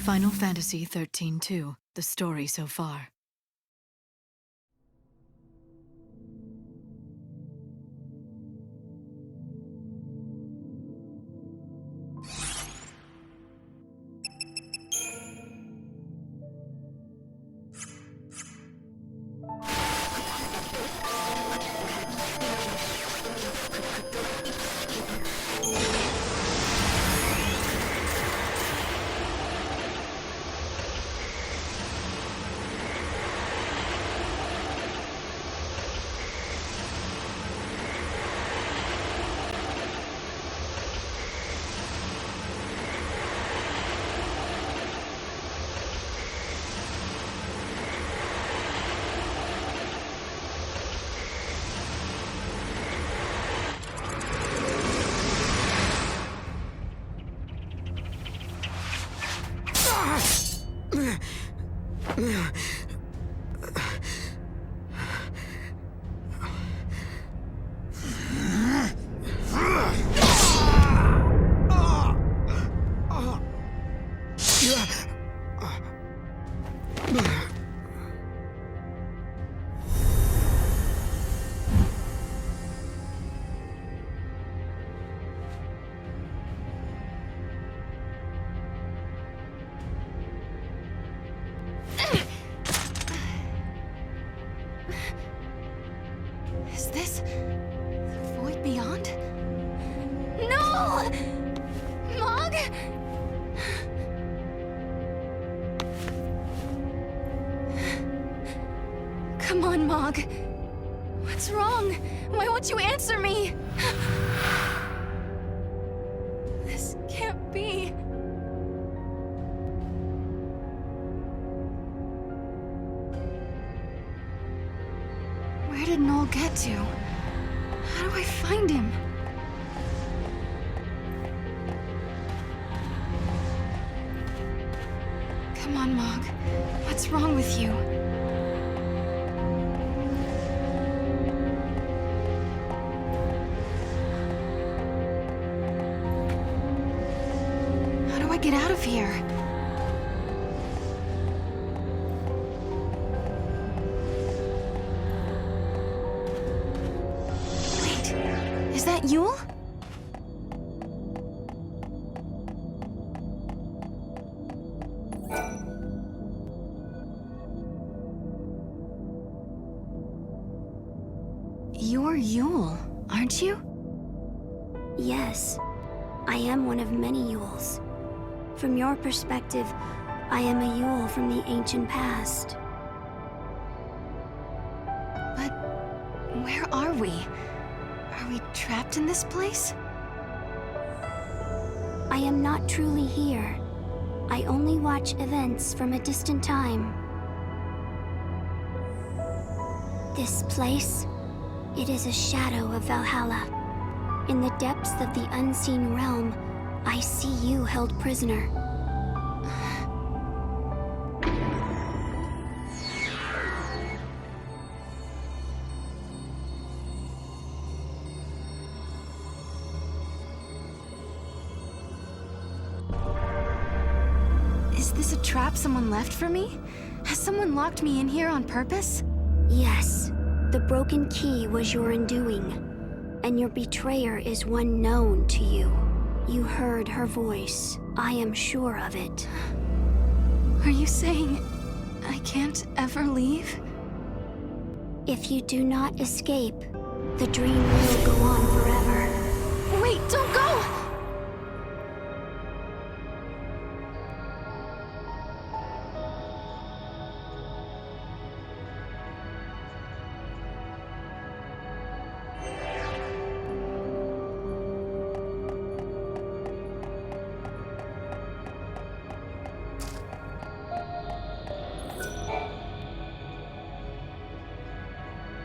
Final Fantasy XIII-2, the story so far. Is this the void beyond? No! Mog! Come on, Mog. What's wrong? Why won't you answer me? This can't be. Where did Noel get to? How do I find him? Come on, Mog. What's wrong with you? How do I get out of here? Is that Yule? You're Yule, aren't you? Yes, I am one of many Yules. From your perspective, I am a Yule from the ancient past. But where are we? Are we trapped in this place? I am not truly here. I only watch events from a distant time. This place, it is a shadow of Valhalla. In the depths of the unseen realm, I see you held prisoner. Is this a trap someone left for me? Has someone locked me in here on purpose? Yes, the broken key was your undoing, and your betrayer is one known to you. You heard her voice. I am sure of it. Are you saying I can't ever leave? If you do not escape, the dream will go on forever. Wait, don't go!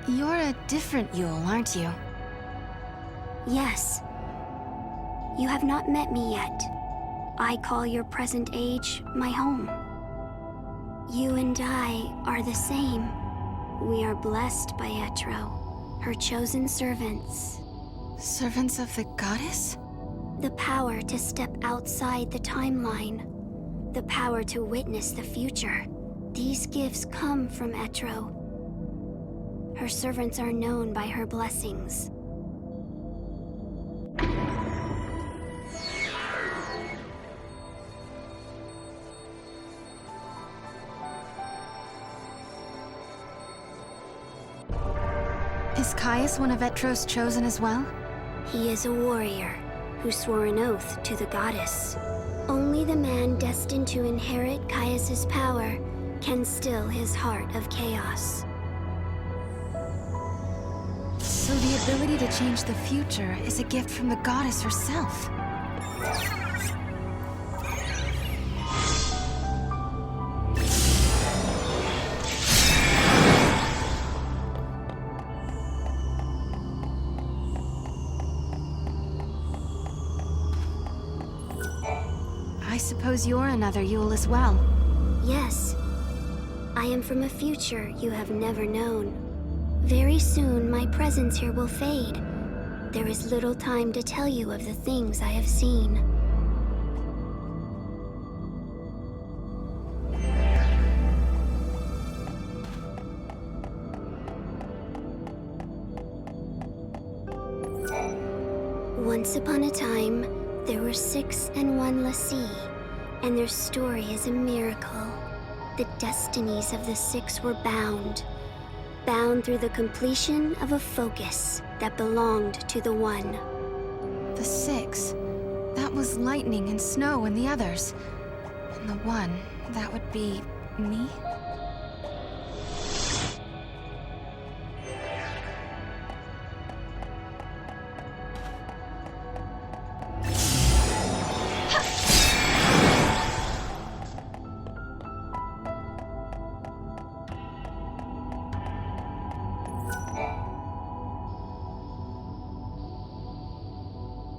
You're a different Yule, aren't you? Yes. You have not met me yet. I call your present age my home. You and I are the same. We are blessed by Etro, her chosen servants. Servants of the goddess? The power to step outside the timeline. the power to witness the future. These gifts come from Etro. Her servants are known by her blessings. Is Caius one of Etro's chosen as well? He is a warrior who swore an oath to the goddess. Only the man destined to inherit Caius's power can still his heart of chaos. So the ability to change the future is a gift from the goddess herself. I suppose you're another Yule as well. Yes. I am from a future you have never known. Very soon, my presence here will fade. There is little time to tell you of the things I have seen. Once upon a time, there were 6 and 1 Lassie, and their story is a miracle. The destinies of the 6 were bound through the completion of a focus that belonged to the 1. The 6. That was Lightning and Snow and the others. And the 1, that would be me?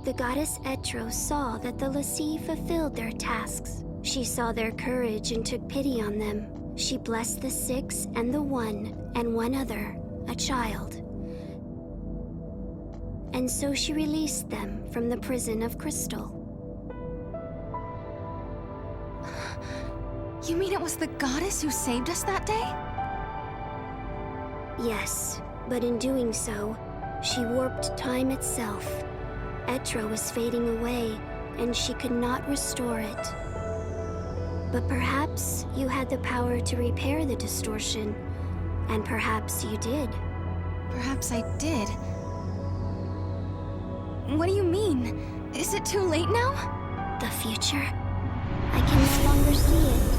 The goddess Etro saw that the Lassie fulfilled their tasks. She saw their courage and took pity on them. She blessed the 6 and the 1 and one other, a child. And so she released them from the prison of crystal. You mean it was the goddess who saved us that day? Yes, but in doing so, she warped time itself. Etro was fading away, and she could not restore it. But perhaps you had the power to repair the distortion, and perhaps you did. Perhaps I did. What do you mean? Is it too late now? The future? I can no longer see it.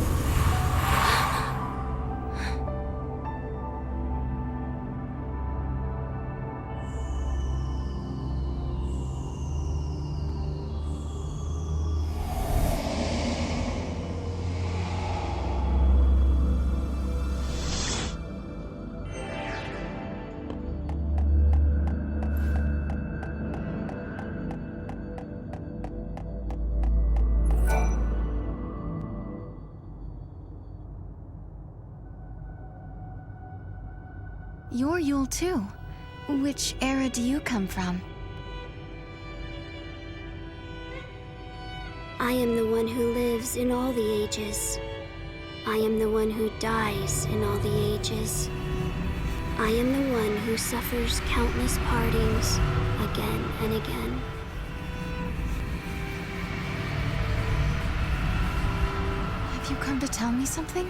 You're Yule too. Which era do you come from? I am the one who lives in all the ages. I am the one who dies in all the ages. I am the one who suffers countless partings again and again. Have you come to tell me something?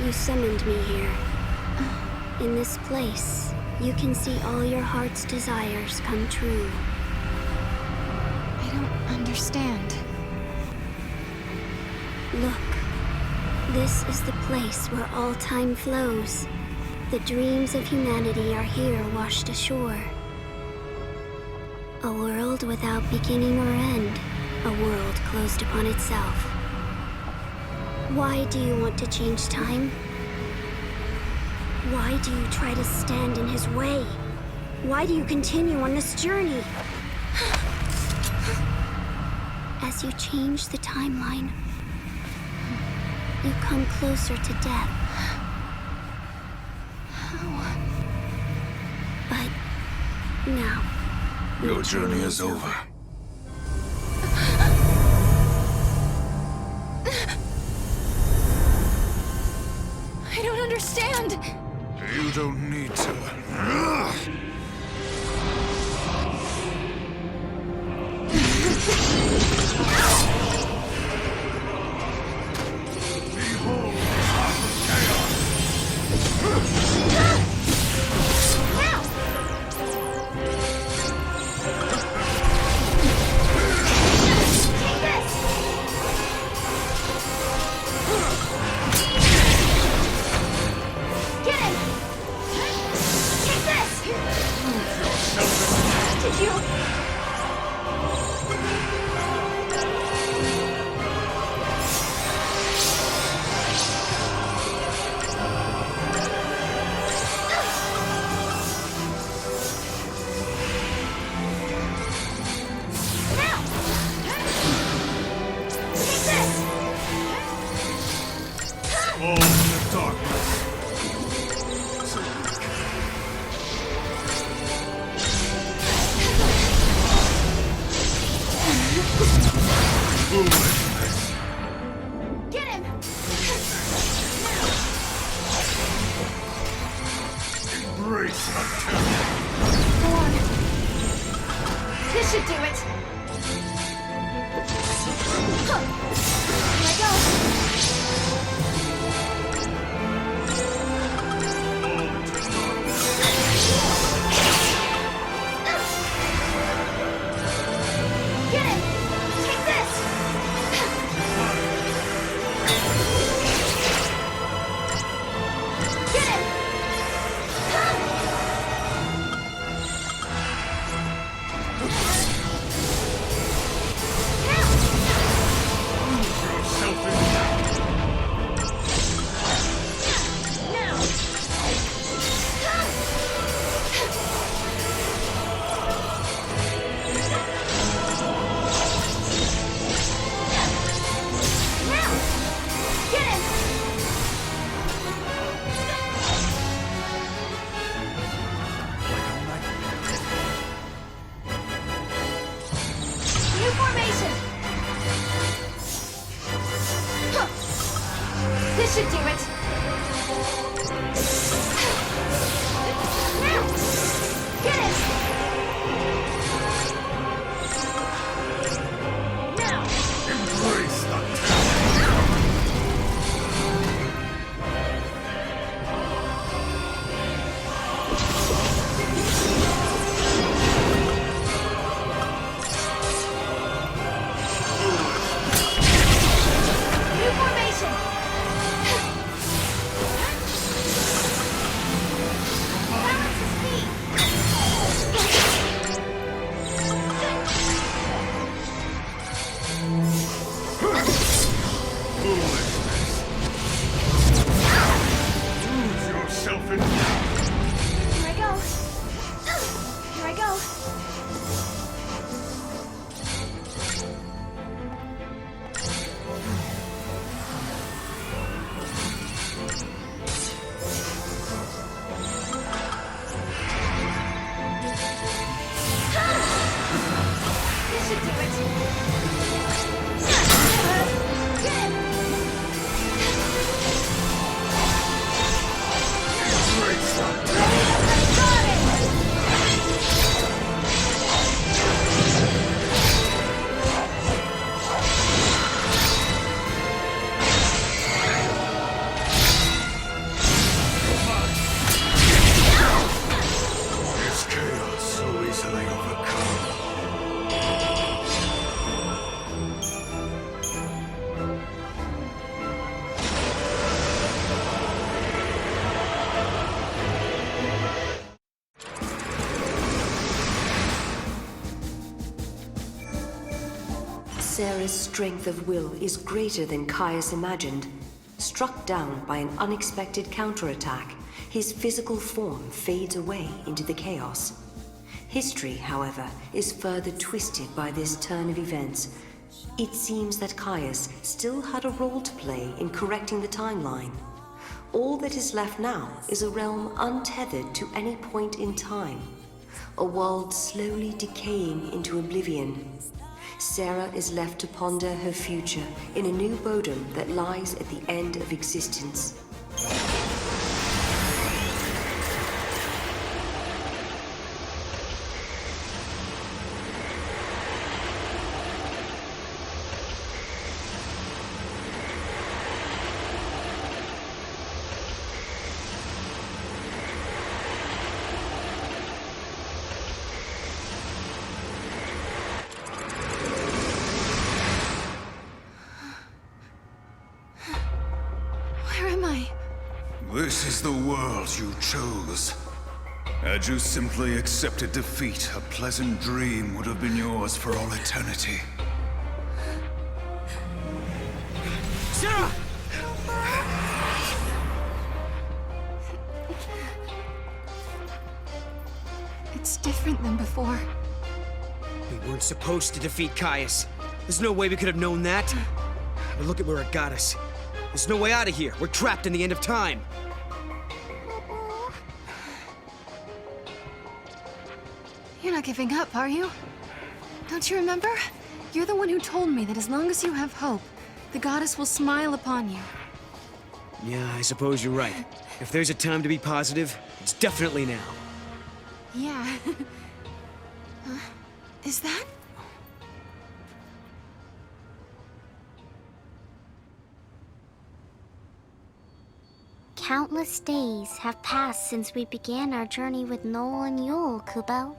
You summoned me here. In this place, you can see all your heart's desires come true. I don't understand. Look, this is the place where all time flows. The dreams of humanity are here washed ashore. A world without beginning or end. A world closed upon itself. Why do you want to change time? Why do you try to stand in his way? Why do you continue on this journey? As you change the timeline, you come closer to death. How? But now, Your journey is over. Get him! Embrace attack. Go on. This should do it. Huh. Here I go. Get him! Take this! Get him! Yourself in New formation! Huh. This should do it! Now! Get it! Now! embrace attack. New formation! Balance the speed! Lose yourself in Here I go! Here I go! This should do it! Get him! embrace attack. Got it! Is chaos so easily overcome? Sarah's strength of will is greater than Caius imagined. Struck down by an unexpected counterattack, his physical form fades away into the chaos. History, however, is further twisted by this turn of events. It seems that Caius still had a role to play in correcting the timeline. All that is left now is a realm untethered to any point in time. A world slowly decaying into oblivion. Sarah is left to ponder her future in a new bodom that lies at the end of existence. Where am I? This is the world you chose. Had you simply accepted defeat, a pleasant dream would have been yours for all eternity. Sarah! It's different than before. We weren't supposed to defeat Caius. There's no way we could have known that. But look at where it got us. There's no way out of here. We're trapped in the end of time. You're not giving up, are you? Don't you remember? You're the one who told me that as long as you have hope, the goddess will smile upon you. Yeah, I suppose you're right. If there's a time to be positive, it's definitely now. Yeah. Is that? Countless days have passed since we began our journey with Noel and Yule, Kubo.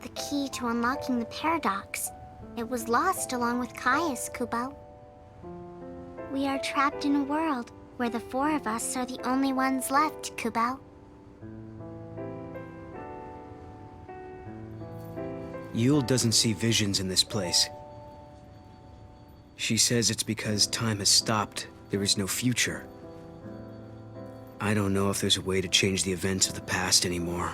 The key to unlocking the paradox. It was lost along with Caius, Kubo. We are trapped in a world where the four of us are the only ones left, Kubo. Yule doesn't see visions in this place. She says it's because time has stopped. There is no future. I don't know if there's a way to change the events of the past anymore.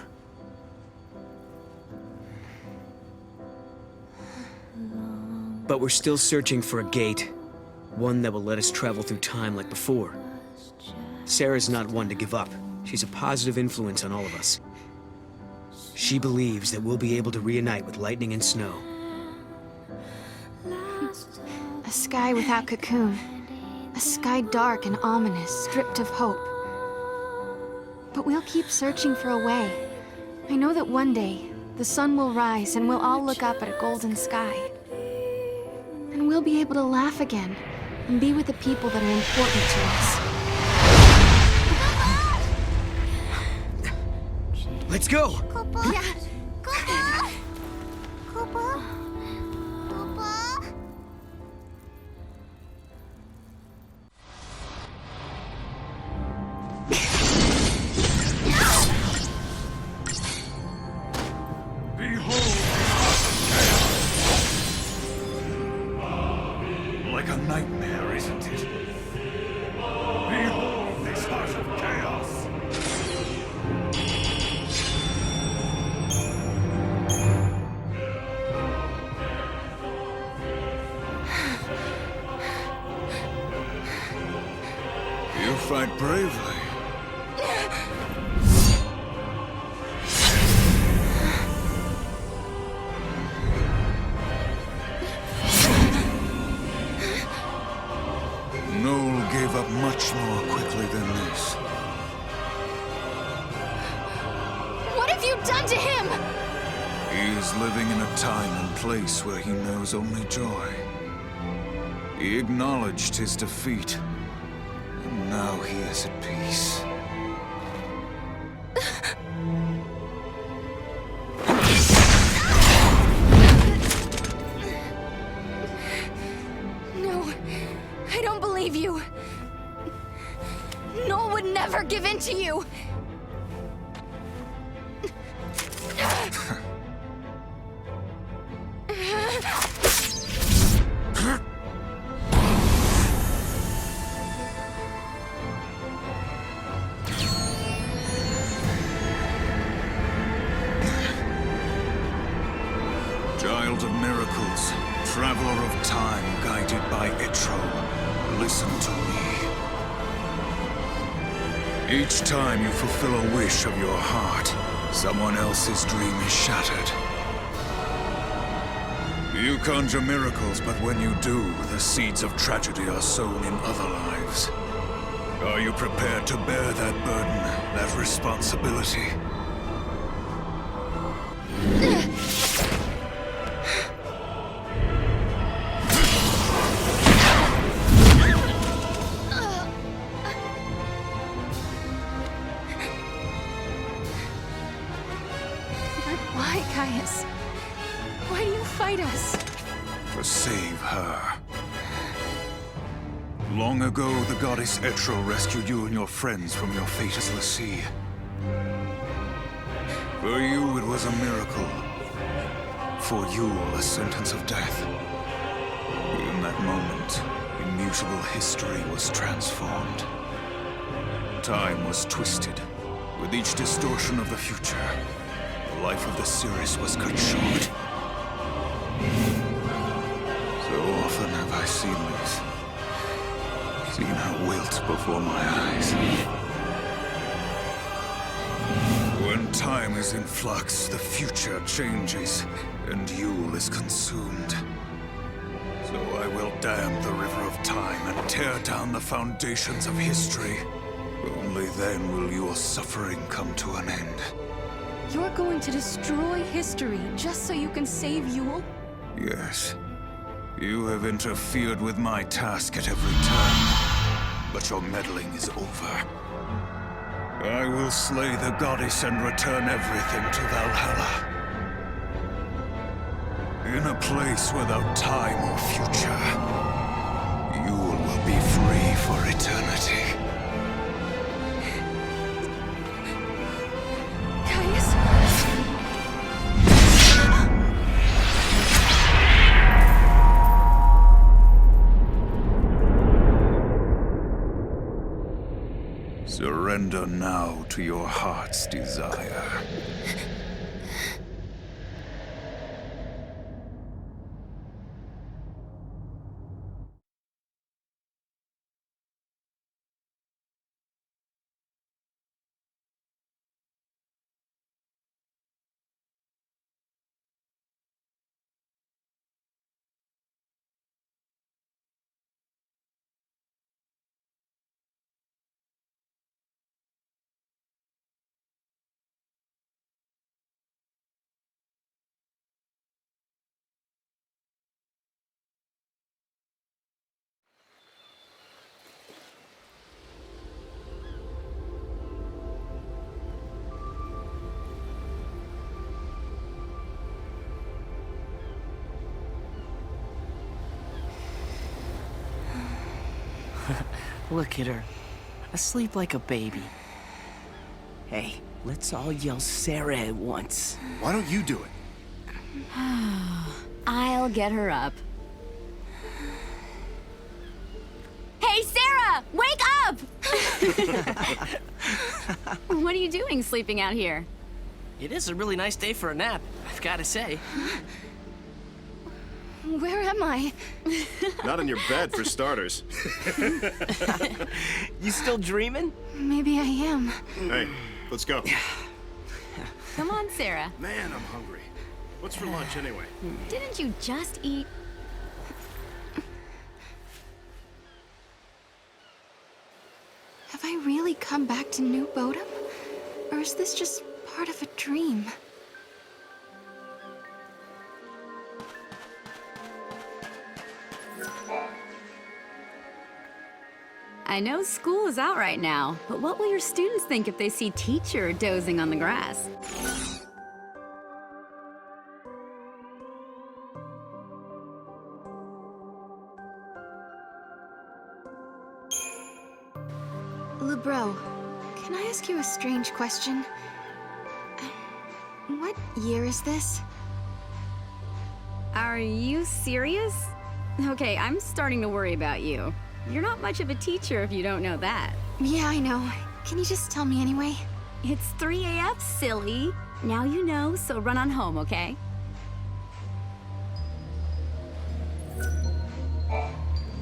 But we're still searching for a gate. One that will let us travel through time like before. Sarah's not one to give up. She's a positive influence on all of us. She believes that we'll be able to reunite with lightning and snow. A sky without cocoon. A sky dark and ominous, stripped of hope. But we'll keep searching for a way. I know that one day, the sun will rise and we'll all look up at a golden sky. And we'll be able to laugh again and be with the people that are important to us. Let's go! Kubo? Yeah. Kubo? Kubo? Kubo? Behold! Like a nightmare, isn't it? Behold this heart of chaos! You fight bravely. Noel gave up much more quickly than this. What have you done to him? He is living in a time and place where he knows only joy. He acknowledged his defeat, and now he is at peace. No, I don't believe you. Noel would never give in to you. Child of miracles, traveler of time guided by XIII, listen to me. Each time you fulfill a wish of your heart, someone else's dream is shattered. You conjure miracles, but when you do, the seeds of tragedy are sown in other lives. Are you prepared to bear that burden, that responsibility? But why, Caius? Why do you fight us? To save her. Long ago, the goddess XIII rescued you and your friends from your fate as the sea. For you, it was a miracle. For you, a sentence of death. In that moment, immutable history was transformed. Time was twisted. With each distortion of the future, the life of the series was cut short. So often have I seen this. Seen her wilt before my eyes. When time is in flux, the future changes, and Yule is consumed. So I will dam the river of time and tear down the foundations of history. Only then will your suffering come to an end. You're going to destroy history just so you can save Yule? Yes. You have interfered with my task at every turn, but your meddling is over. I will slay the goddess and return everything to Valhalla. In a place without time or future, Yule will be free for eternity. Caius? Surrender now to your heart's desire. Look at her, asleep like a baby. Hey, let's all yell Sarah at once. Why don't you do it? I'll get her up. Hey, Sarah! Wake up! What are you doing sleeping out here? It is a really nice day for a nap, I've gotta say. Where am I? Not in your bed, for starters. You still dreaming? Maybe I am. Hey, let's go. Come on, Sarah. Man, I'm hungry. What's for lunch, anyway? Didn't you just eat? Have I really come back to New Bodom? Or is this just part of a dream? I know school is out right now, but what will your students think if they see teacher dozing on the grass? Lebro, can I ask you a strange question? What year is this? Are you serious? Okay, I'm starting to worry about you. You're not much of a teacher if you don't know that. Yeah, I know. Can you just tell me anyway? It's 3 AF, silly. Now you know, so run on home, okay?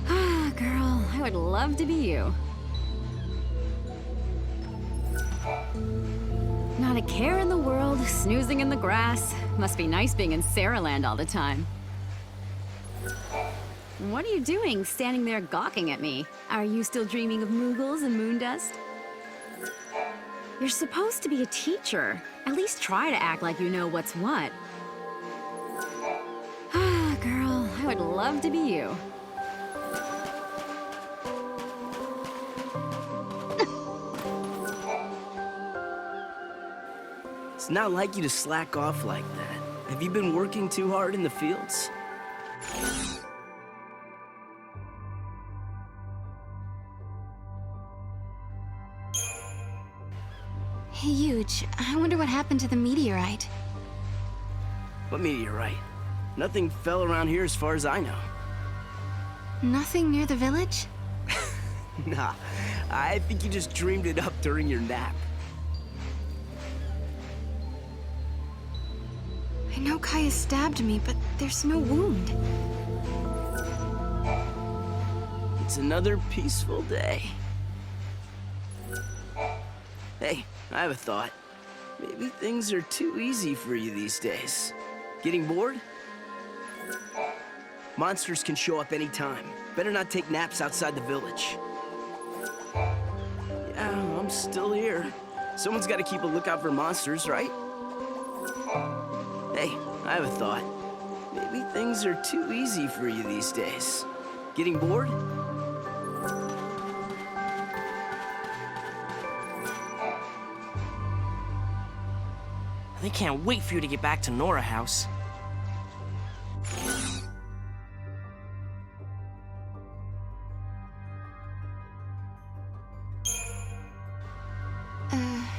Ah, girl, I would love to be you. Not a care in the world, snoozing in the grass. Must be nice being in Sarahland all the time. What are you doing, standing there gawking at me? Are you still dreaming of Moogles and moondust? You're supposed to be a teacher. At least try to act like you know what's what. Ah, girl, I would love to be you. It's not like you to slack off like that. Have you been working too hard in the fields? Hey, Huge, I wonder what happened to the meteorite. What meteorite? Nothing fell around here as far as I know. Nothing near the village? Nah, I think you just dreamed it up during your nap. I know Kaya stabbed me, but there's no wound. It's another peaceful day. Hey, I have a thought. Maybe things are too easy for you these days. Getting bored? Monsters can show up anytime. Better not take naps outside the village. Yeah, I'm still here. Someone's got to keep a lookout for monsters, right? Hey, I have a thought. Maybe things are too easy for you these days. Getting bored? They can't wait for you to get back to Nora House.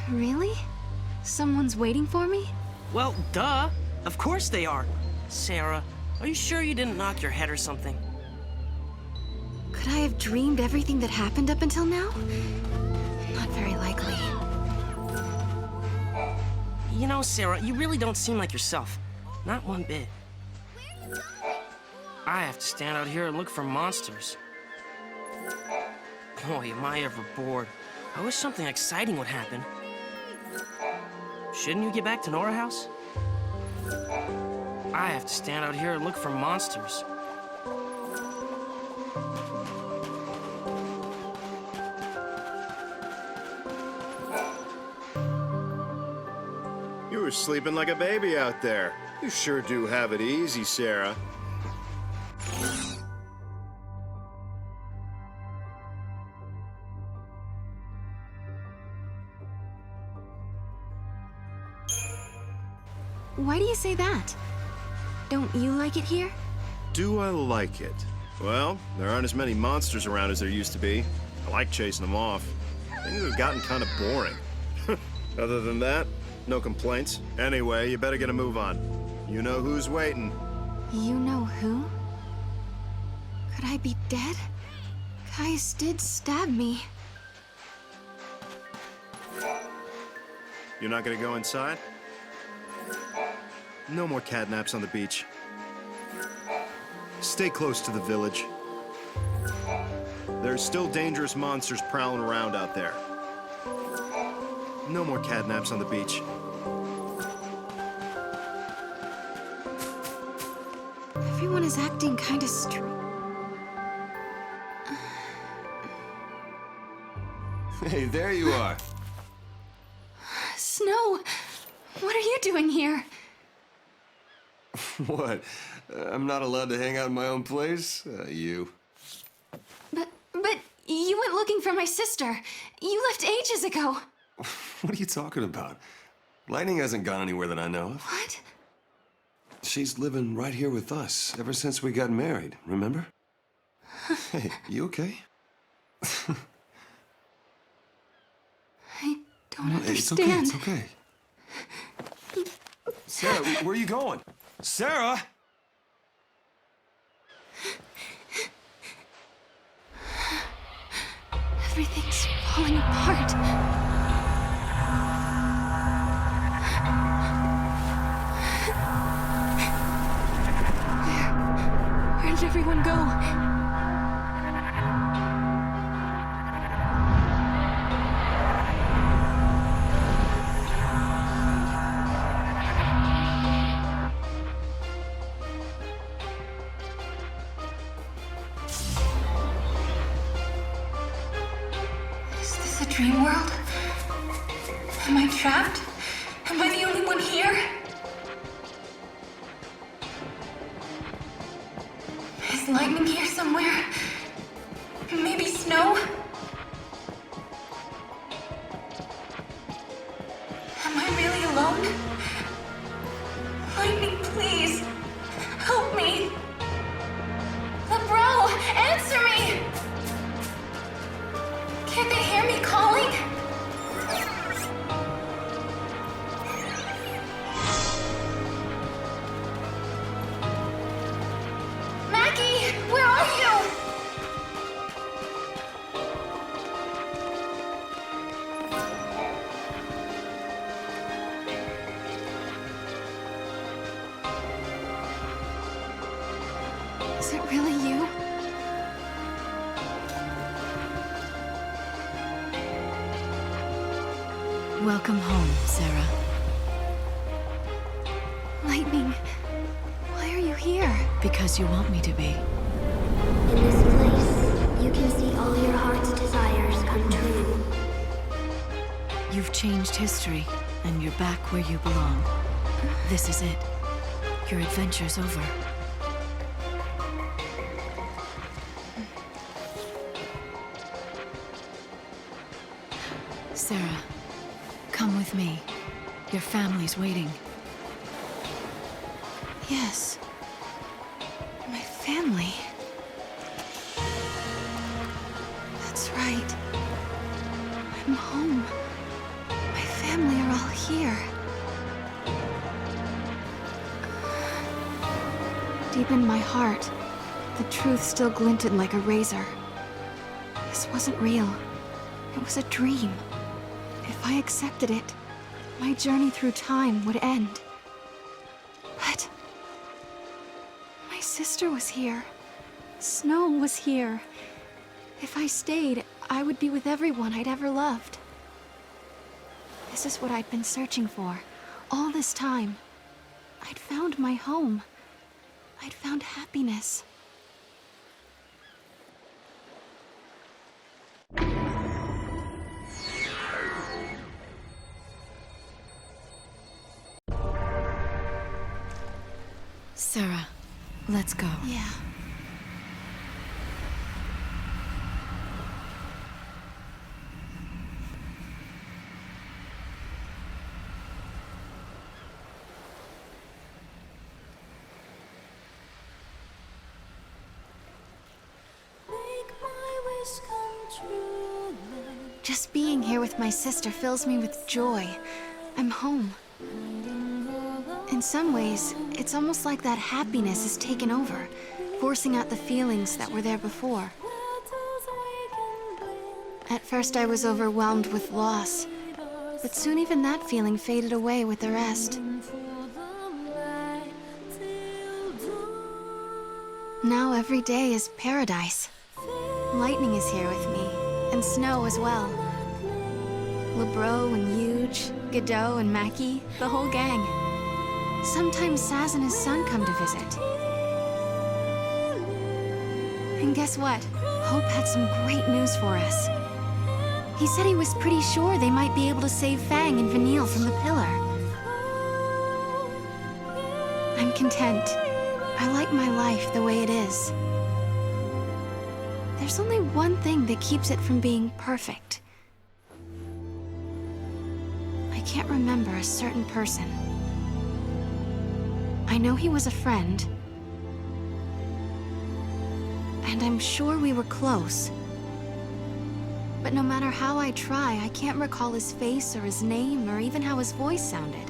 Really? Someone's waiting for me? Well, duh. Of course they are. Sarah, are you sure you didn't knock your head or something? Could I have dreamed everything that happened up until now? Not very likely. You know, Sarah, you really don't seem like yourself. Not one bit. I have to stand out here and look for monsters. Boy, am I ever bored. I wish something exciting would happen. Shouldn't you get back to Nora House? I have to stand out here and look for monsters. You were sleeping like a baby out there. You sure do have it easy, Sarah. Why do you say that? Don't you like it here? Do I like it? Well, there aren't as many monsters around as there used to be. I like chasing them off. Things have gotten kind of boring. Other than that, no complaints. Anyway, you better get a move on. You know who's waiting. You know who? Could I be dead? Caius did stab me. You're not gonna go inside? No more catnaps on the beach. Stay close to the village. There's still dangerous monsters prowling around out there. No more catnaps on the beach. Everyone is acting kind of Hey, there you are. Snow! What are you doing here? What? I'm not allowed to hang out in my own place? You. But you went looking for my sister. You left ages ago. What are you talking about? Lightning hasn't gone anywhere that I know of. What? She's living right here with us ever since we got married, remember? Hey, you okay? I don't Hey, understand. It's okay, it's okay. Sarah, where are you going? Sarah! Everything's falling apart. Where did everyone go? Is this a dream world? Am I trapped? Am I the only one here? Is lightning here somewhere? Maybe snow? Am I really alone? Lightning, please. Help me. LeBro, answer me! Can't they hear me calling? Maggie, where are you? Is it really you? Welcome home, Sarah. Lightning, why are you here? Because you want me to be. In this place, you can see all your heart's desires come true. You've changed history, and you're back where you belong. This is it. Your adventure's over. Sarah, come with me. Your family's waiting. Yes. My family. That's right. I'm home. My family are all here. Deep in my heart, the truth still glinted like a razor. This wasn't real. It was a dream. If I accepted it, my journey through time would end. But my sister was here. Snow was here. If I stayed, I would be with everyone I'd ever loved. This is what I'd been searching for all this time. I'd found my home. I'd found happiness. Sarah, let's go. Yeah. Just being here with my sister fills me with joy. I'm home. In some ways, it's almost like that happiness has taken over, forcing out the feelings that were there before. At first I was overwhelmed with loss, but soon even that feeling faded away with the rest. Now every day is paradise. Lightning is here with me, and Snow as well. Lebro and Huge, Godot and Mackie, the whole gang. Sometimes Saz and his son come to visit. And guess what? Hope had some great news for us. He said he was pretty sure they might be able to save Fang and Vanille from the pillar. I'm content. I like my life the way it is. There's only one thing that keeps it from being perfect. I can't remember a certain person. I know he was a friend. And I'm sure we were close. But no matter how I try, I can't recall his face or his name or even how his voice sounded.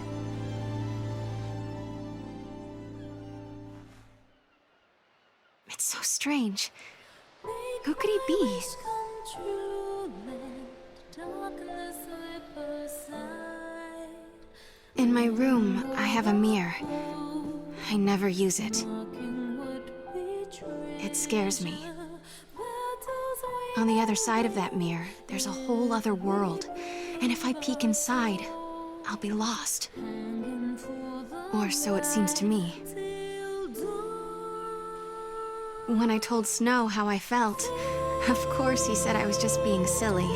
It's so strange. Who could he be? In my room, I have a mirror. I never use it. It scares me. On the other side of that mirror, there's a whole other world. And if I peek inside, I'll be lost. Or so it seems to me. When I told Snow how I felt, of course he said I was just being silly.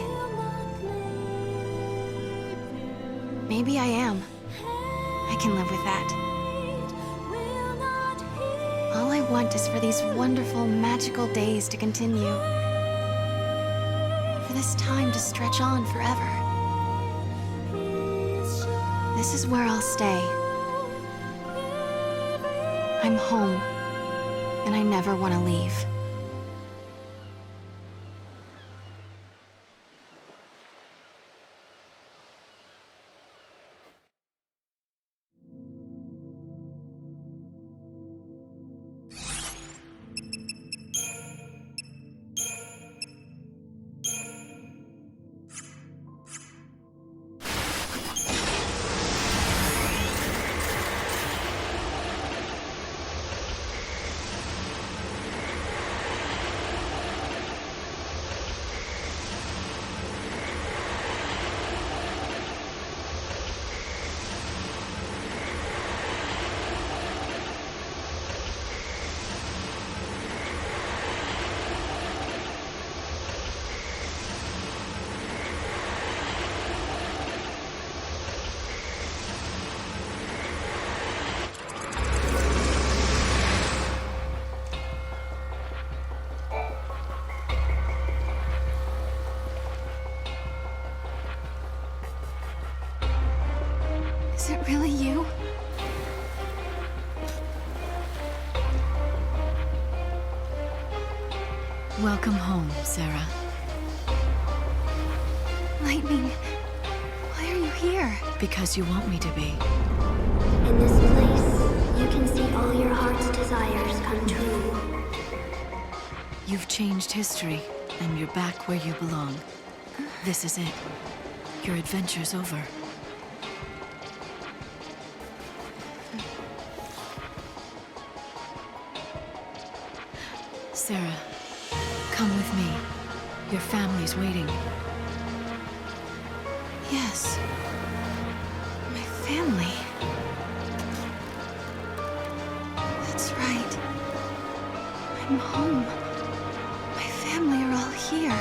Maybe I am. I can live with that. All I want is for these wonderful, magical days to continue. For this time to stretch on forever. This is where I'll stay. I'm home, and I never want to leave. really you? Welcome home, Sarah. Lightning, why are you here? Because you want me to be. In this place, you can see all your heart's desires come true. You've changed history, and you're back where you belong. This is it. Your adventure's over. Sarah, come with me. Your family's waiting. Yes. My family. That's right. I'm home. My family are all here.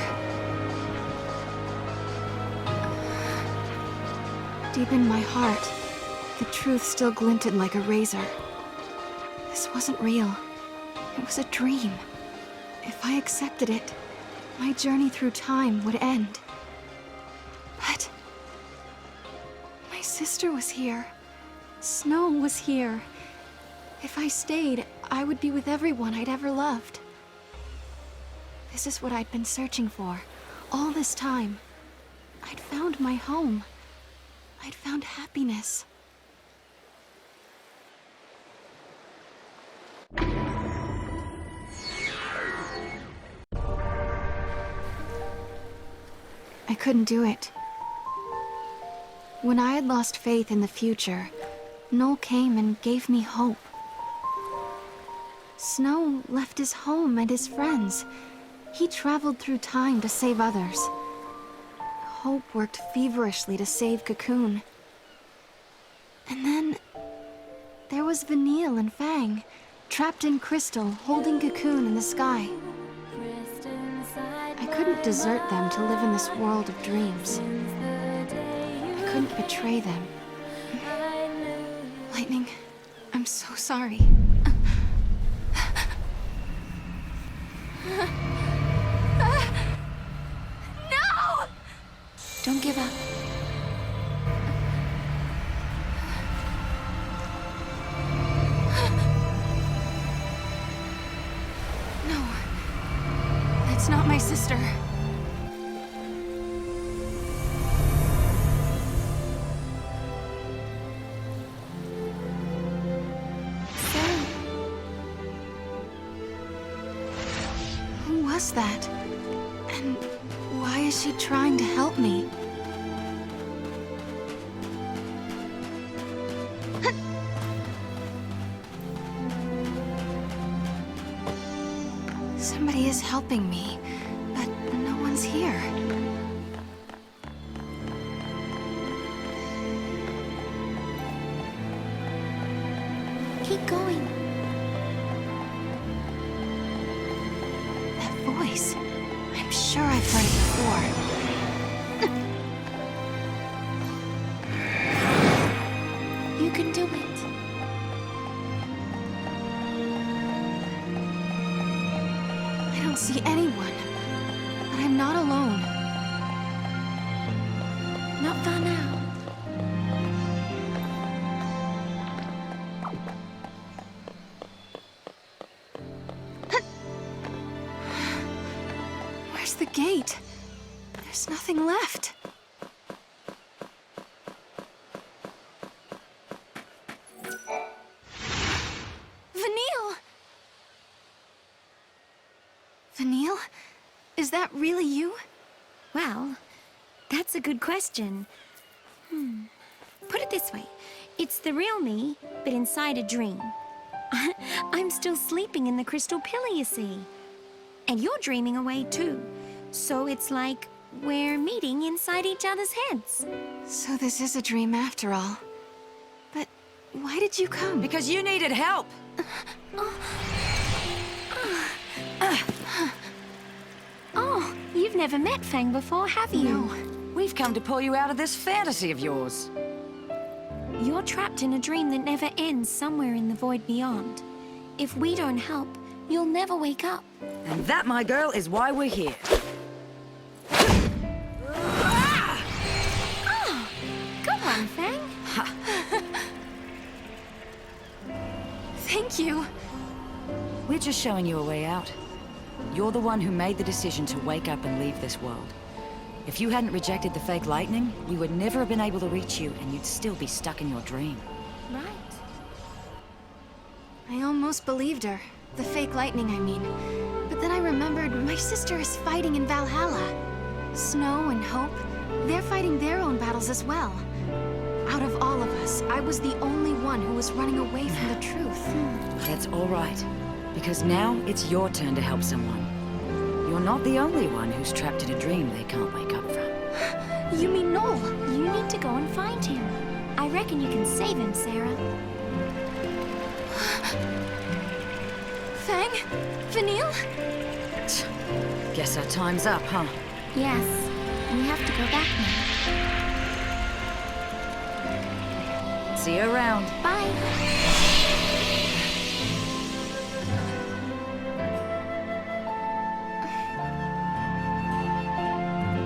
Deep in my heart, the truth still glinted like a razor. This wasn't real. It was a dream. If I accepted it, my journey through time would end. But my sister was here. Snow was here. If I stayed, I would be with everyone I'd ever loved. This is what I'd been searching for all this time. I'd found my home. I'd found happiness. I couldn't do it. When I had lost faith in the future, Noel came and gave me hope. Snow left his home and his friends. He traveled through time to save others. Hope worked feverishly to save Cocoon. And then there was Vanille and Fang, trapped in crystal, holding Cocoon in the sky. I couldn't desert them to live in this world of dreams. I couldn't betray them. Lightning, I'm so sorry. No! Don't give up. No. That's not my sister. Who was that? And why is she trying to help me? Somebody is helping me, but no one's here. Keep going. That voice. I'm sure I've heard it before. You can do it. I don't see anyone, but I'm not alone. Not for now. Where's the gate? There's nothing left. Vanille! Vanille? Is that really you? Well, that's a good question. Put it this way. It's the real me, but inside a dream. I'm still sleeping in the crystal pillar, you see. And you're dreaming away too. So it's like we're meeting inside each other's heads. So this is a dream after all. But why did you come? Because you needed help. Oh, you've never met Fang before, have you? No. We've come to pull you out of this fantasy of yours. You're trapped in a dream that never ends somewhere in the void beyond. If we don't help, you'll never wake up. And that, my girl, is why we're here. Good one, Fang. Thank you. We're just showing you a way out. You're the one who made the decision to wake up and leave this world. If you hadn't rejected the fake lightning, we would never have been able to reach you, and you'd still be stuck in your dream. Right. I almost believed her. The fake lightning, I mean. But then I remembered my sister is fighting in Valhalla. Snow and Hope, they're fighting their own battles as well. Out of all of us, I was the only one who was running away from the truth. That's all right, because now it's your turn to help someone. You're not the only one who's trapped in a dream they can't wake up from. You mean Noel? You need to go and find him. I reckon you can save him, Sarah. Fang? Vanille? Guess our time's up, huh? Yes, we have to go back now. See you around. Bye.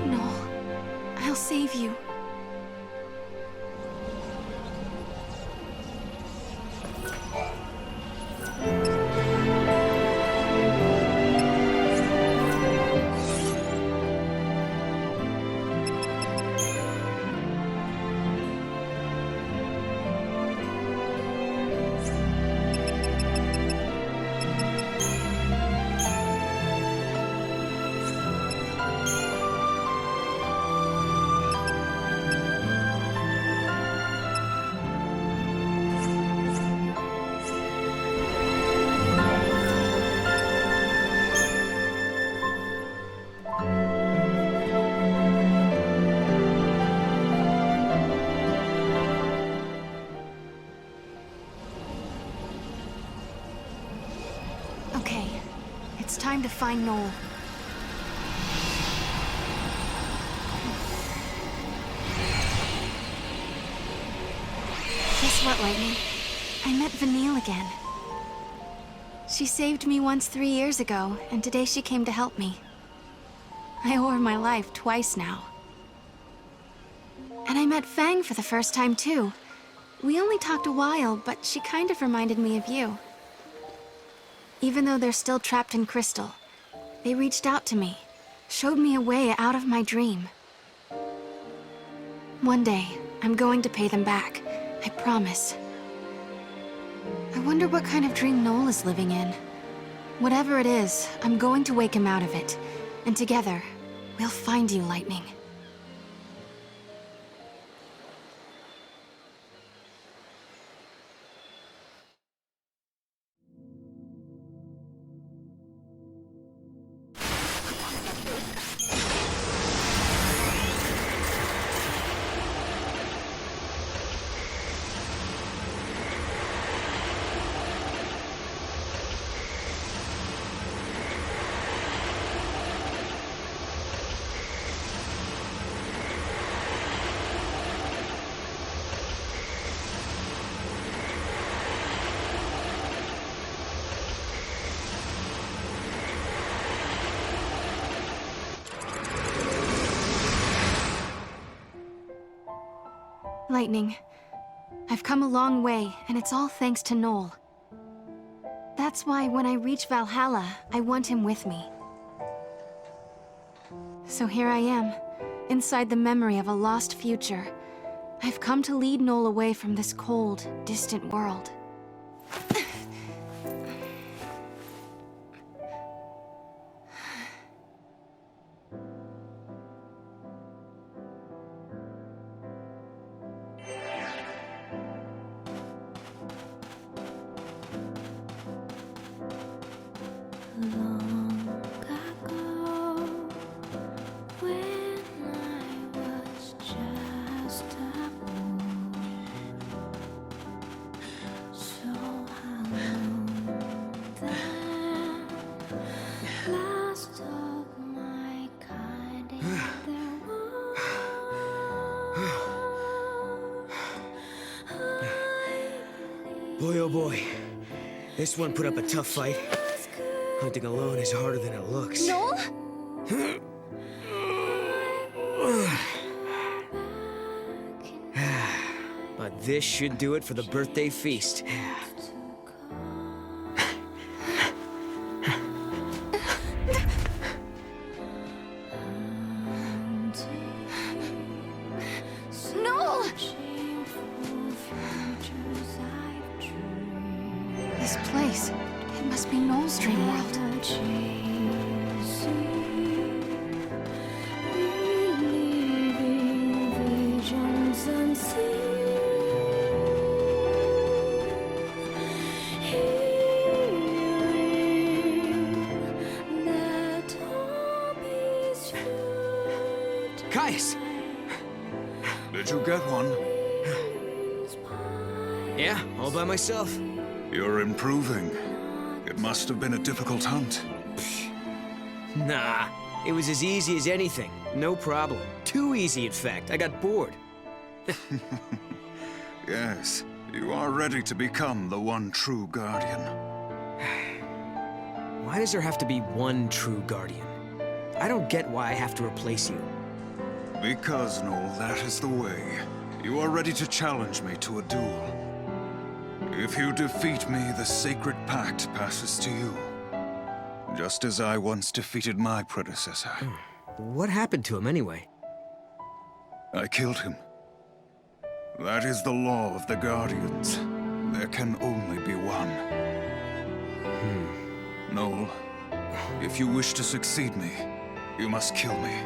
Noel, I'll save you. Okay, it's time to find Noel. Guess what, Lightning? I met Vanille again. She saved me once 3 years ago, and today she came to help me. I owe her my life twice now. And I met Fang for the first time, too. We only talked a while, but she kind of reminded me of you. Even though they're still trapped in Crystal, they reached out to me, showed me a way out of my dream. One day, I'm going to pay them back. I promise. I wonder what kind of dream Noel is living in. Whatever it is, I'm going to wake him out of it. And together, we'll find you, Lightning. Lightning, I've come a long way, and it's all thanks to Noel. That's why when I reach Valhalla, I want him with me. So here I am, inside the memory of a lost future. I've come to lead Noel away from this cold, distant world. Boy, oh boy. This one put up a tough fight. Hunting alone is harder than it looks. Noel? But this should do it for the birthday feast. Caius! Did you get one? Yeah, all by myself. You're improving. It must have been a difficult hunt. Nah, it was as easy as anything. No problem. Too easy, in fact. I got bored. Yes, you are ready to become the one true guardian. Why does there have to be one true guardian? I don't get why I have to replace you. Because, Noel, that is the way. You are ready to challenge me to a duel. If you defeat me, the sacred pact passes to you. Just as I once defeated my predecessor. What happened to him, anyway? I killed him. That is the law of the Guardians. There can only be one. Noel, if you wish to succeed me, you must kill me.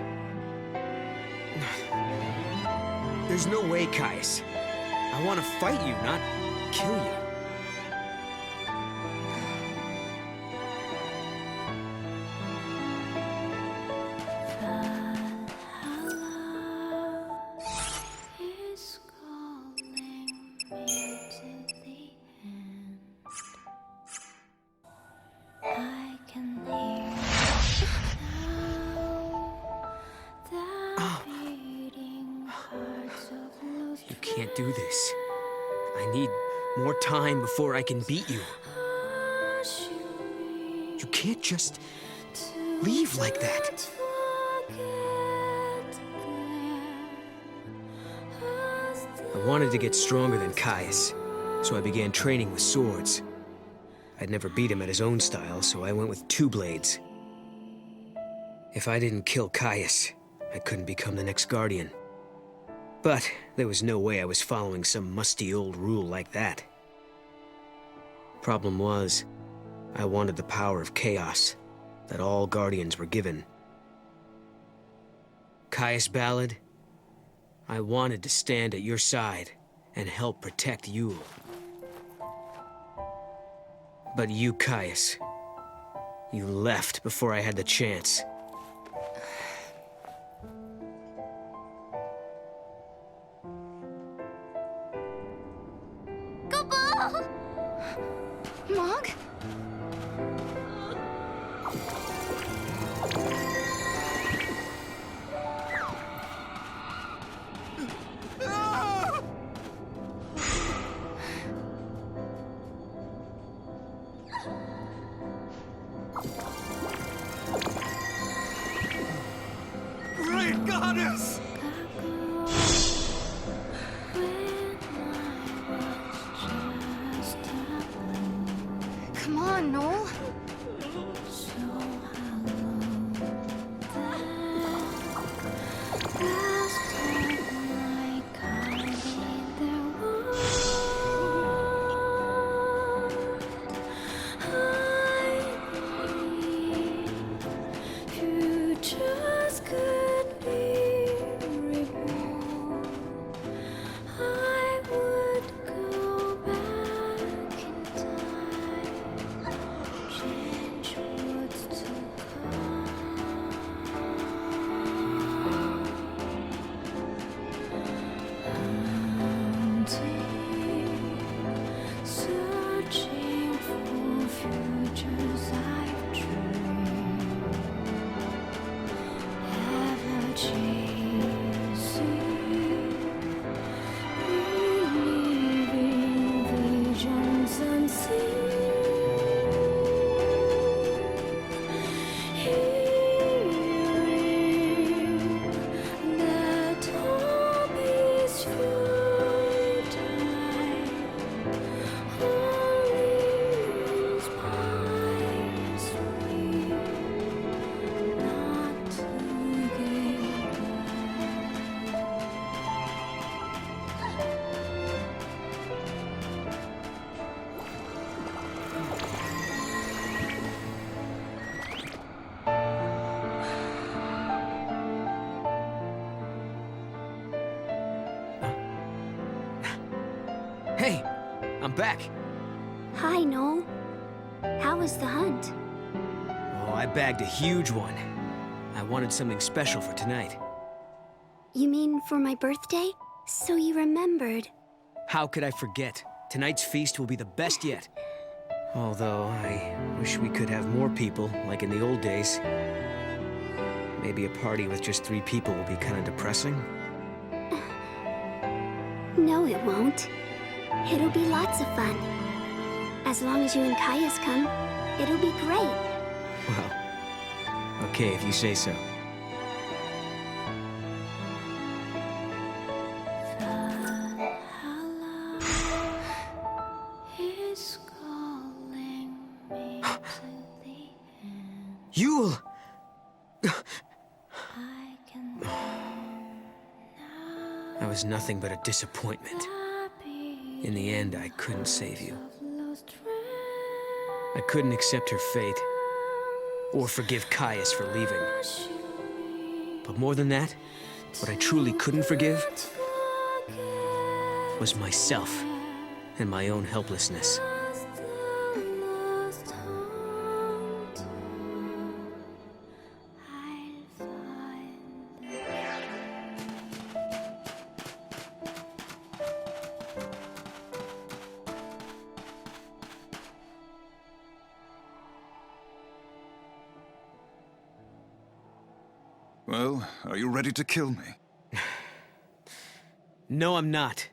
There's no way, Caius. I want to fight you, not kill you. You can't do this. I need more time before I can beat you. You can't just leave like that. I wanted to get stronger than Caius, so I began training with swords. I'd never beat him at his own style, so I went with 2 blades. If I didn't kill Caius, I couldn't become the next Guardian. But there was no way I was following some musty old rule like that. Problem was, I wanted the power of chaos that all Guardians were given. Caius Ballad, I wanted to stand at your side and help protect Yule. But you, Caius, you left before I had the chance. Mog? Great goddess! Come on, Noel. Hey, I'm back. Hi, Noel. How was the hunt? Oh, I bagged a huge one. I wanted something special for tonight. You mean for my birthday? So you remembered. How could I forget? Tonight's feast will be the best yet. Although, I wish we could have more people, like in the old days. Maybe a party with just 3 people will be kind of depressing. No, it won't. It'll be lots of fun. As long as you and Caius come, it'll be great. Well, okay if you say so. Yule! I was nothing but a disappointment. In the end, I couldn't save you. I couldn't accept her fate, or forgive Caius for leaving. But more than that, what I truly couldn't forgive was myself and my own helplessness. Well, are you ready to kill me? No, I'm not.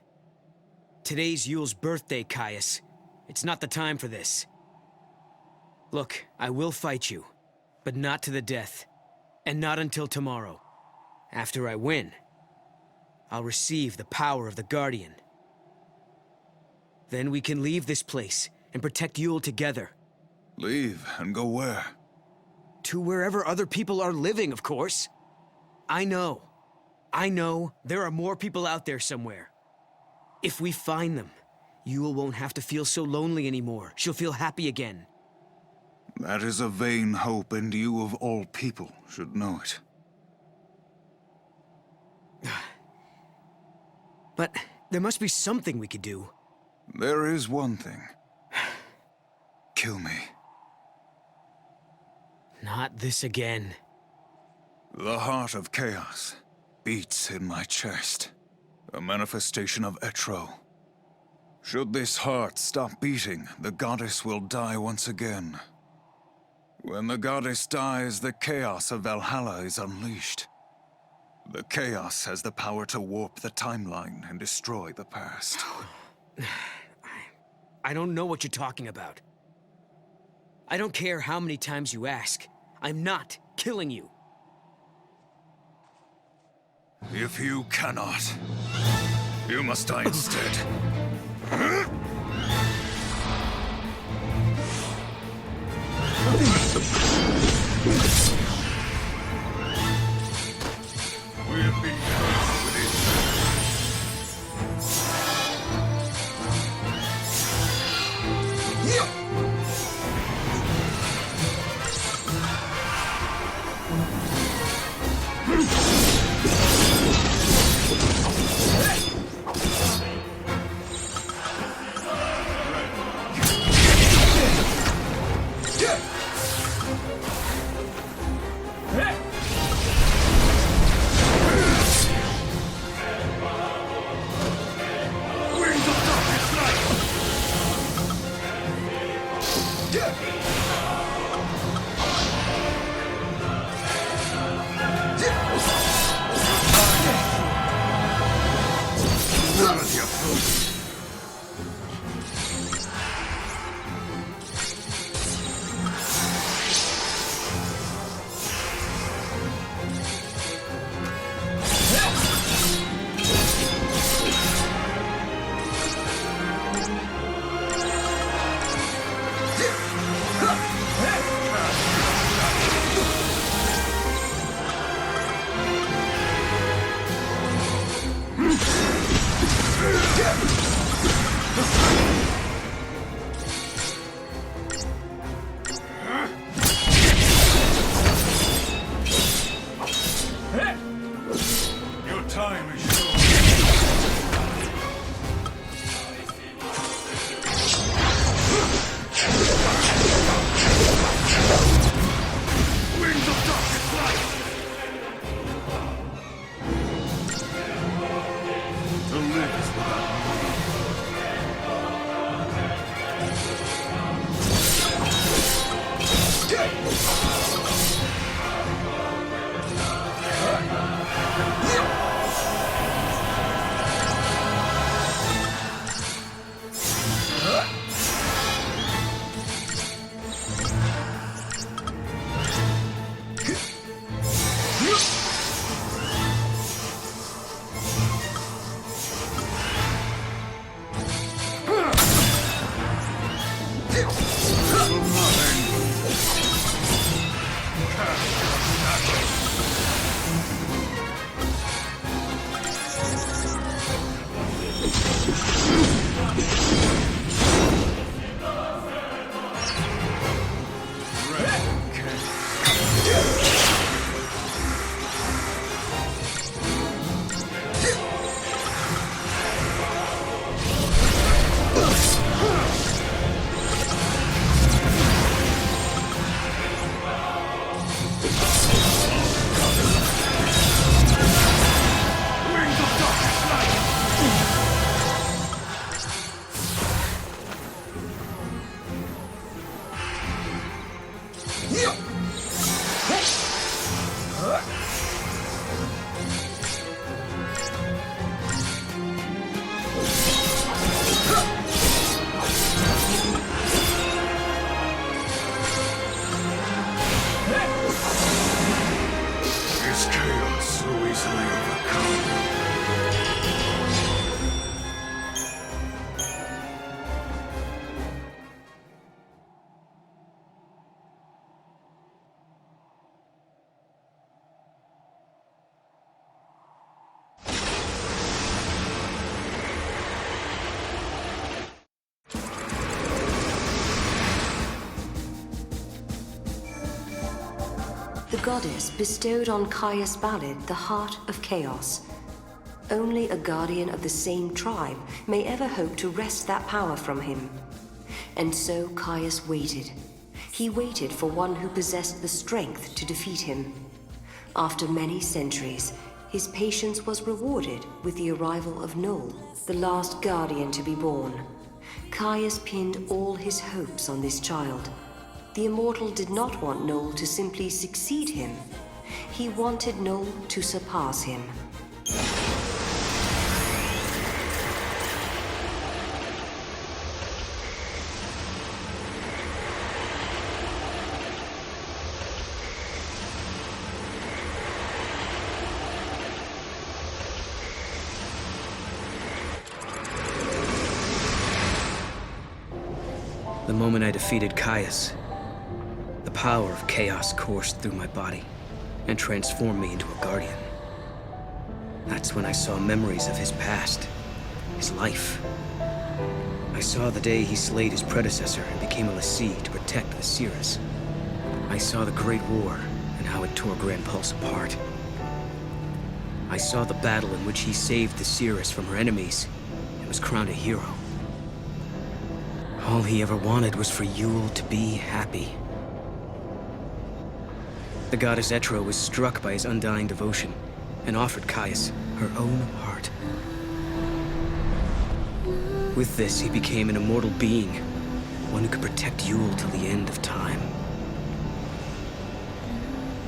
Today's Yule's birthday, Caius. It's not the time for this. Look, I will fight you, but not to the death. And not until tomorrow. After I win, I'll receive the power of the Guardian. Then we can leave this place and protect Yule together. Leave and go where? To wherever other people are living, of course. I know there are more people out there somewhere. If we find them, Yule won't have to feel so lonely anymore. She'll feel happy again. That is a vain hope, and you of all people should know it. But there must be something we could do. There is one thing. Kill me. Not this again. The heart of chaos beats in my chest. A manifestation of XIII. Should this heart stop beating, the goddess will die once again. When the goddess dies, the chaos of Valhalla is unleashed. The chaos has the power to warp the timeline and destroy the past. I don't know what you're talking about. I don't care how many times you ask. I'm not killing you. If you cannot, you must die instead. We have been cursed with it. is chaos so easily overcome? The goddess bestowed on Caius Ballad the heart of chaos. Only a guardian of the same tribe may ever hope to wrest that power from him. And so Caius waited. He waited for one who possessed the strength to defeat him. After many centuries, his patience was rewarded with the arrival of Noel, the last guardian to be born. Caius pinned all his hopes on this child. The immortal did not want Noel to simply succeed him. He wanted Noel to surpass him. The moment I defeated Caius, the power of chaos coursed through my body and transformed me into a guardian. That's when I saw memories of his past, his life. I saw the day he slayed his predecessor and became a lessee to protect the Cirrus. I saw the Great War and how it tore Grand Pulse apart. I saw the battle in which he saved the Cirrus from her enemies and was crowned a hero. All he ever wanted was for Yule to be happy. The goddess Etra was struck by his undying devotion and offered Caius her own heart. With this, he became an immortal being, one who could protect Yule till the end of time.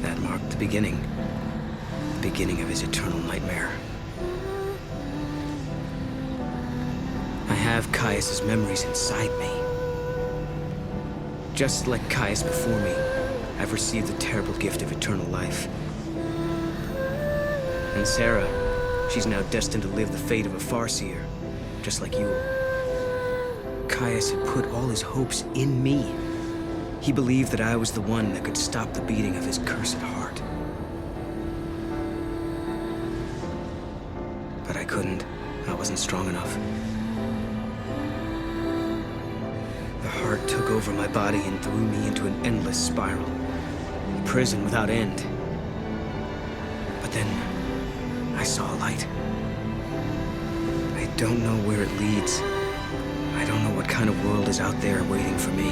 That marked the beginning of his eternal nightmare. I have Caius's memories inside me. Just like Caius before me, I've received the terrible gift of eternal life. And Sarah, she's now destined to live the fate of a Farseer, just like you. Caius had put all his hopes in me. He believed that I was the one that could stop the beating of his cursed heart. But I couldn't. I wasn't strong enough. The heart took over my body and threw me into an endless spiral. A prison without end. But then, I saw a light. I don't know where it leads. I don't know what kind of world is out there waiting for me.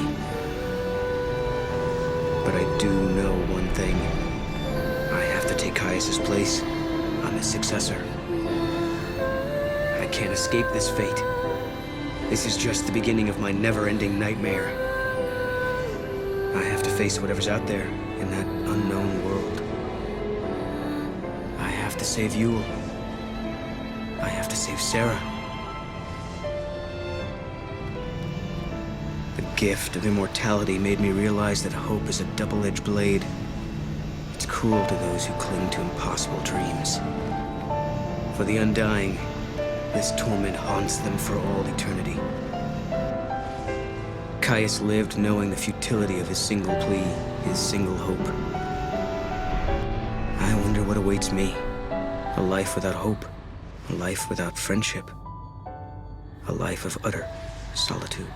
But I do know one thing. I have to take Caius's place. I'm his successor. I can't escape this fate. This is just the beginning of my never-ending nightmare. I have to face whatever's out there in that unknown world. I have to save Yule. I have to save Sarah. The gift of immortality made me realize that hope is a double-edged blade. It's cruel to those who cling to impossible dreams. For the undying, this torment haunts them for all eternity. Caius lived knowing the futility of his single plea, his single hope. I wonder what awaits me. A life without hope. A life without friendship. A life of utter solitude.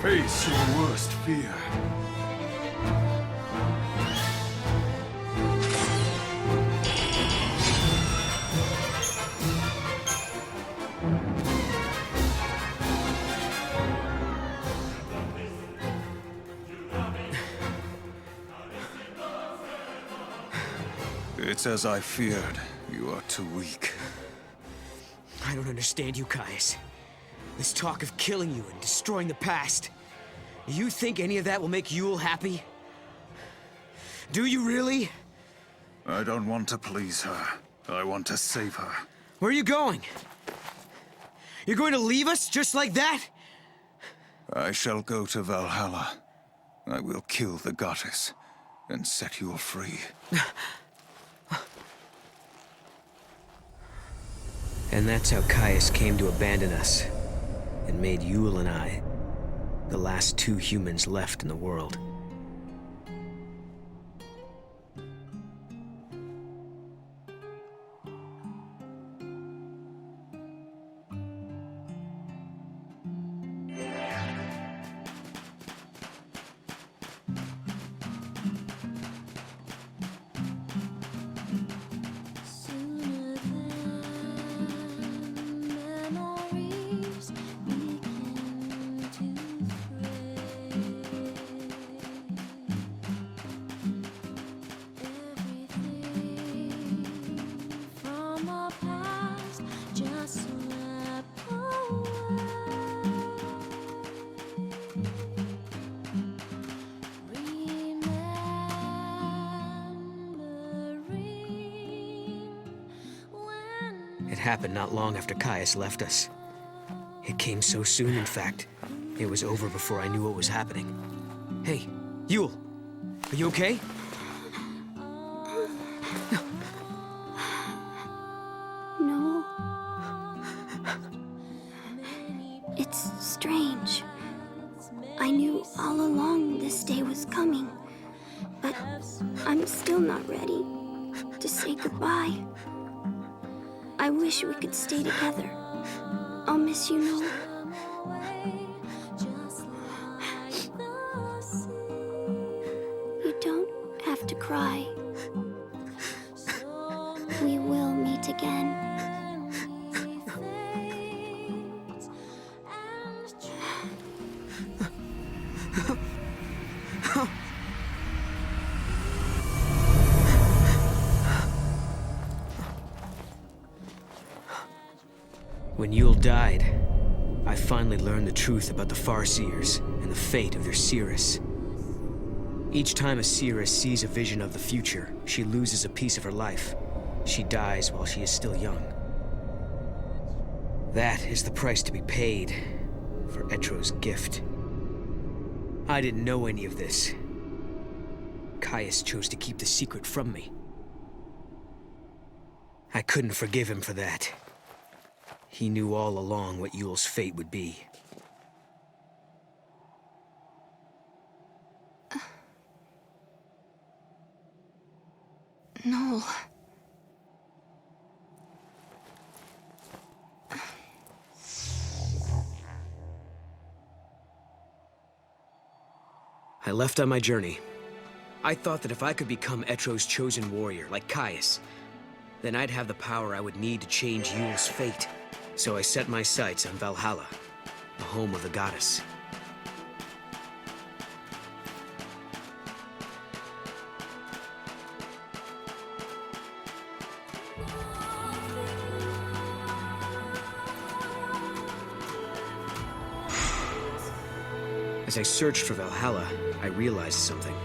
Face your worst fear. It's as I feared. You are too weak. I don't understand you, Caius. This talk of killing you and destroying the past. You think any of that will make Yule happy? Do you really? I don't want to please her. I want to save her. Where are you going? You're going to leave us just like that? I shall go to Valhalla. I will kill the goddess and set you free. And that's how Caius came to abandon us, and made Yule and I the last two humans left in the world. It happened not long after Caius left us. It came so soon, in fact. It was over before I knew what was happening. Hey, Yule, are you okay? No. It's strange. I knew all along this day was coming, but I'm still not ready to say goodbye. I wish we could stay together. I'll miss you, Noel. You don't have to cry. We will meet again. When Yule died, I finally learned the truth about the Farseers and the fate of their seeress. Each time a seeress sees a vision of the future, she loses a piece of her life. She dies while she is still young. That is the price to be paid for Etro's gift. I didn't know any of this. Caius chose to keep the secret from me. I couldn't forgive him for that. He knew all along what Yule's fate would be. Noel. I left on my journey. I thought that if I could become Etro's chosen warrior, like Caius, then I'd have the power I would need to change Yule's fate. So I set my sights on Valhalla, the home of the goddess. As I searched for Valhalla, I realized something.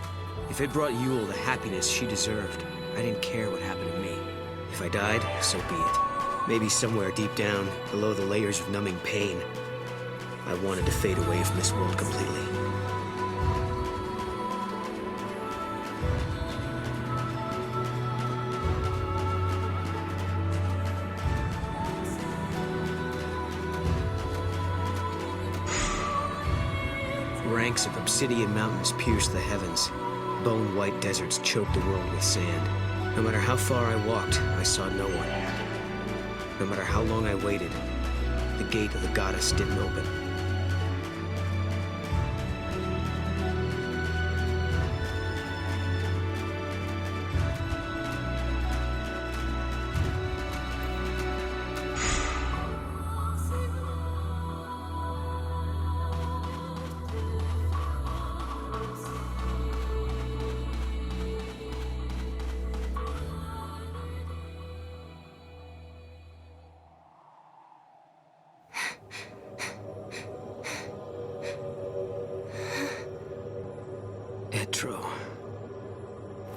If it brought Yule the happiness she deserved, I didn't care what happened to me. If I died, so be it. Maybe somewhere deep down, below the layers of numbing pain, I wanted to fade away from this world completely. Ranks of obsidian mountains pierced the heavens. Bone-white deserts choked the world with sand. No matter how far I walked, I saw no one. No matter how long I waited, the gate of the goddess didn't open.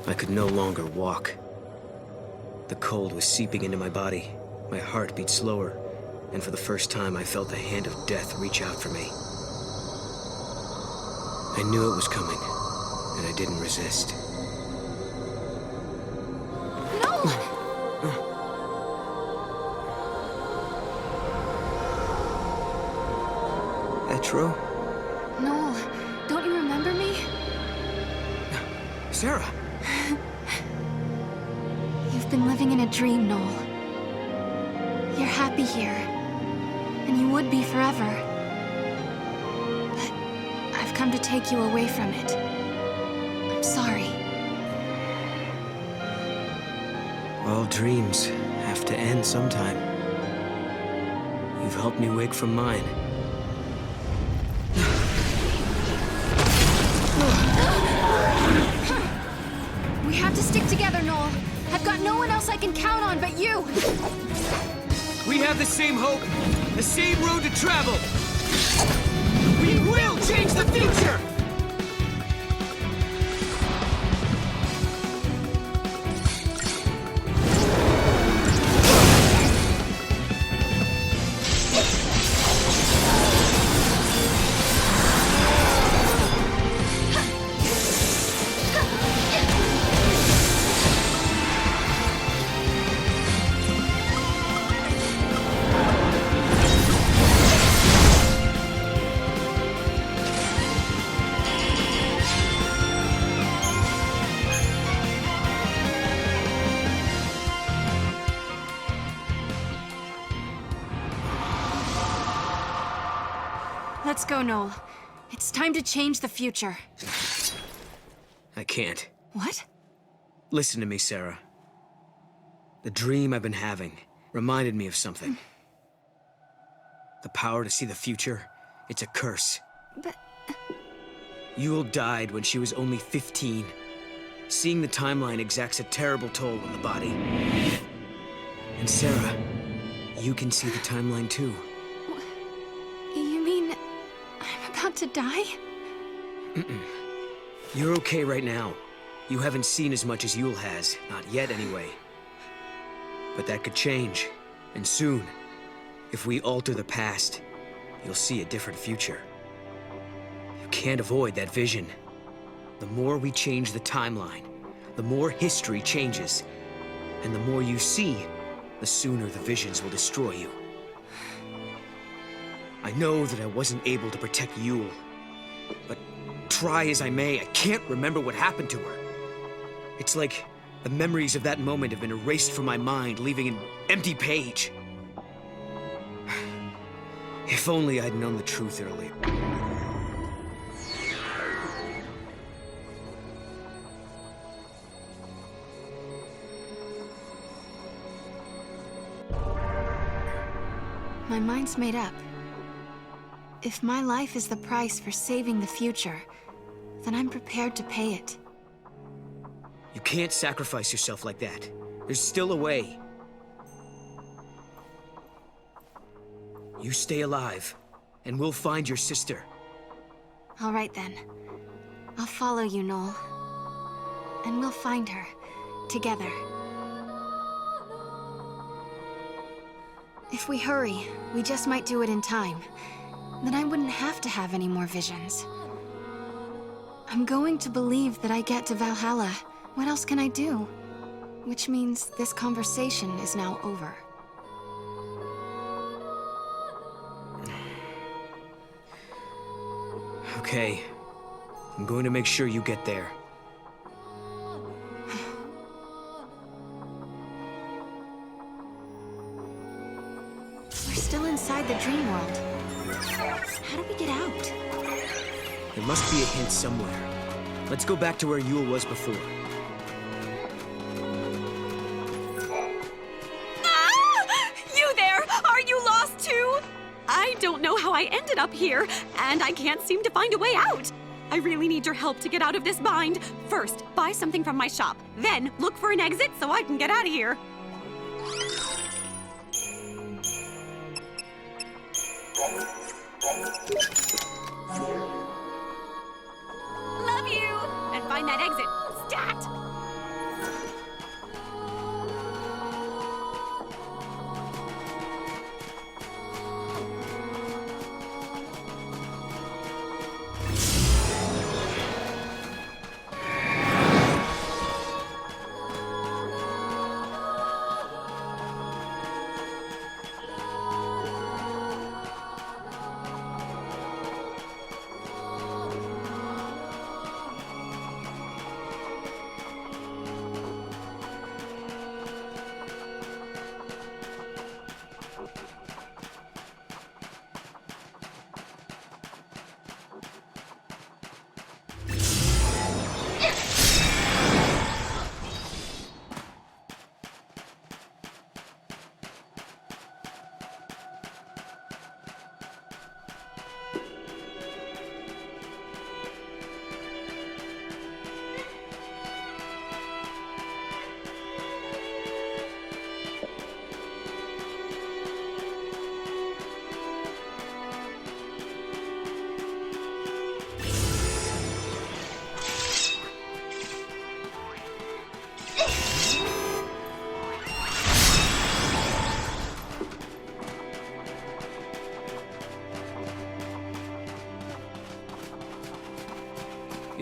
I could no longer walk. The cold was seeping into my body. My heart beat slower, and for the first time I felt the hand of death reach out for me. I knew it was coming, and I didn't resist. No! Etro? Noel, don't you remember me? Sarah! You've been living in a dream, Noel. You're happy here, and you would be forever. But I've come to take you away from it. I'm sorry. All dreams have to end sometime. You've helped me wake from mine. We have to stick together, Noel. I've got no one else I can count on but you. We have the same hope, the same road to travel. We will change the future! Let's go, Noel. It's time to change the future. I can't. What? Listen to me, Sarah. The dream I've been having reminded me of something. The power to see the future, it's a curse. But... Yule died when she was only 15. Seeing the timeline exacts a terrible toll on the body. And Sarah, you can see the timeline too. You mean... I'm about to die? Mm-mm. You're okay right now. You haven't seen as much as Yule has. Not yet, anyway. But that could change. And soon. If we alter the past, you'll see a different future. You can't avoid that vision. The more we change the timeline, the more history changes. And the more you see, the sooner the visions will destroy you. I know that I wasn't able to protect Yule, but try as I may, I can't remember what happened to her. It's like the memories of that moment have been erased from my mind, leaving an empty page. If only I'd known the truth earlier. My mind's made up. If my life is the price for saving the future, then I'm prepared to pay it. You can't sacrifice yourself like that. There's still a way. You stay alive, and we'll find your sister. All right then. I'll follow you, Noel. And we'll find her, together. If we hurry, we just might do it in time. Then I wouldn't have to have any more visions. I'm going to believe that I get to Valhalla. What else can I do? Which means this conversation is now over. Okay. I'm going to make sure you get there. We're still inside the dream world. How do we get out? There must be a hint somewhere. Let's go back to where Yule was before. Ah! You there! Are you lost too? I don't know how I ended up here, and I can't seem to find a way out. I really need your help to get out of this bind. First, buy something from my shop. Then, look for an exit so I can get out of here. Love you! And find that exit. Stat!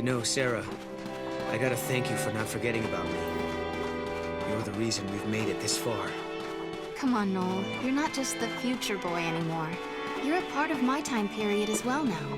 know, Sarah, I gotta thank you for not forgetting about me. You're the reason we've made it this far. Come on, Noel. You're not just the future boy anymore. You're a part of my time period as well now.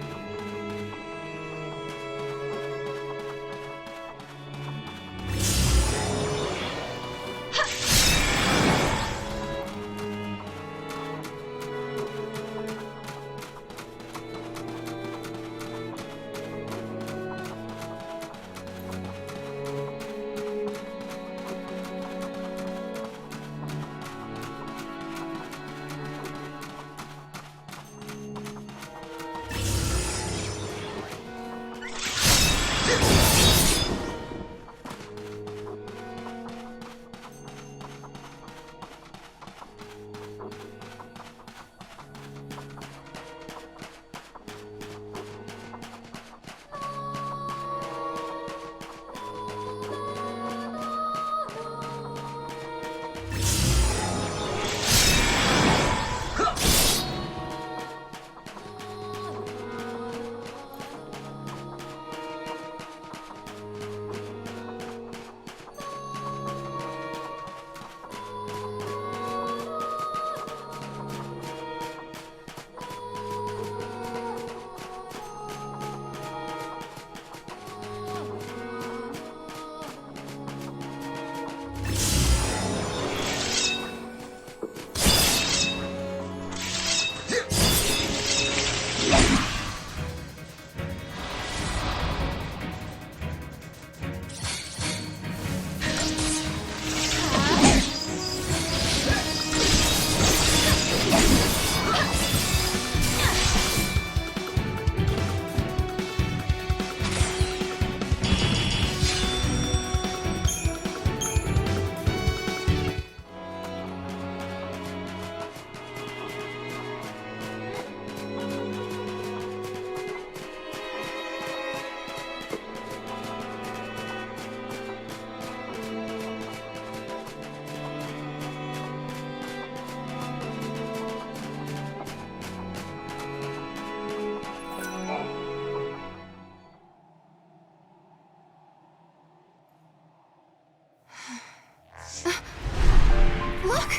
Look!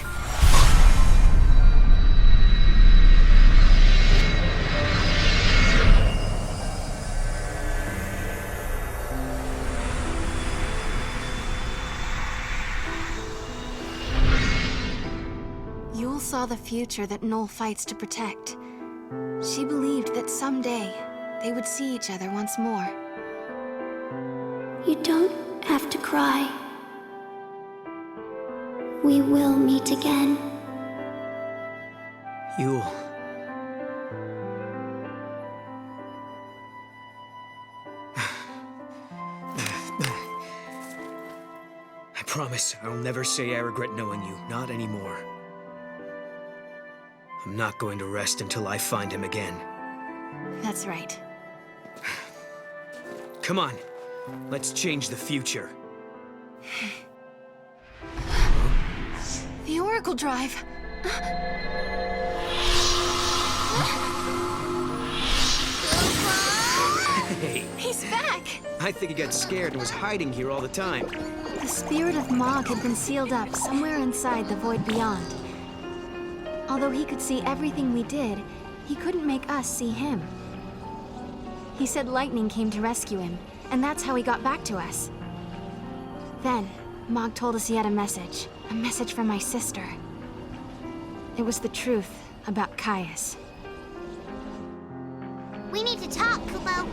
Yule saw the future that Noel fights to protect. She believed that someday they would see each other once more. You don't have to cry. We will meet again. Yule. I promise I'll never say I regret knowing you. Not anymore. I'm not going to rest until I find him again. That's right. Come on. Let's change the future. The Oracle Drive! Hey! He's back! I think he got scared and was hiding here all the time. The spirit of Mog had been sealed up somewhere inside the Void Beyond. Although he could see everything we did, he couldn't make us see him. He said lightning came to rescue him, and that's how he got back to us. Then, Mog told us he had a message from my sister. It was the truth about Caius. We need to talk, Kupo.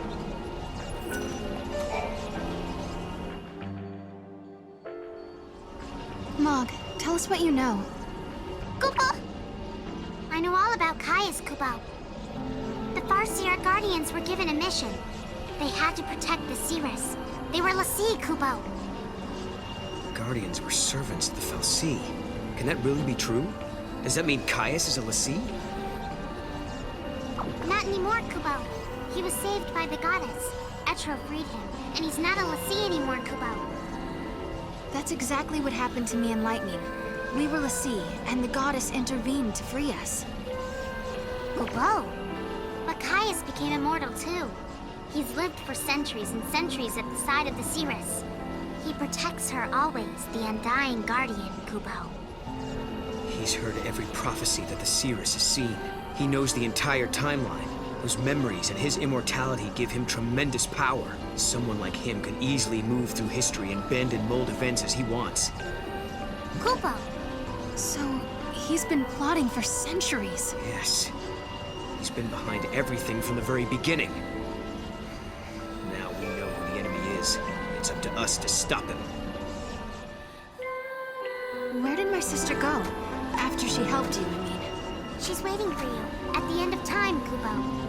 Mog, tell us what you know. Kupo! I know all about Caius, Kupo. The Farseer Guardians were given a mission. They had to protect the Cirrus. They were l'Cie, Kupo. Guardians were servants of the Fal'Cie. Can that really be true? Does that mean Caius is a l'Cie? Not anymore, Kupo. He was saved by the goddess. Etro freed him, and he's not a l'Cie anymore, Kupo. That's exactly what happened to me and Lightning. We were l'Cie, and the goddess intervened to free us. Kupo. But Caius became immortal too. He's lived for centuries and centuries at the side of the Cirrus. He protects her always, the undying guardian, Kubo. He's heard every prophecy that the Cirrus has seen. He knows the entire timeline. Those memories and his immortality give him tremendous power. Someone like him could easily move through history and bend and mold events as he wants. Kubo! So, he's been plotting for centuries. Yes. He's been behind everything from the very beginning. Now we know who the enemy is. It's up to us to stop him. Where did my sister go? After she helped you, I mean. She's waiting for you, at the end of time, Kubo.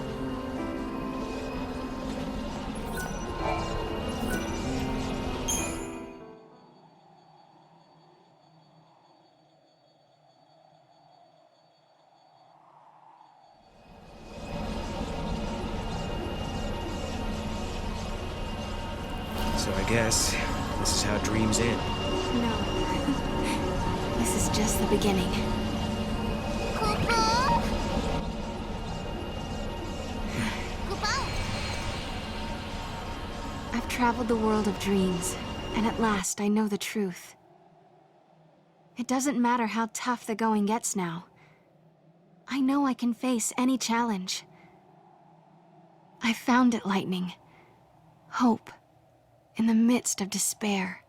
So I guess this is how dreams end. No. This is just the beginning. Kubo! Kubo! I've traveled the world of dreams, and at last I know the truth. It doesn't matter how tough the going gets now. I know I can face any challenge. I found it, Lightning. Hope. In the midst of despair.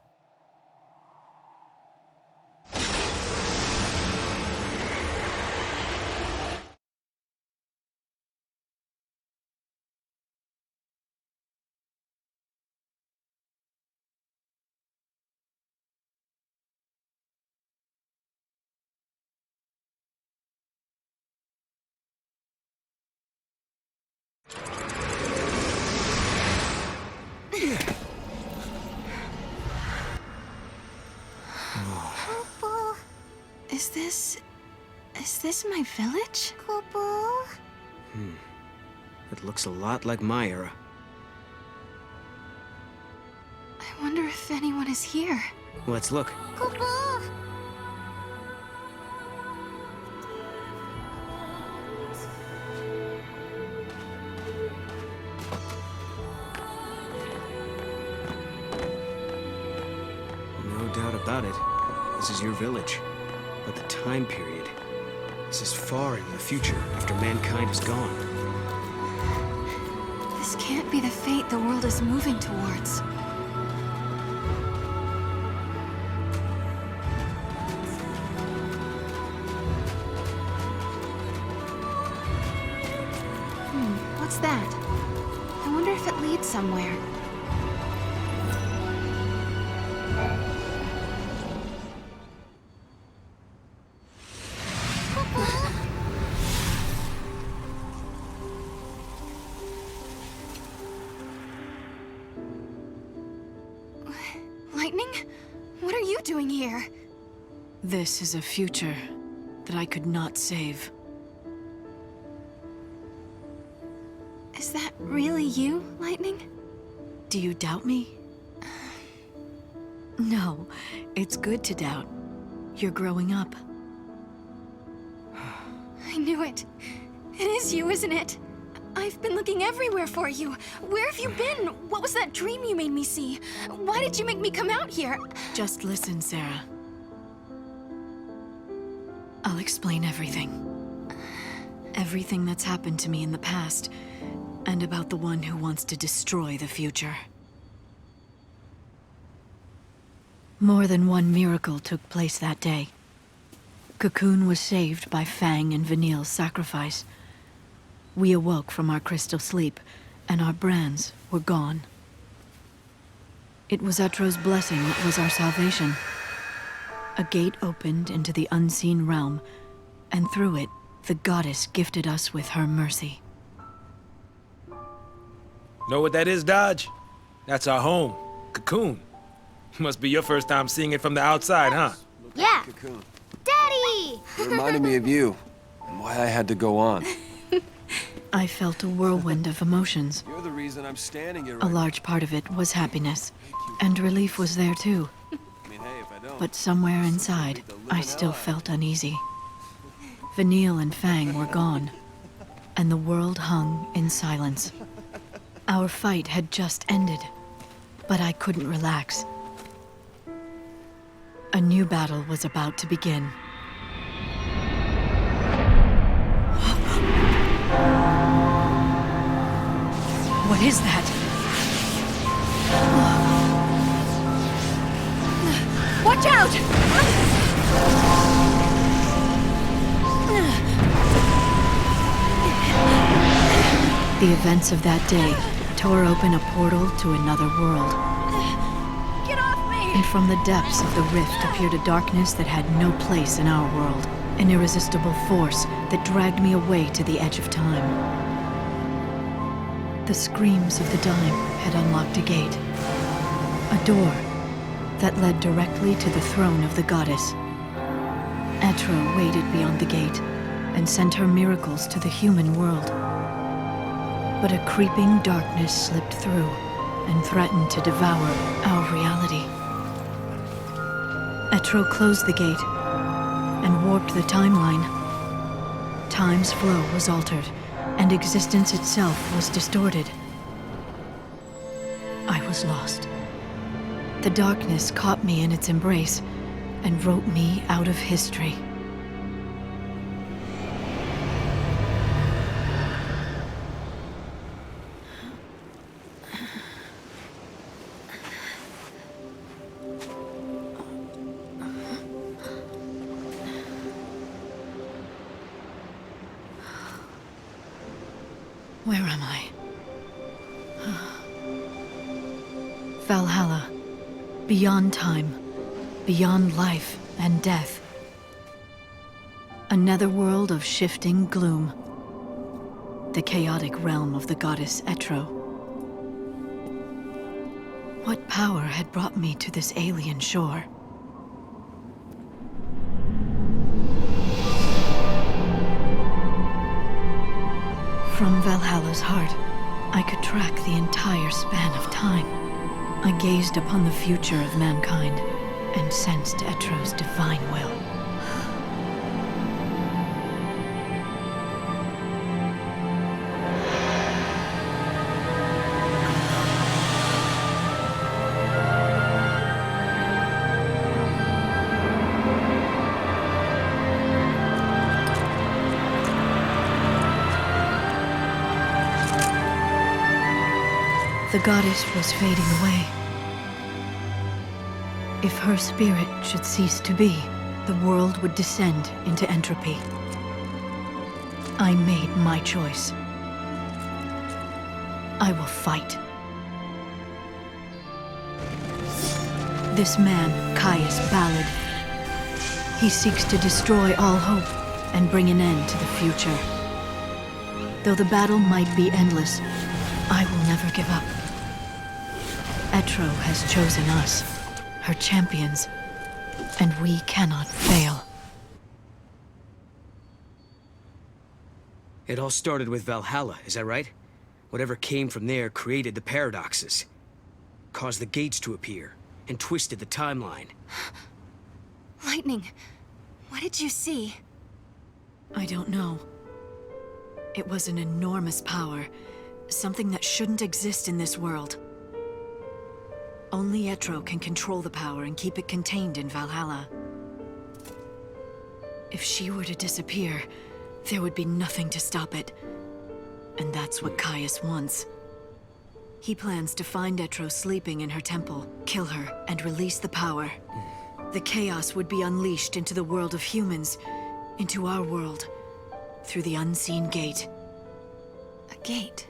Is this my village? Kubo? It looks a lot like my era. I wonder if anyone is here. Let's look. Kubo! No doubt about it. This is your village. But the time period. This is far in the future, after mankind is gone. This can't be the fate the world is moving towards. What's that? I wonder if it leads somewhere. Lightning? What are you doing here? This is a future that I could not save. Is that really you, Lightning? Do you doubt me? No, it's good to doubt. You're growing up. I knew it. It is you, isn't it? I've been looking everywhere for you. Where have you been? What was that dream you made me see? Why did you make me come out here? Just listen, Sarah. I'll explain everything. Everything that's happened to me in the past, and about the one who wants to destroy the future. More than one miracle took place that day. Cocoon was saved by Fang and Vanille's sacrifice. We awoke from our crystal sleep, and our brands were gone. It was Etro's blessing that was our salvation. A gate opened into the unseen realm, and through it, the goddess gifted us with her mercy. Know what that is, Dodge? That's our home, Cocoon. Must be your first time seeing it from the outside, huh? Yeah. Cocoon. Daddy! It reminded me of you, and why I had to go on. I felt a whirlwind of emotions. You're the reason I'm standing here A right large part of it was happiness, and relief was there too. I mean, hey, if I don't... But somewhere inside, I still felt uneasy. Vanille and Fang were gone, and the world hung in silence. Our fight had just ended, but I couldn't relax. A new battle was about to begin. What is that? Watch out! The events of that day tore open a portal to another world. Get off me! And from the depths of the rift appeared a darkness that had no place in our world. An irresistible force that dragged me away to the edge of time. The screams of the dying had unlocked a gate. A door that led directly to the throne of the goddess. Etro waited beyond the gate and sent her miracles to the human world. But a creeping darkness slipped through and threatened to devour our reality. Etro closed the gate and warped the timeline. Time's flow was altered, and existence itself was distorted. I was lost. The darkness caught me in its embrace and wrote me out of history. Where am I? Valhalla. Beyond time. Beyond life and death. A netherworld of shifting gloom. The chaotic realm of the goddess Etro. What power had brought me to this alien shore? From Valhalla's heart, I could track the entire span of time. I gazed upon the future of mankind and sensed Etro's divine will. The goddess was fading away. If her spirit should cease to be, the world would descend into entropy. I made my choice. I will fight. This man, Caius Ballad, he seeks to destroy all hope and bring an end to the future. Though the battle might be endless, I will never give up. Etro has chosen us, her champions, and we cannot fail. It all started with Valhalla, is that right? Whatever came from there created the paradoxes, caused the gates to appear, and twisted the timeline. Lightning, what did you see? I don't know. It was an enormous power, something that shouldn't exist in this world. Only Etro can control the power and keep it contained in Valhalla. If she were to disappear, there would be nothing to stop it. And that's what Caius wants. He plans to find Etro sleeping in her temple, kill her, and release the power. The chaos would be unleashed into the world of humans, into our world, through the unseen gate. A gate?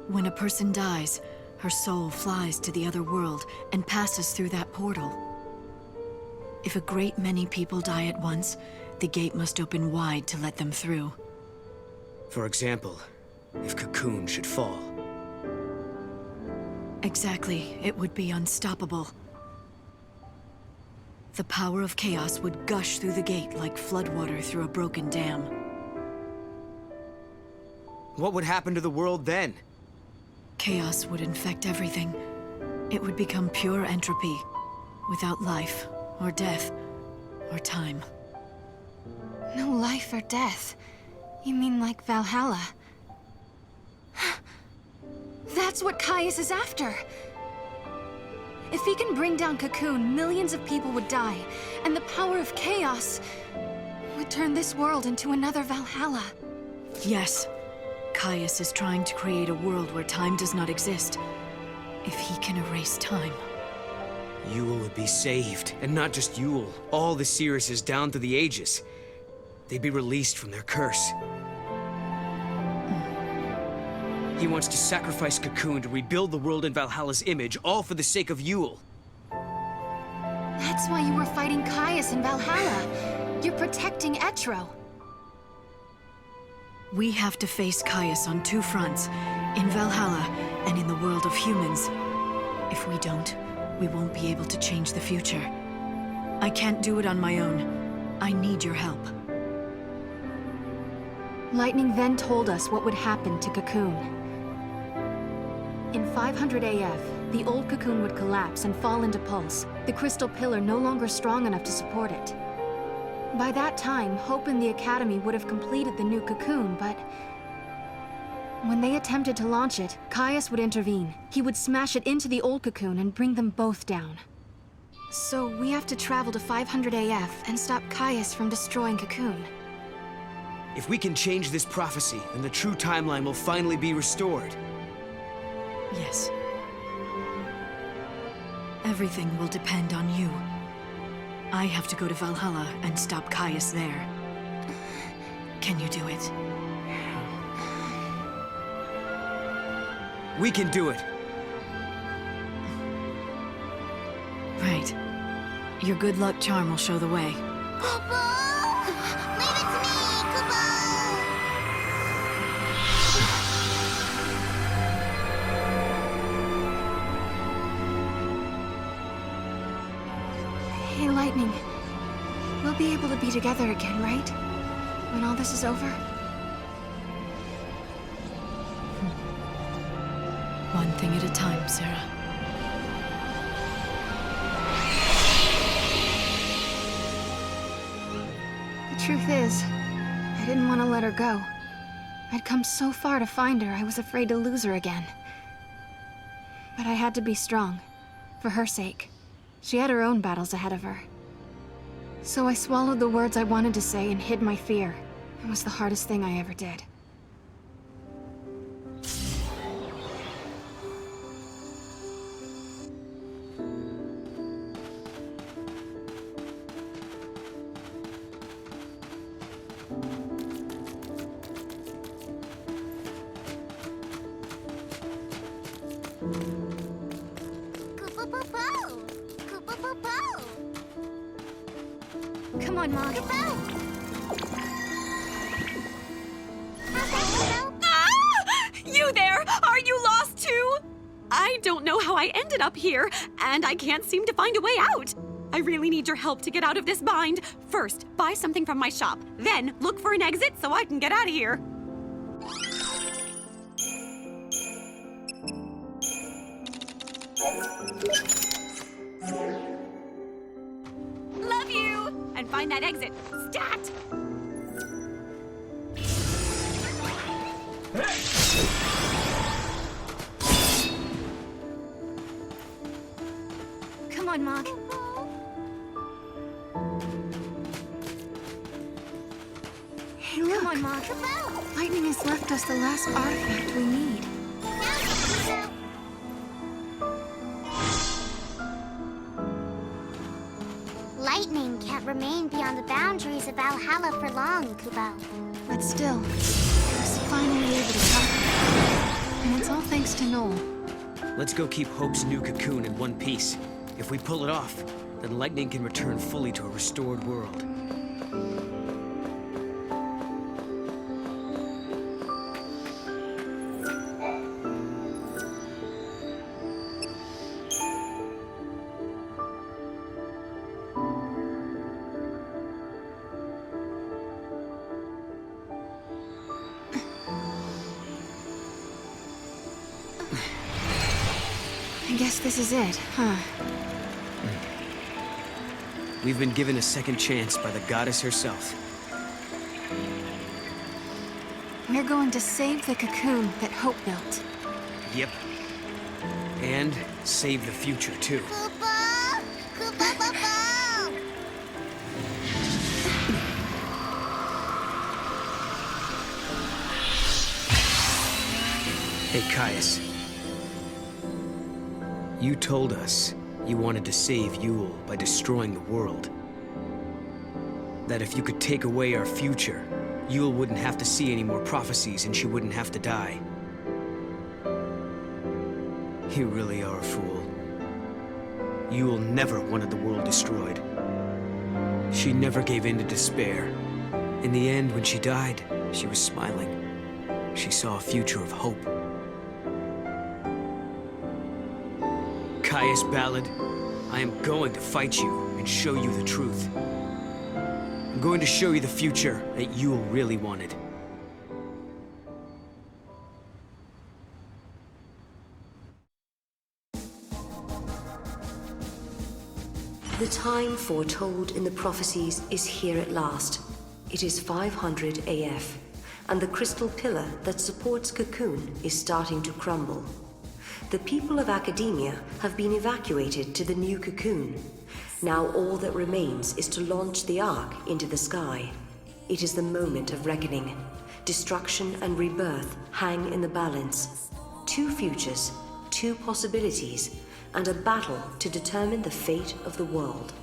When a person dies, her soul flies to the other world and passes through that portal. If a great many people die at once, the gate must open wide to let them through. For example, if Cocoon should fall. Exactly, it would be unstoppable. The power of chaos would gush through the gate like floodwater through a broken dam. What would happen to the world then? Chaos would infect everything. It would become pure entropy, without life, or death, or time. No life or death. You mean like Valhalla? That's what Caius is after. If he can bring down Cocoon, millions of people would die, and the power of chaos would turn this world into another Valhalla. Yes. Caius is trying to create a world where time does not exist. If he can erase time. Yule would be saved, and not just Yule. All the Seeresses down through the ages. They'd be released from their curse. He wants to sacrifice Cocoon to rebuild the world in Valhalla's image, all for the sake of Yule. That's why you were fighting Caius in Valhalla. You're protecting Etro. We have to face Caius on two fronts, in Valhalla and in the world of humans. If we don't, we won't be able to change the future. I can't do it on my own. I need your help. Lightning then told us what would happen to Cocoon. In 500 AF, the old Cocoon would collapse and fall into pulse, the crystal pillar no longer strong enough to support it. By that time, Hope and the Academy would have completed the new Cocoon, but when they attempted to launch it, Caius would intervene. He would smash it into the old Cocoon and bring them both down. So we have to travel to 500 AF and stop Caius from destroying Cocoon. If we can change this prophecy, then the true timeline will finally be restored. Yes. Everything will depend on you. I have to go to Valhalla and stop Caius there. Can you do it? We can do it. Right. Your good luck charm will show the way. Hey, Lightning. We'll be able to be together again, right? When all this is over? One thing at a time, Sarah. The truth is, I didn't want to let her go. I'd come so far to find her, I was afraid to lose her again. But I had to be strong, for her sake. She had her own battles ahead of her. So I swallowed the words I wanted to say and hid my fear. It was the hardest thing I ever did. Come on, Mog. You there! Are you lost too? I don't know how I ended up here, and I can't seem to find a way out. I really need your help to get out of this bind. First, buy something from my shop. Then, look for an exit so I can get out of here. Love you! And find that exit. Stat! Come on, Mog. Hey, look! Come on, Mog. Lightning has left us the last artifact we need. Lightning can't remain beyond the boundaries of Valhalla for long, Kubo. But still, I was finally able to talk to her. And it's all thanks to Noel. Let's go keep Hope's new cocoon in one piece. If we pull it off, then Lightning can return fully to a restored world. I guess this is it, huh? We've been given a second chance by the goddess herself. We're going to save the cocoon that Hope built. Yep. And save the future, too. Koopa! Koopa Papa! Hey, Caius. You told us you wanted to save Yule by destroying the world. That if you could take away our future, Yule wouldn't have to see any more prophecies and she wouldn't have to die. You really are a fool. Yule never wanted the world destroyed. She never gave in to despair. In the end, when she died, she was smiling. She saw a future of hope. Caius Ballad, I am going to fight you and show you the truth. I'm going to show you the future that Yule really wanted. The time foretold in the prophecies is here at last. It is 500 AF, and the crystal pillar that supports Cocoon is starting to crumble. The people of Academia have been evacuated to the new Cocoon. Now all that remains is to launch the Ark into the sky. It is the moment of reckoning. Destruction and rebirth hang in the balance. Two futures, two possibilities, and a battle to determine the fate of the world.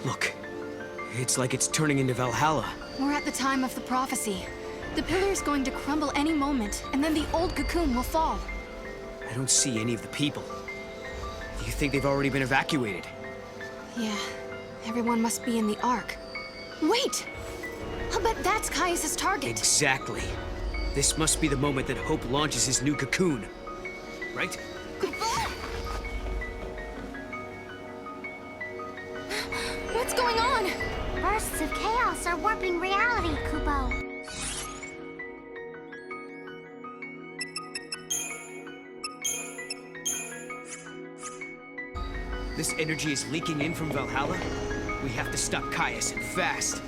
Look, it's like it's turning into Valhalla. We're at the time of the prophecy. The pillar's going to crumble any moment, and then the old Cocoon will fall. I don't see any of the people. Do you think they've already been evacuated? Yeah, everyone must be in the Ark. Wait! I'll bet that's Caius's target. Exactly. This must be the moment that Hope launches his new Cocoon. Right? What's going on? Bursts of chaos are warping reality, Kupo. This energy is leaking in from Valhalla. We have to stop Caius, and fast.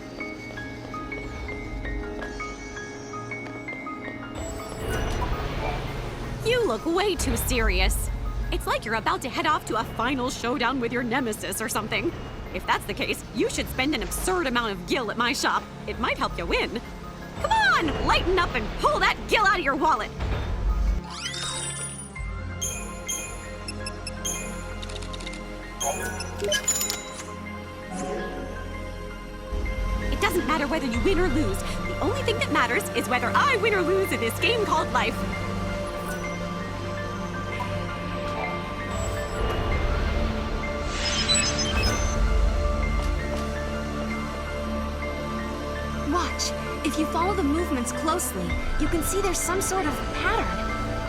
You look way too serious. It's like you're about to head off to a final showdown with your nemesis or something. If that's the case, you should spend an absurd amount of gil at my shop. It might help you win. Come on, lighten up and pull that gil out of your wallet. It doesn't matter whether you win or lose. The only thing that matters is whether I win or lose in this game called life. Watch. If you follow the movements closely, you can see there's some sort of pattern.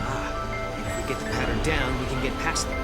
Ah, and if we get the pattern down, we can get past them.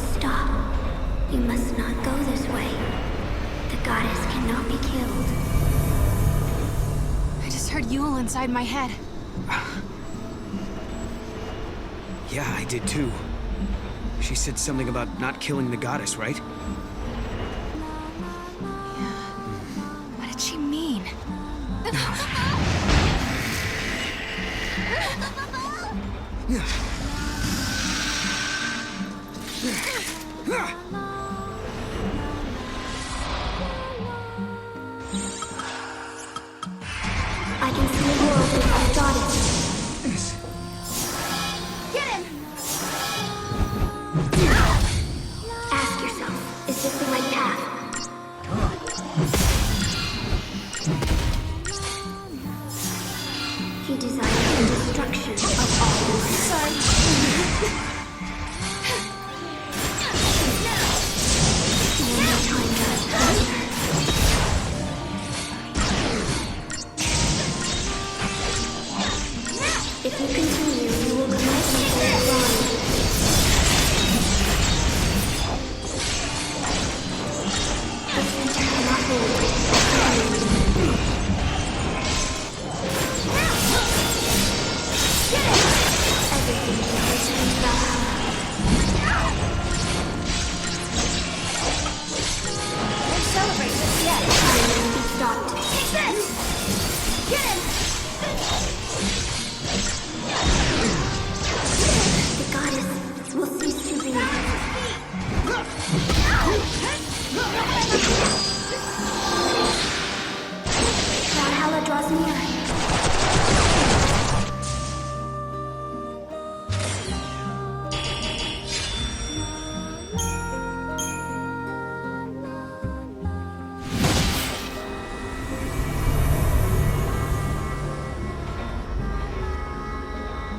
Stop. You must not go this way. The goddess cannot be killed. I just heard Yule inside my head. Yeah, I did too. She said something about not killing the goddess, right? What did she mean? I can see a world without a goddess. Get him! Ask yourself, is this the right path? He desires the destruction of all life. Sorry. If you continue, you will commit a wrong. The center cannot hold. Everything can return back. Don't celebrate just yet. Time must be stopped. Take this! Get him! The goddess will cease to be. Valhalla draws near.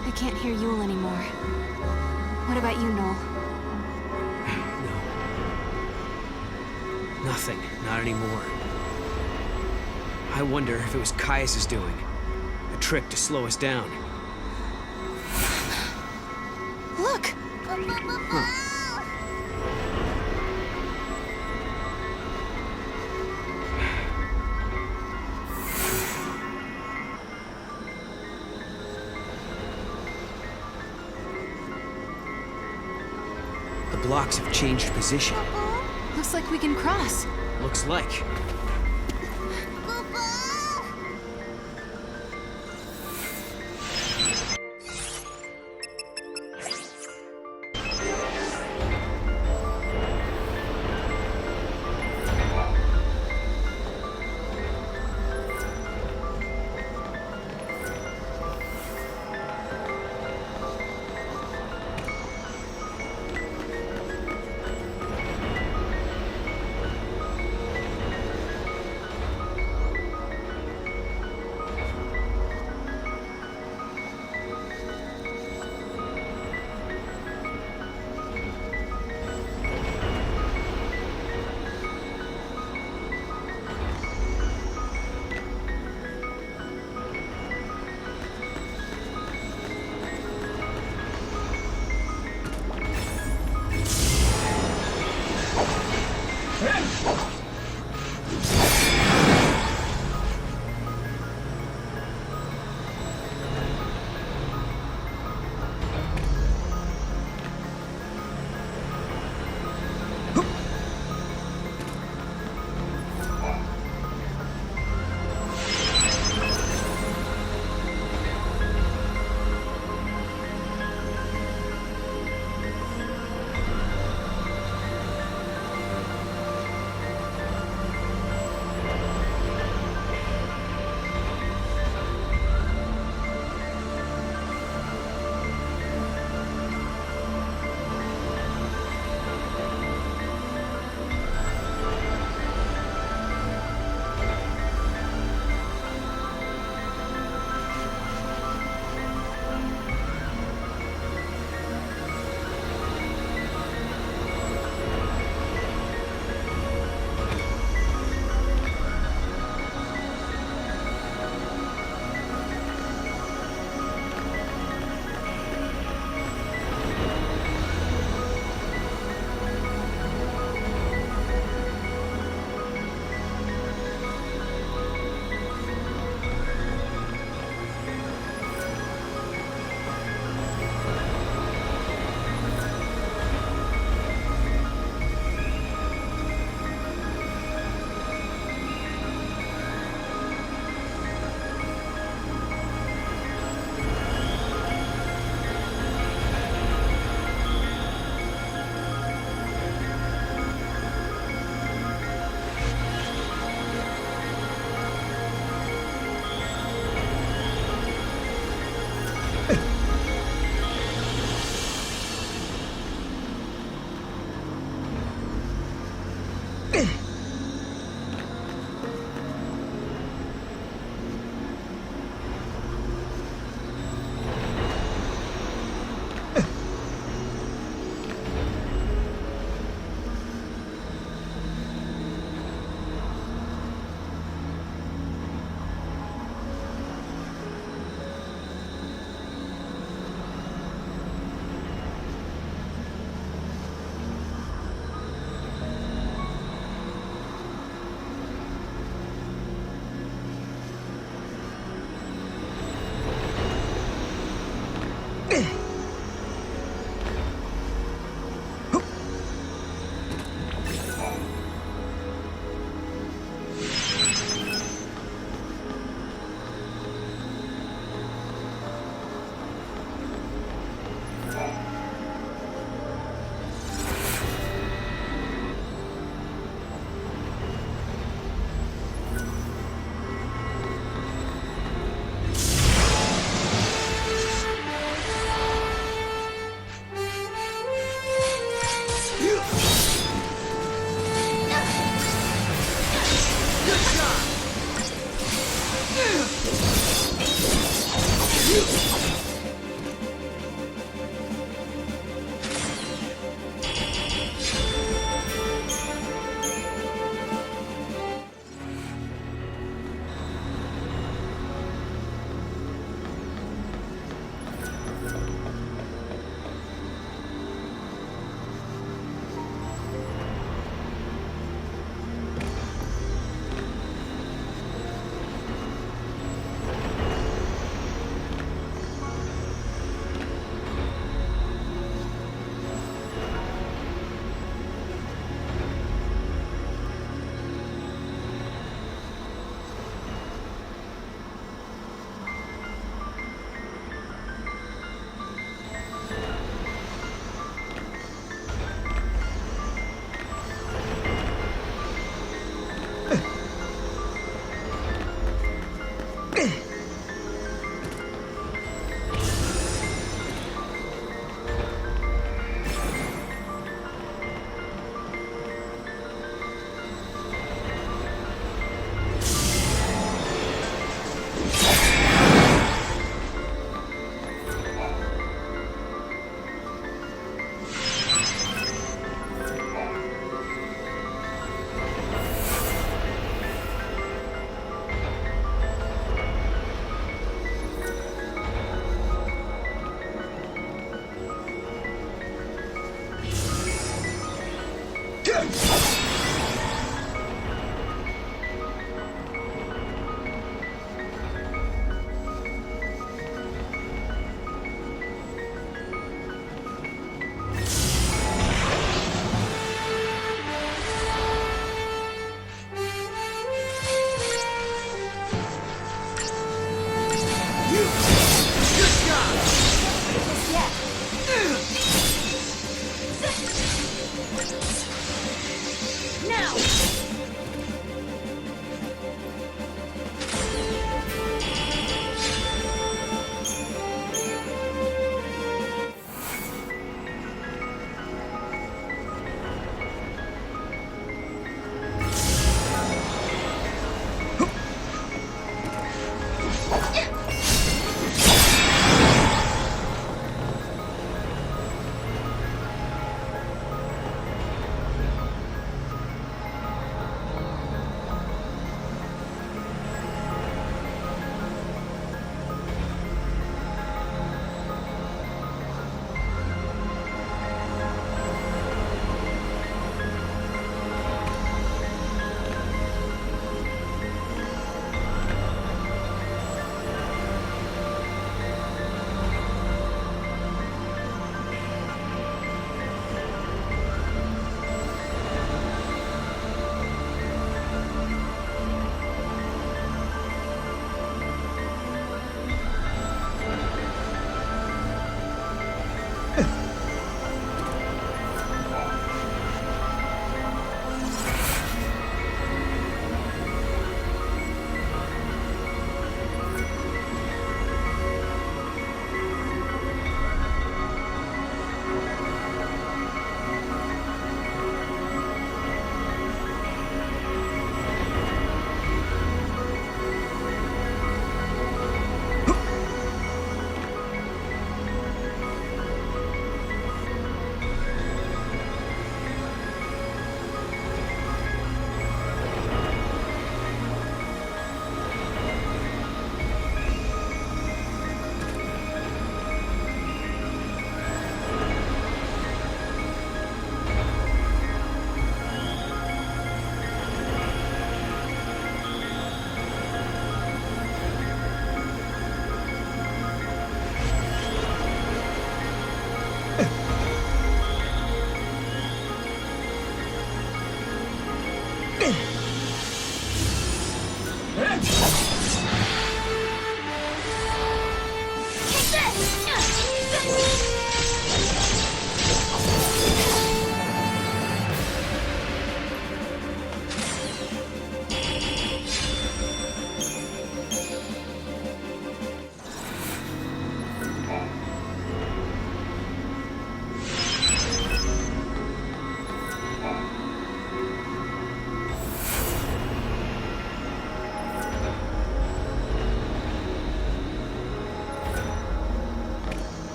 I can't hear Yule anymore. What about you, Noel? No. Nothing. Not anymore. I wonder if it was Caius' doing. A trick to slow us down. Look! The blocks have changed position. Looks like we can cross. Looks like.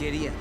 scared of yet.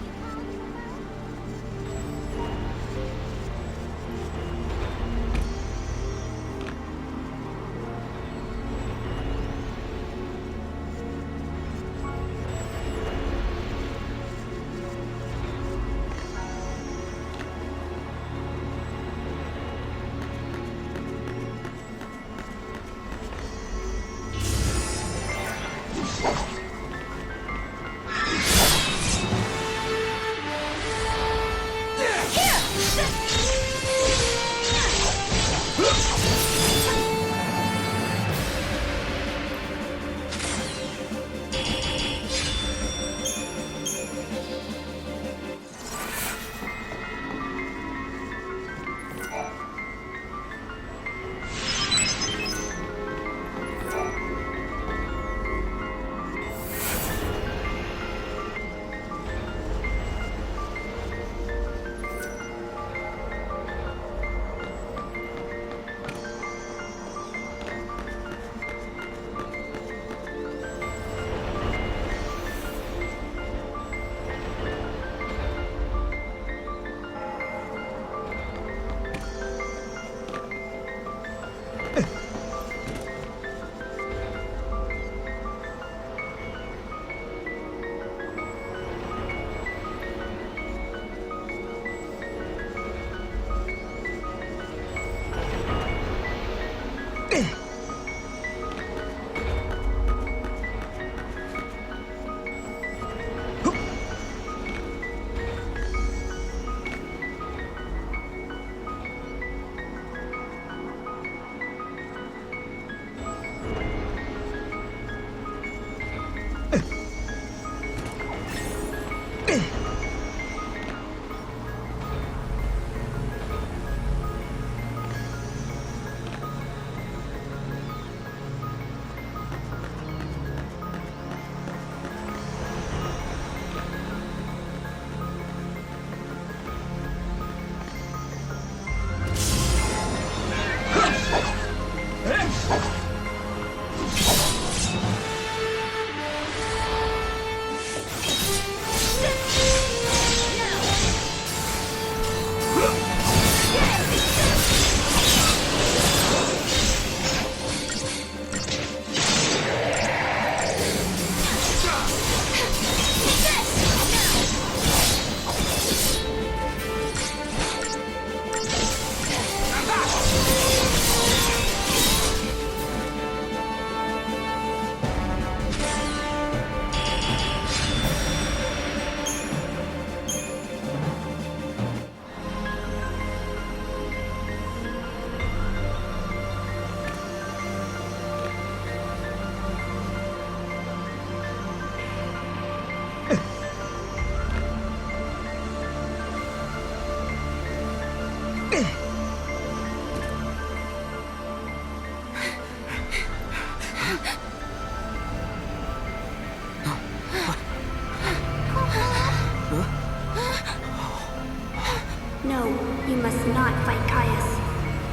No, you must not fight Caius.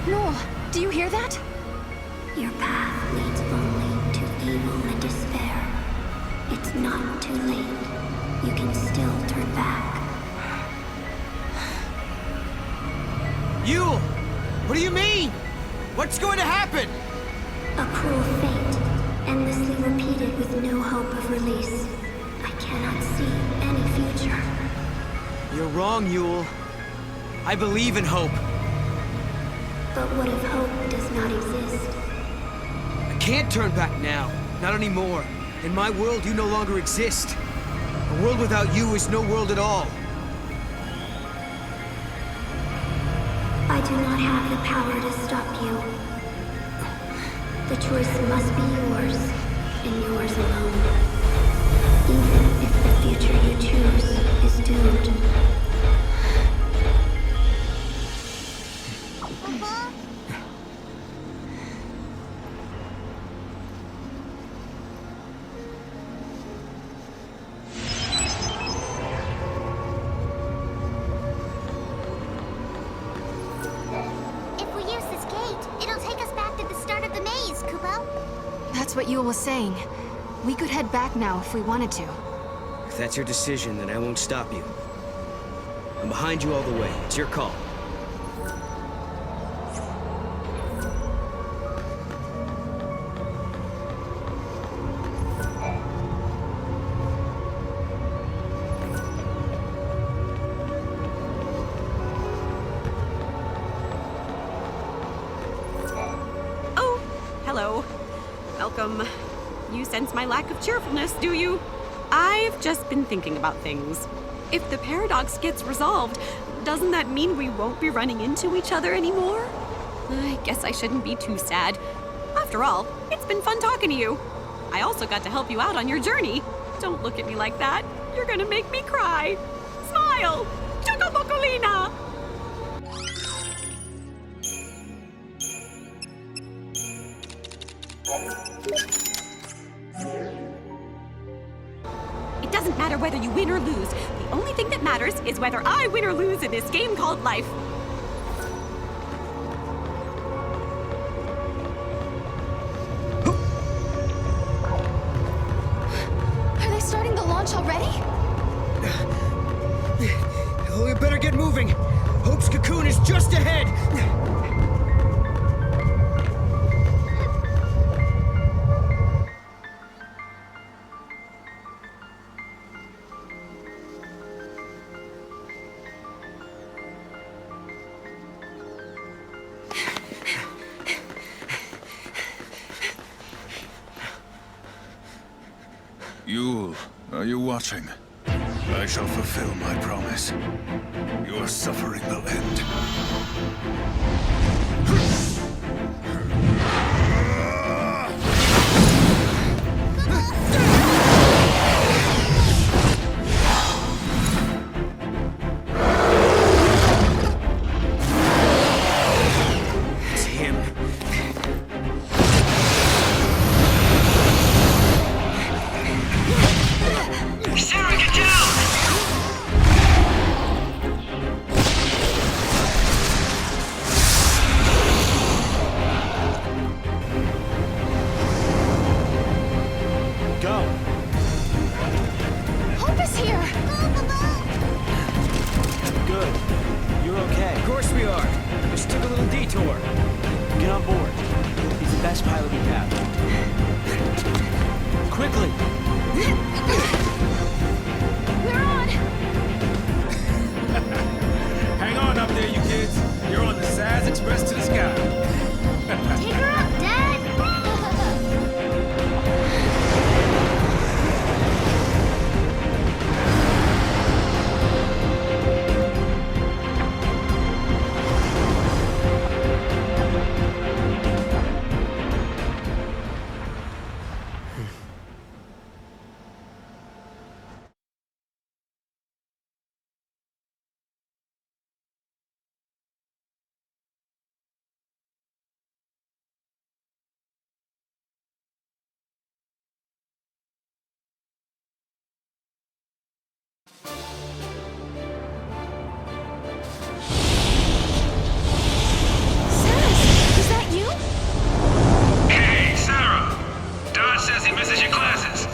No, do you hear that? Your path leads only to evil and despair. It's not too late. You can still turn back. Yule! What do you mean? What's going to happen? A cruel fate, endlessly repeated with no hope of release. I cannot see any future. You're wrong, Yule. I believe in hope. But what if hope does not exist? I can't turn back now. Not anymore. In my world, you no longer exist. A world without you is no world at all. I do not have the power to stop you. The choice must be yours, and yours alone. Even if the future you choose is doomed. That's what Yule was saying. We could head back now if we wanted to. If that's your decision, then I won't stop you. I'm behind you all the way. It's your call. Oh, hello. Welcome. You sense my lack of cheerfulness, do you? I've just been thinking about things. If the paradox gets resolved, doesn't that mean we won't be running into each other anymore? I guess I shouldn't be too sad. After all, it's been fun talking to you. I also got to help you out on your journey. Don't look at me like that. You're gonna make me cry. Smile! Chukabokolina! It doesn't matter whether you win or lose. The only thing that matters is whether I win or lose in this game called life. Are they starting the launch already? Oh, we better get moving. Hope's cocoon is just ahead. Yule, are you watching? I shall fulfill my promise. Your suffering will end. It's him. Sarah, get down! Go. Hope is here! Good. You're okay. Of course we are. Just took a little detour. Get on board. He's the best pilot we have. Quickly! We're on! Hang on up there, you kids. You're on the Saz Express to the sky. Take her up, Dad! Is that you? Hey, Sarah! Dodge says he misses your classes.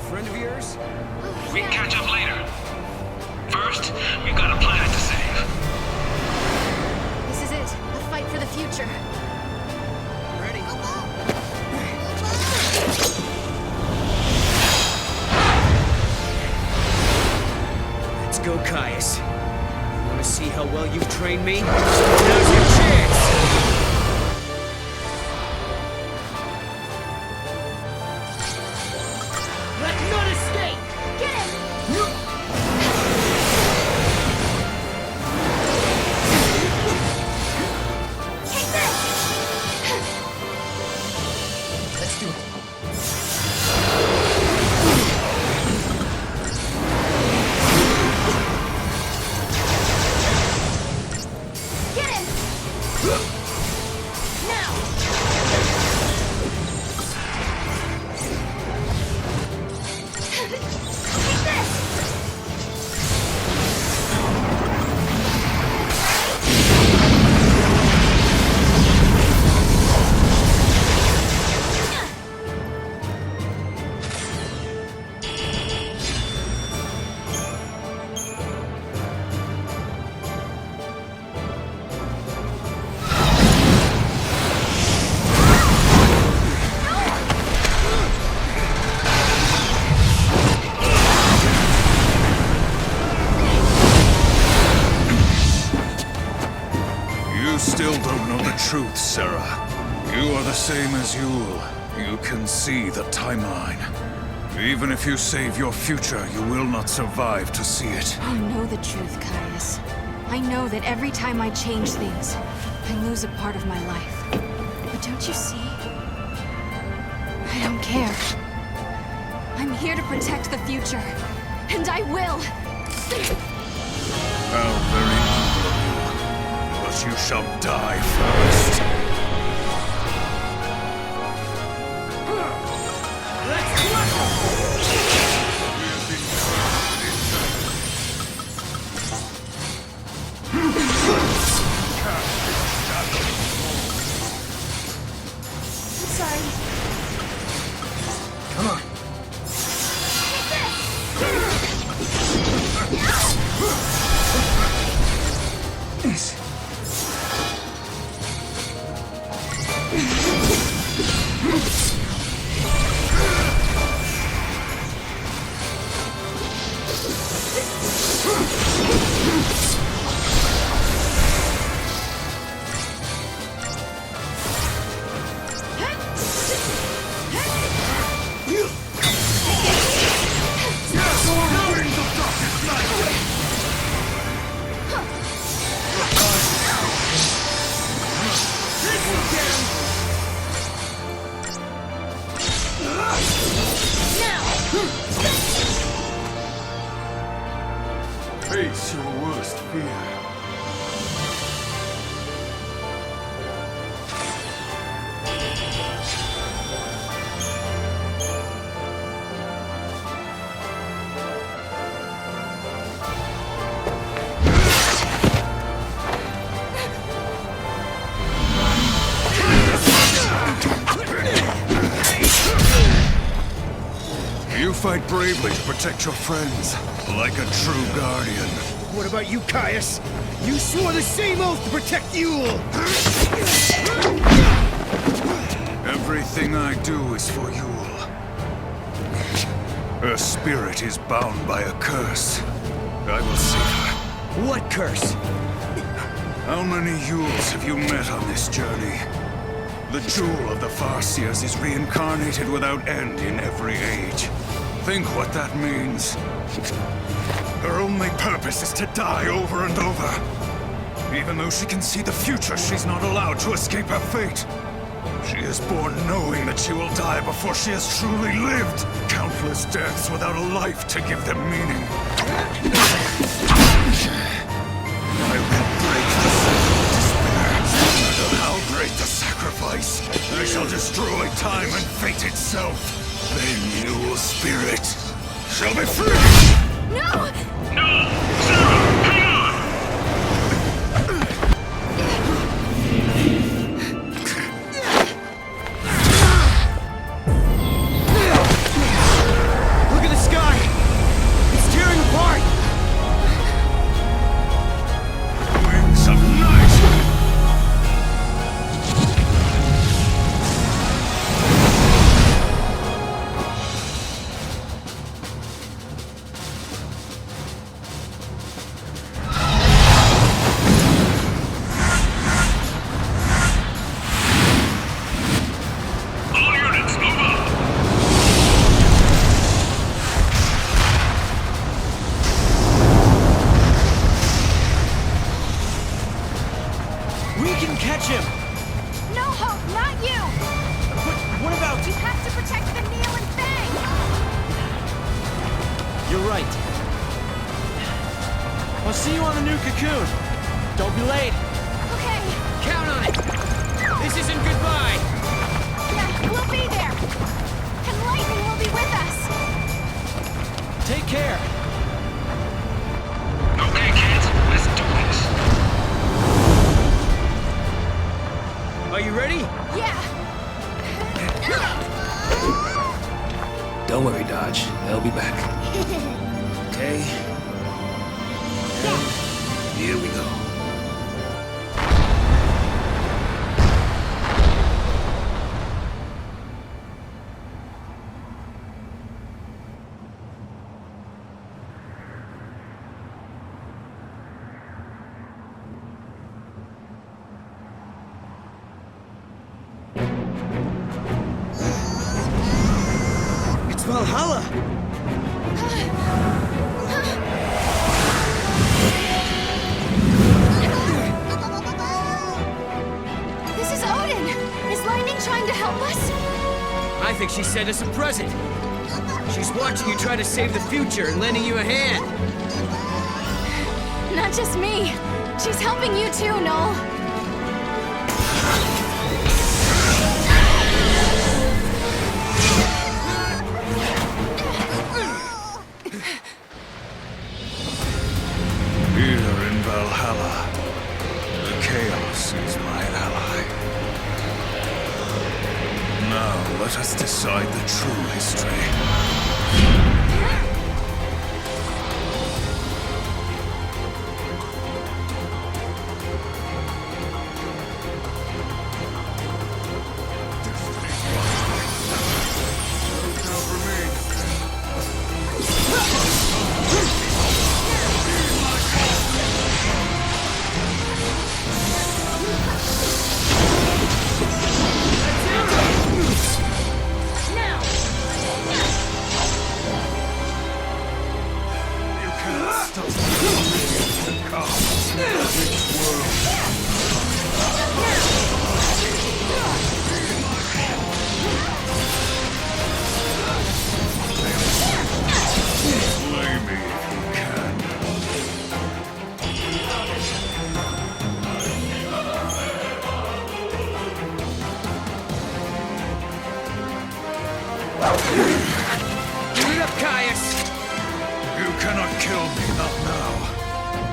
Friend of yours? We can catch up later. First, we've got a planet to save. This is it. A fight for the future. Ready? Let's go, Caius. You want to see how well you've trained me? Now's your chance! Let none escape! Get him! Take this! Let's do it. Get him! still don't know the truth, Sarah. You are the same as Yule. You can see the timeline. Even if you save your future, you will not survive to see it. I know the truth, Caius. I know that every time I change things, I lose a part of my life. But don't you see? I don't care. I'm here to protect the future. And I will! How very noble of you. But you shall die first. Face your worst fear. You fight bravely to protect your friends, like a true guardian. What about you, Caius? You swore the same oath to protect Yule! Everything I do is for Yule. Her spirit is bound by a curse. I will save her. What curse? How many Yules have you met on this journey? The jewel of the Farseers is reincarnated without end in every age. Think what that means. Her only purpose is to die over and over. Even though she can see the future, she's not allowed to escape her fate. She is born knowing that she will die before she has truly lived. Countless deaths without a life to give them meaning. I will break the cycle of despair. No matter how great the sacrifice, I shall destroy time and fate itself. Then Yule's spirit shall be free! No! No! Sarah, hang on! Look at the sky! It's tearing apart! Wings of night! All units, move up! We can catch him! No hope, not you! But what about... You have to protect the Neil and Fang! You're right. I'll see you on the new cocoon. Don't be late. Okay, Count on it. This isn't goodbye. yeah, we'll be there! And Lightning will be with us! Take care. Okay, kids, let's do this. Are you ready? Yeah! Don't worry, Dodge. They'll be back. Okay? And here we go. It's Valhalla! This is Odin! Is Lightning trying to help us? I think she sent us a present. She's watching you try to save the future and lending you a hand. Not just me. She's helping you too, Noel. Here in Valhalla, the chaos is my ally. Now let us decide the true history. Give it up, Caius! You cannot kill me, not now.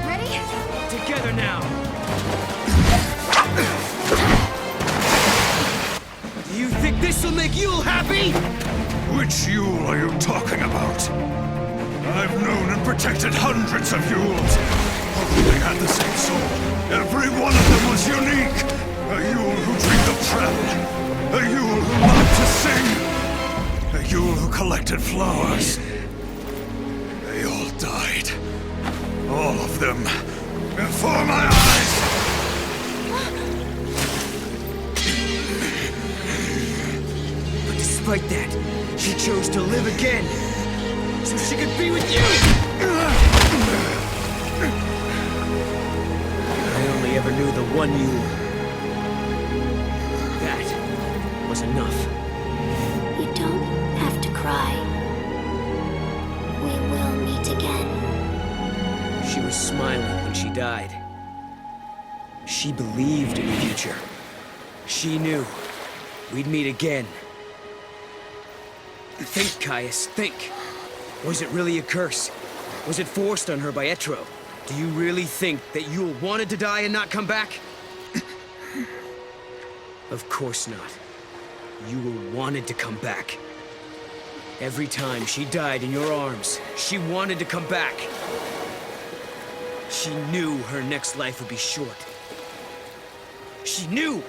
Ready? Together now! Do you think this'll make Yule happy? Which Yule are you talking about? I've known and protected hundreds of Yules. All they had the same soul. Every one of them was unique. A Yule who dreamed of travel. A Yule who loved to sing. A Yule who collected flowers. They all died. All of them. Before my eyes! But despite that, she chose to live again. So she could be with you! I only ever knew the one Yule. That was enough. You don't have to cry. We will meet again. She was smiling when she died. She believed in the future. She knew we'd meet again. Think, Caius, think. Was it really a curse? Was it forced on her by Etro? Do you really think that Yule wanted to die and not come back? Of course not. Yule wanted to come back. Every time she died in your arms, she wanted to come back. She knew her next life would be short. She knew!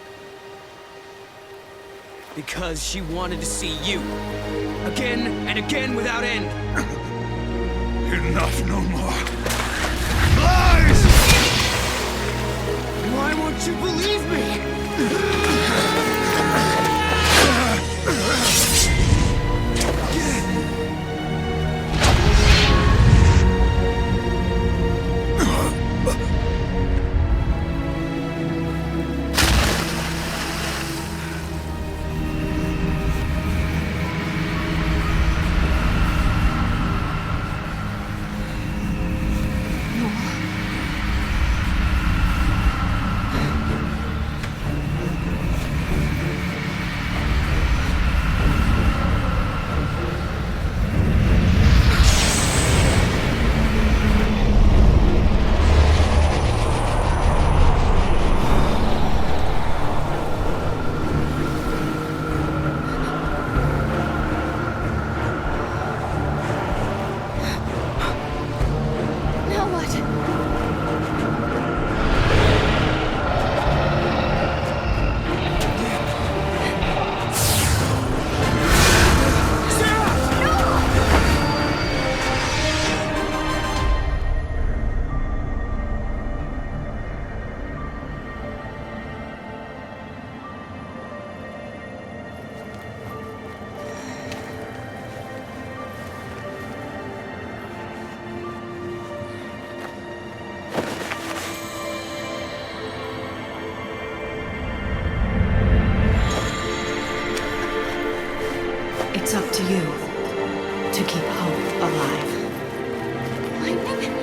Because she wanted to see you. Again and again without end. Enough, no more. Lies! Why won't you believe me? trust you to keep hope alive. Lightning?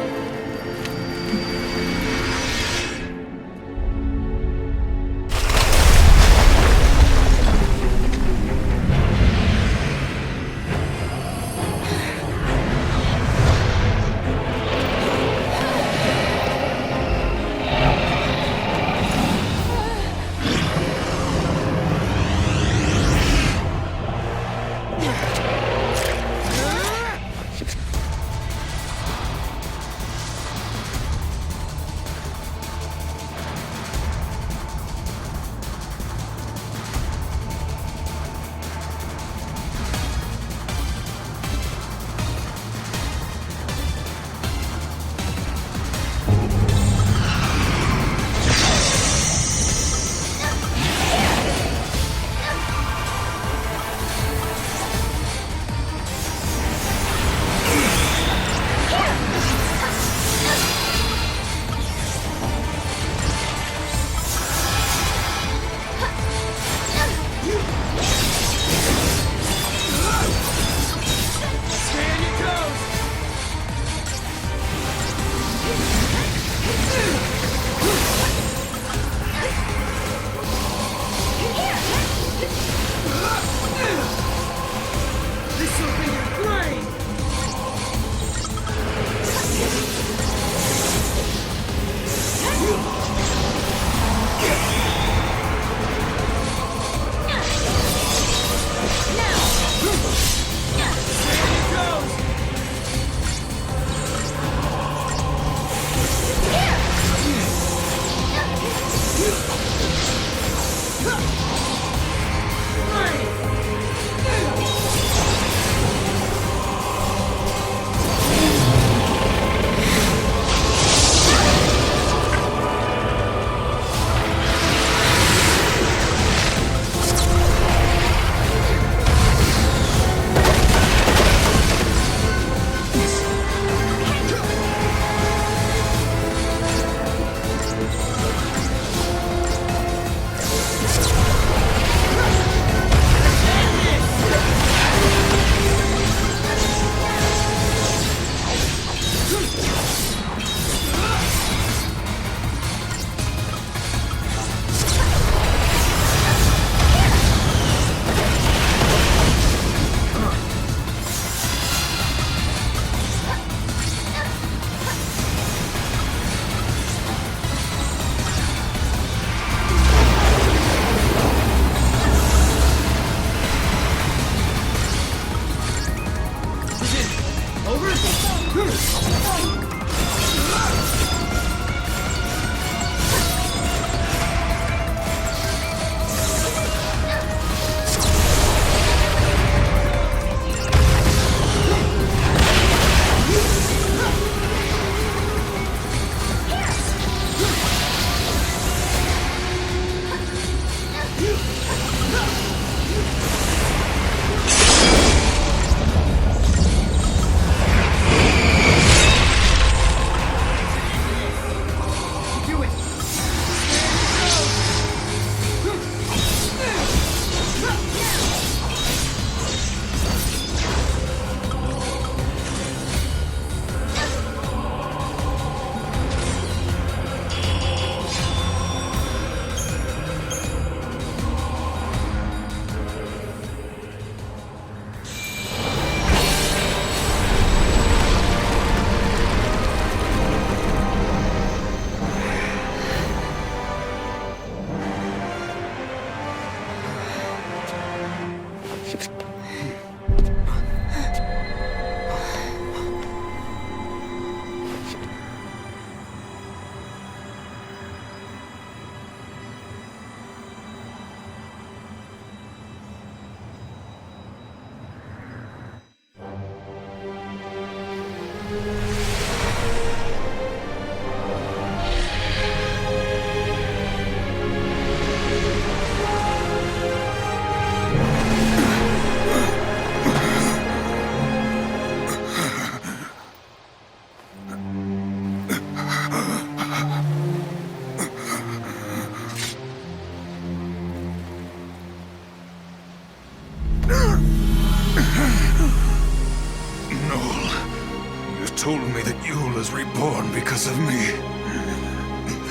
told me that Yule is reborn because of me.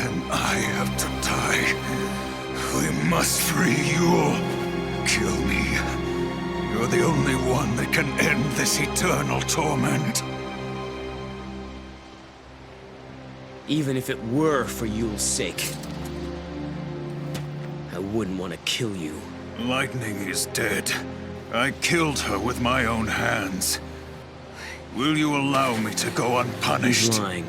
And I have to die. We must free Yule. Kill me. You're the only one that can end this eternal torment. Even if it were for Yule's sake, I wouldn't want to kill you. Lightning is dead. I killed her with my own hands. Will you allow me to go unpunished? He's lying.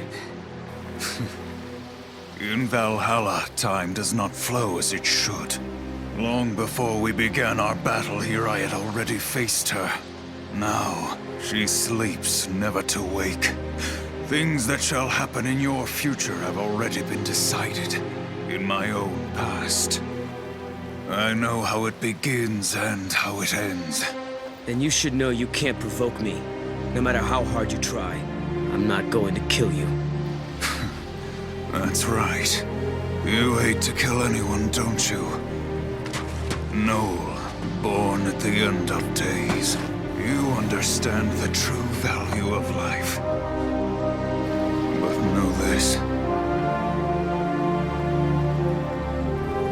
In Valhalla, time does not flow as it should. Long before we began our battle here, I had already faced her. Now, she sleeps, never to wake. Things that shall happen in your future have already been decided in my own past. I know how it begins and how it ends. Then you should know you can't provoke me. No matter how hard you try, I'm not going to kill you. That's right. You hate to kill anyone, don't you? Noel, born at the end of days. You understand the true value of life. But know this.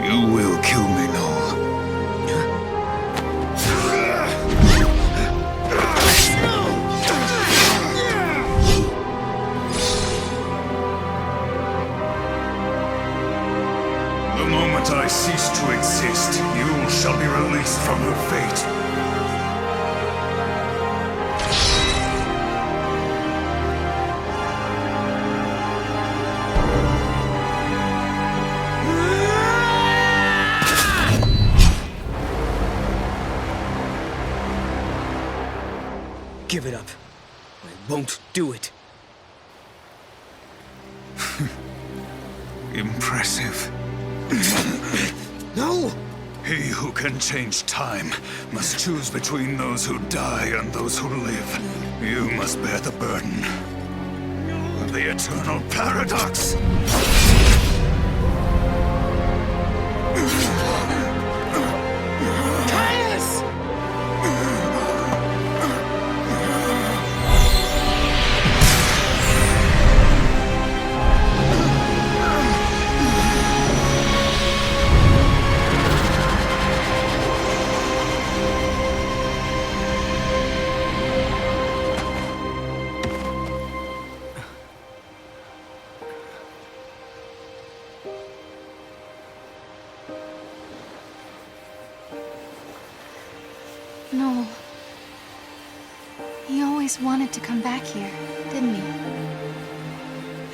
You will kill me, Noel. The moment I cease to exist, Yule shall be released from her fate. Give it up. I won't do it. Impressive. No! He who can change time must choose between those who die and those who live. You must bear the burden of the eternal paradox. Noel. He always wanted to come back here, didn't he?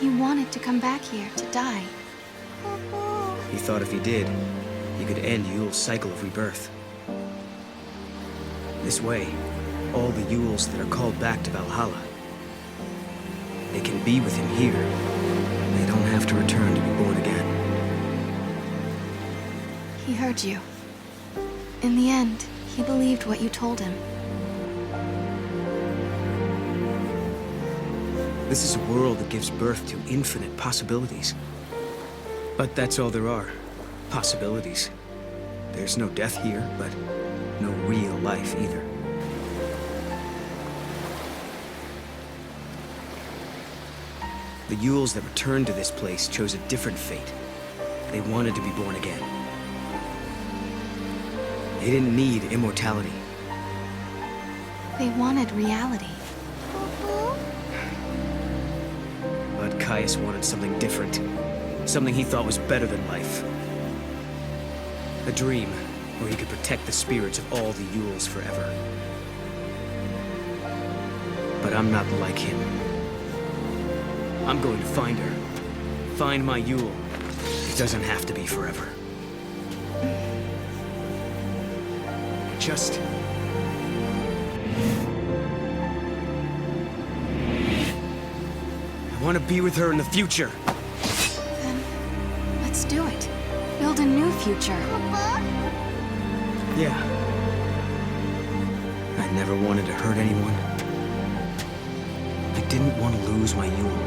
He wanted to come back here to die. He thought if he did, he could end Yule's cycle of rebirth. This way, all the Yules that are called back to Valhalla, they can be with him here. They don't have to return to be born again. He heard you. In the end, he believed what you told him. This is a world that gives birth to infinite possibilities. But that's all there are. Possibilities. There's no death here, but no real life either. The Yules that returned to this place chose a different fate. They wanted to be born again. They didn't need immortality. They wanted reality. But Caius wanted something different. Something he thought was better than life. A dream where he could protect the spirits of all the Yules forever. But I'm not like him. I'm going to find her. Find my Yule. It doesn't have to be forever. Just... I want to be with her in the future. Then, let's do it. Build a new future. Yeah. I never wanted to hurt anyone. I didn't want to lose my Yule.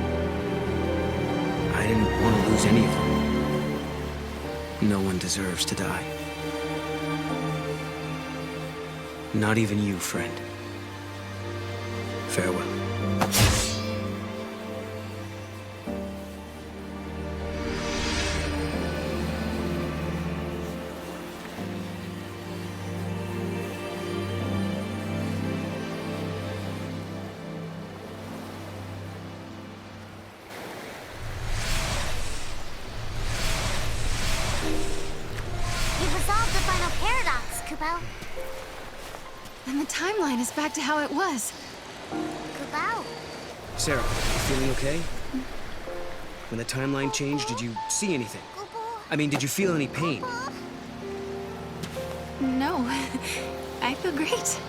I didn't want to lose any of them. No one deserves to die. Not even you, friend. Farewell. solved the final paradox, Kubo. And the timeline is back to how it was. Kubo. Sarah, you feeling okay? When the timeline changed, did you see anything? I mean, did you feel any pain? No. I feel great.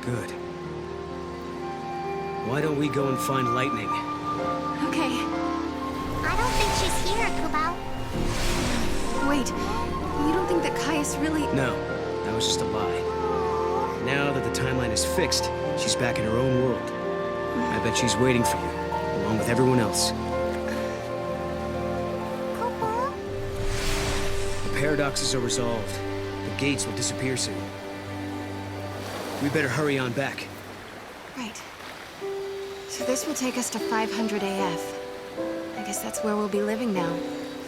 Good. Why don't we go and find Lightning? Okay. I don't think she's here, Kubo. Wait, you don't think that Caius really... No, that was just a lie. Now that the timeline is fixed, she's back in her own world. I bet she's waiting for you, along with everyone else. The paradoxes are resolved. The gates will disappear soon. We better hurry on back. Right. So this will take us to 500 AF. I guess that's where we'll be living now.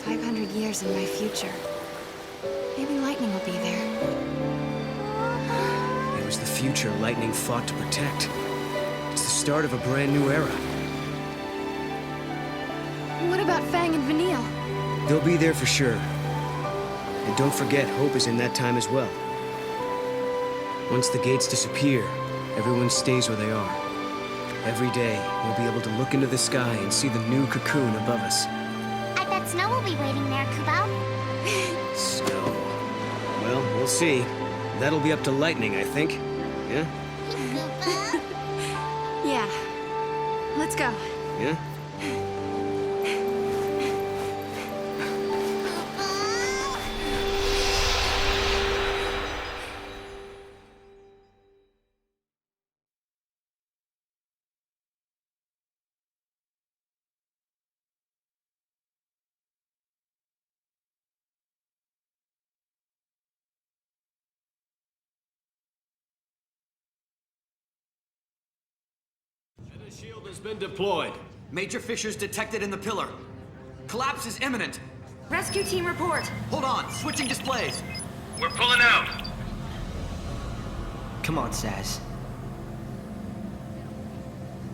500 years in my future. Maybe Lightning will be there. It was the future Lightning fought to protect. It's the start of a brand new era. What about Fang and Vanille? They'll be there for sure. And don't forget, Hope is in that time as well. Once the gates disappear, everyone stays where they are. Every day, we'll be able to look into the sky and see the new cocoon above us. I bet Snow will be waiting there, Kubo. Snow. Well, we'll see. That'll be up to Lightning, I think. Yeah? Yeah. Let's go. Yeah? The shield has been deployed. Major fissures detected in the pillar. Collapse is imminent. Rescue team report. Hold on, switching displays. We're pulling out. Come on, Saz.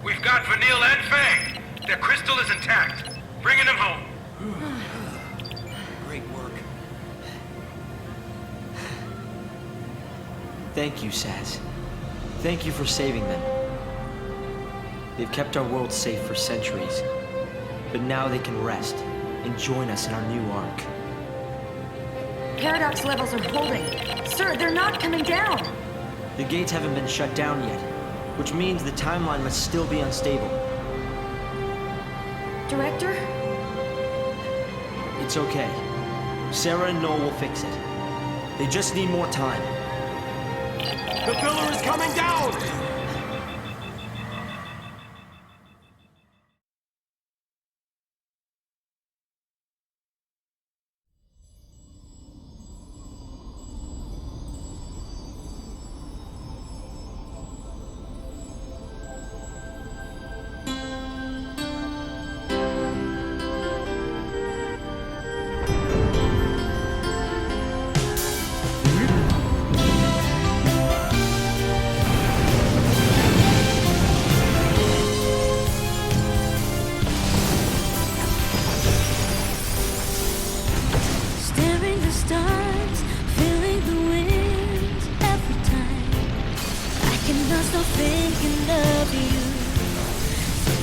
We've got Vanille and Fang. Their crystal is intact. Bringing them home. Great work. Thank you, Saz. Thank you for saving them. They've kept our world safe for centuries. But now they can rest and join us in our new arc. Paradox levels are holding. Sir, they're not coming down. The gates haven't been shut down yet, which means the timeline must still be unstable. Director? It's okay. Sarah and Noel will fix it. They just need more time. The pillar is coming down!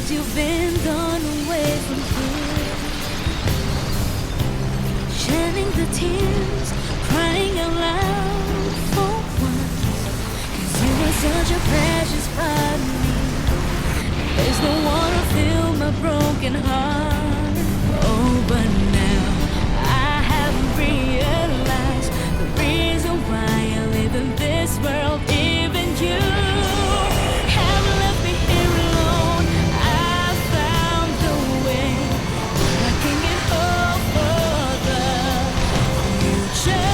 You've been gone away from here, shedding the tears, crying out loud for once, 'cause you were such a precious part of me. There's no one to fill my broken heart. Oh, but now I have realized the reason why I live in this world. Even you have left me here alone. I found the way. I can get hope for the future.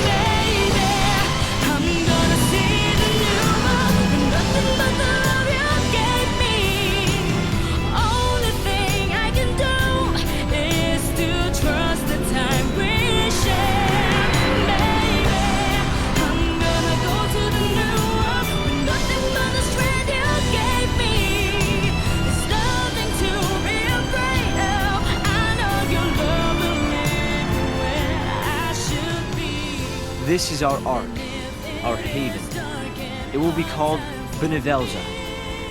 Baby, I'm gonna see the new world, and nothing but the love you gave me. This is our ark, our haven. It will be called Benevelza,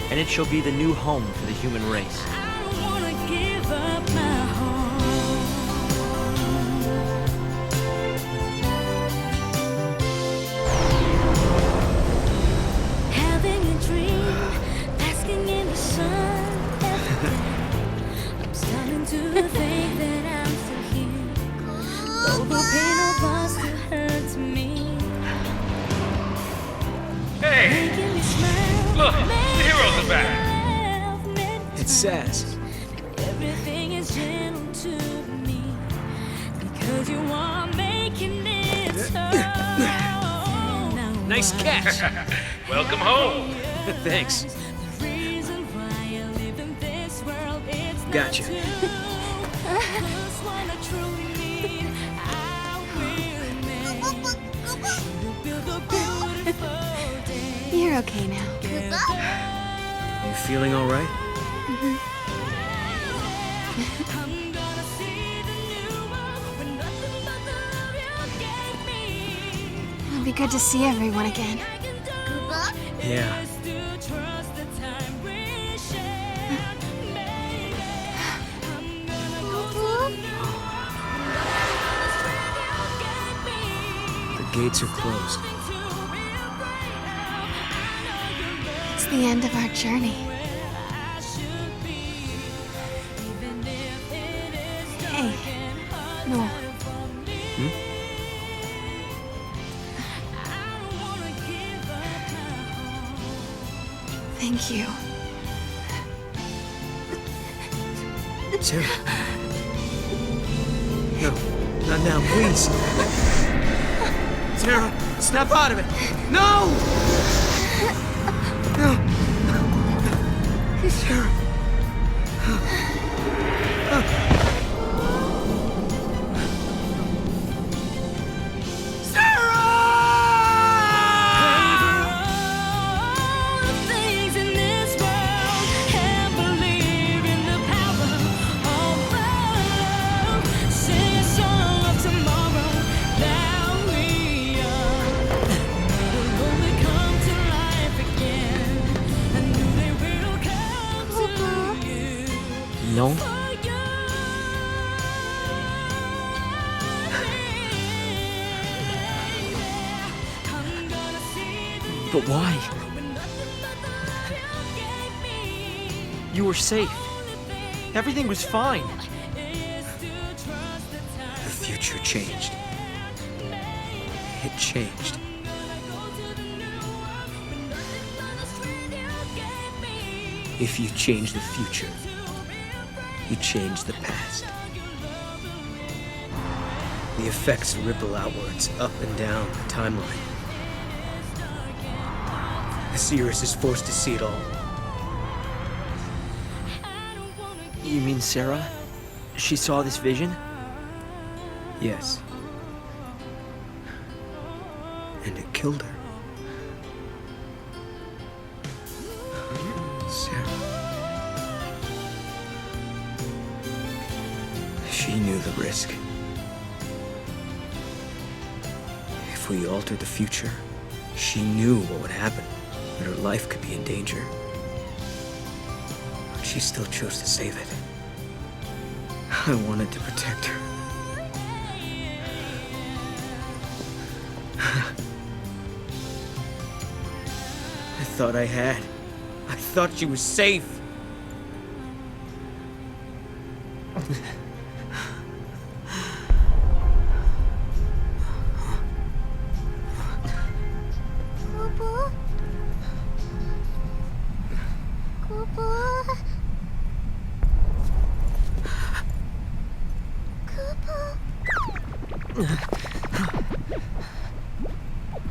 and it shall be the new home for the human race. Having a dream, basking in the sun every day. I'm starting to think that I'm still here, though the pain of us still hurts me. Hey! Look, the heroes are back! It's Saz. Everything is gentle to me because you are making it so. Nice catch. Welcome home. Thanks. The reason why I live in this world, it's not Gotcha. to lose what I truly need. I will make you build a beautiful day. You're okay now. You feeling all right? It'll be good to see everyone again. Yeah. The gates are closed. It's the end of our journey. Hey, no. Thank you. Sarah. No, not now, please. Sarah, snap out of it. No! No. Sarah. No? But why? You were safe. Everything was fine. The future changed. It changed. If you change the future, you change the past. The effects ripple outwards, up and down the timeline. The seeress is forced to see it all. You mean Sarah? She saw this vision? Yes. And it killed her. Sarah. She knew the risk. If we altered the future, she knew what would happen, that her life could be in danger. But she still chose to save it. I wanted to protect her. I thought I had. I thought she was safe.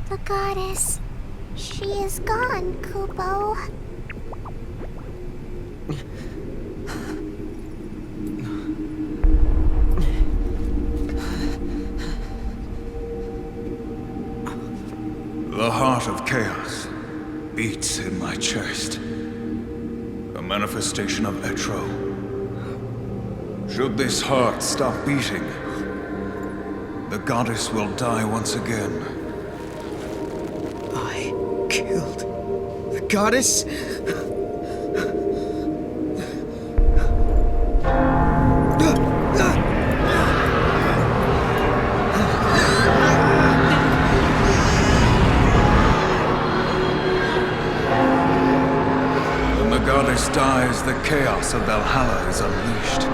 The goddess. She is gone, Kupo. The heart of chaos beats in my chest. A manifestation of Etro. Should this heart stop beating, The goddess will die once again. I killed the goddess? When the goddess dies, the chaos of Valhalla is unleashed.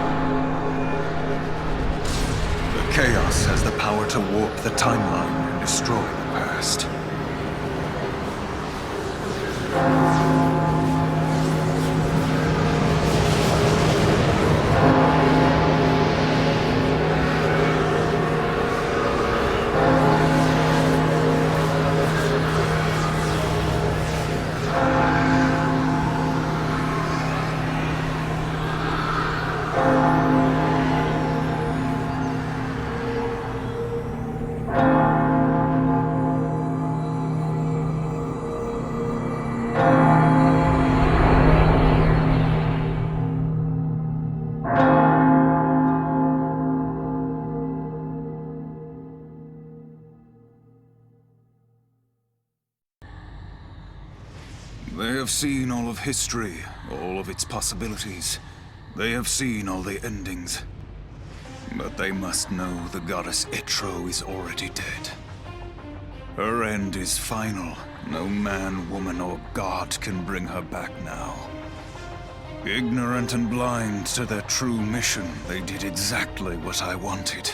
Chaos has the power to warp the timeline and destroy the past. They have seen all of history, all of its possibilities. They have seen all the endings. But they must know the goddess XIII is already dead. Her end is final. No man, woman, or god can bring her back now. Ignorant and blind to their true mission, they did exactly what I wanted.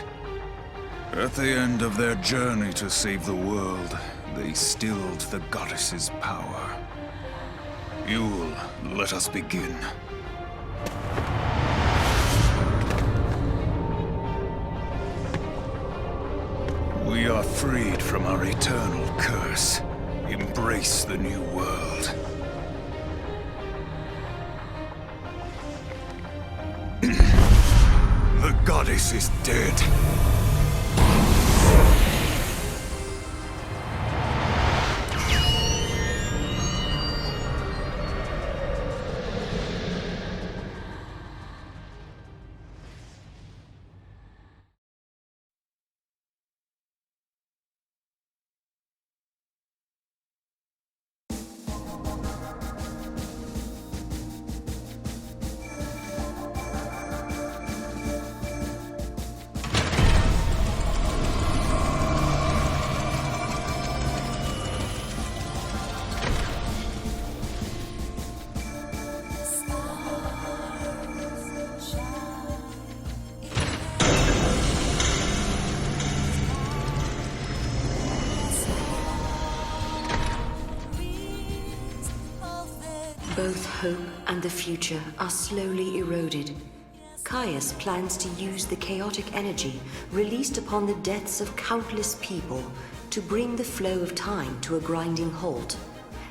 At the end of their journey to save the world, they stilled the goddess's power. Yule, let us begin. We are freed from our eternal curse. Embrace the new world. The goddess is dead. Both hope and the future are slowly eroded. Caius plans to use the chaotic energy released upon the deaths of countless people to bring the flow of time to a grinding halt.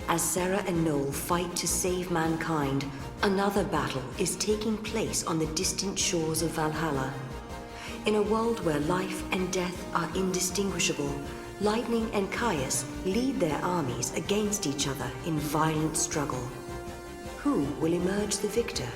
As Sarah and Noel fight to save mankind, another battle is taking place on the distant shores of Valhalla. In a world where life and death are indistinguishable, Lightning and Caius lead their armies against each other in violent struggle. Who will emerge the victor?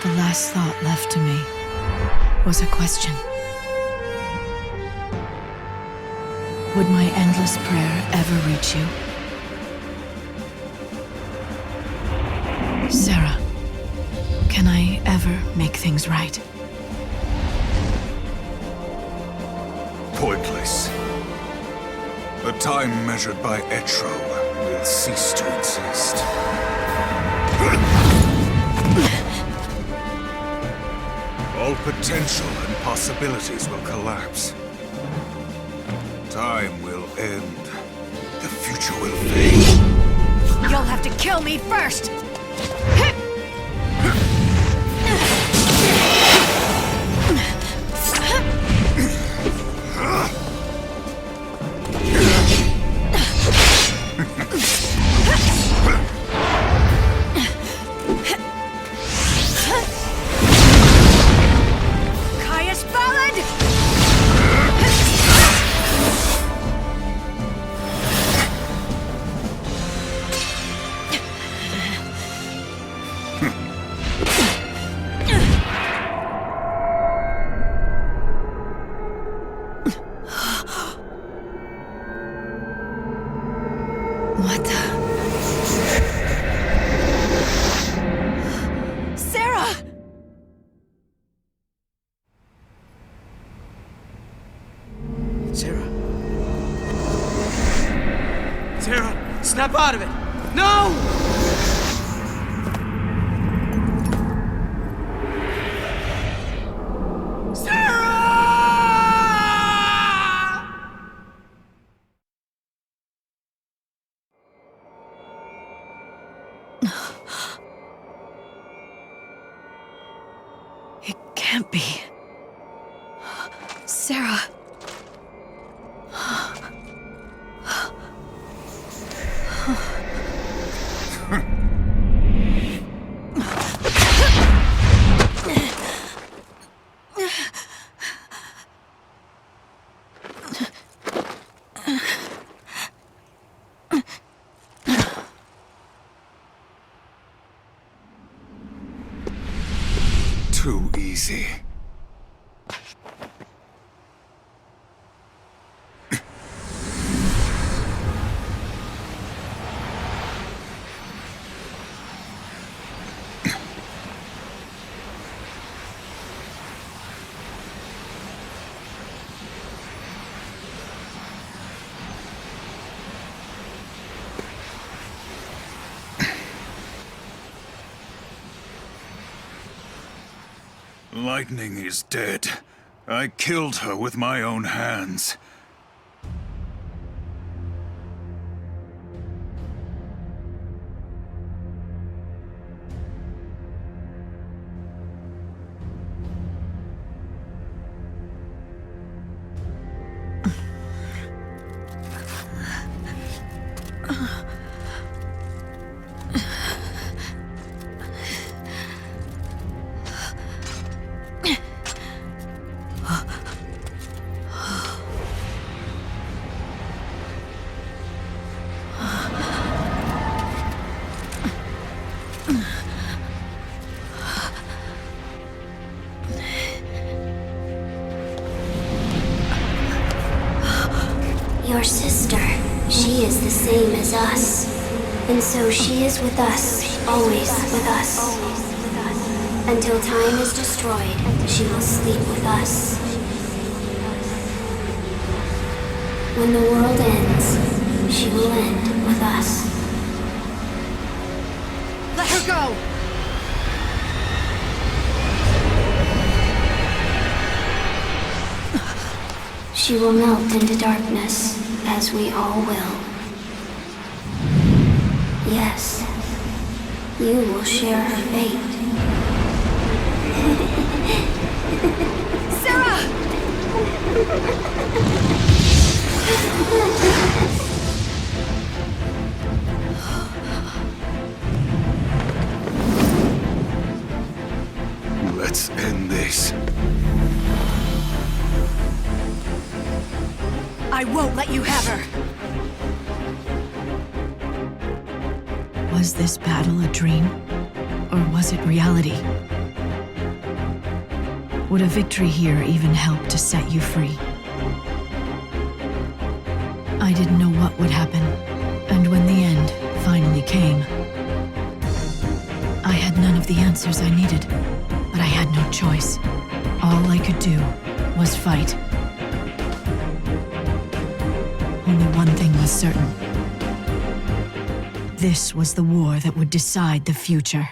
The last thought left to me was a question. Would my endless prayer ever reach you? Sarah, can I ever make things right? Pointless. The time measured by XIII will cease to exist. All potential and possibilities will collapse. Time will end. The future will fade. You'll have to kill me first! What the? Sarah! Sarah. Sarah, snap out of it! No! It can't be. Sarah. Too easy. Lightning is dead. I killed her with my own hands. Your sister, she is the same as us. And so she is with us, always with us. Until time is destroyed, she will sleep with us. When the world ends, she will end with us. Let her go! She will melt into darkness, as we all will. Yes, you will share her fate. Sarah! Let's end this. I won't let you have her! Was this battle a dream? Or was it reality? Would a victory here even help to set you free? I didn't know what would happen, and when the end finally came, I had none of the answers I needed, but I had no choice. All I could do was fight. Only one thing was certain. This was the war that would decide the future.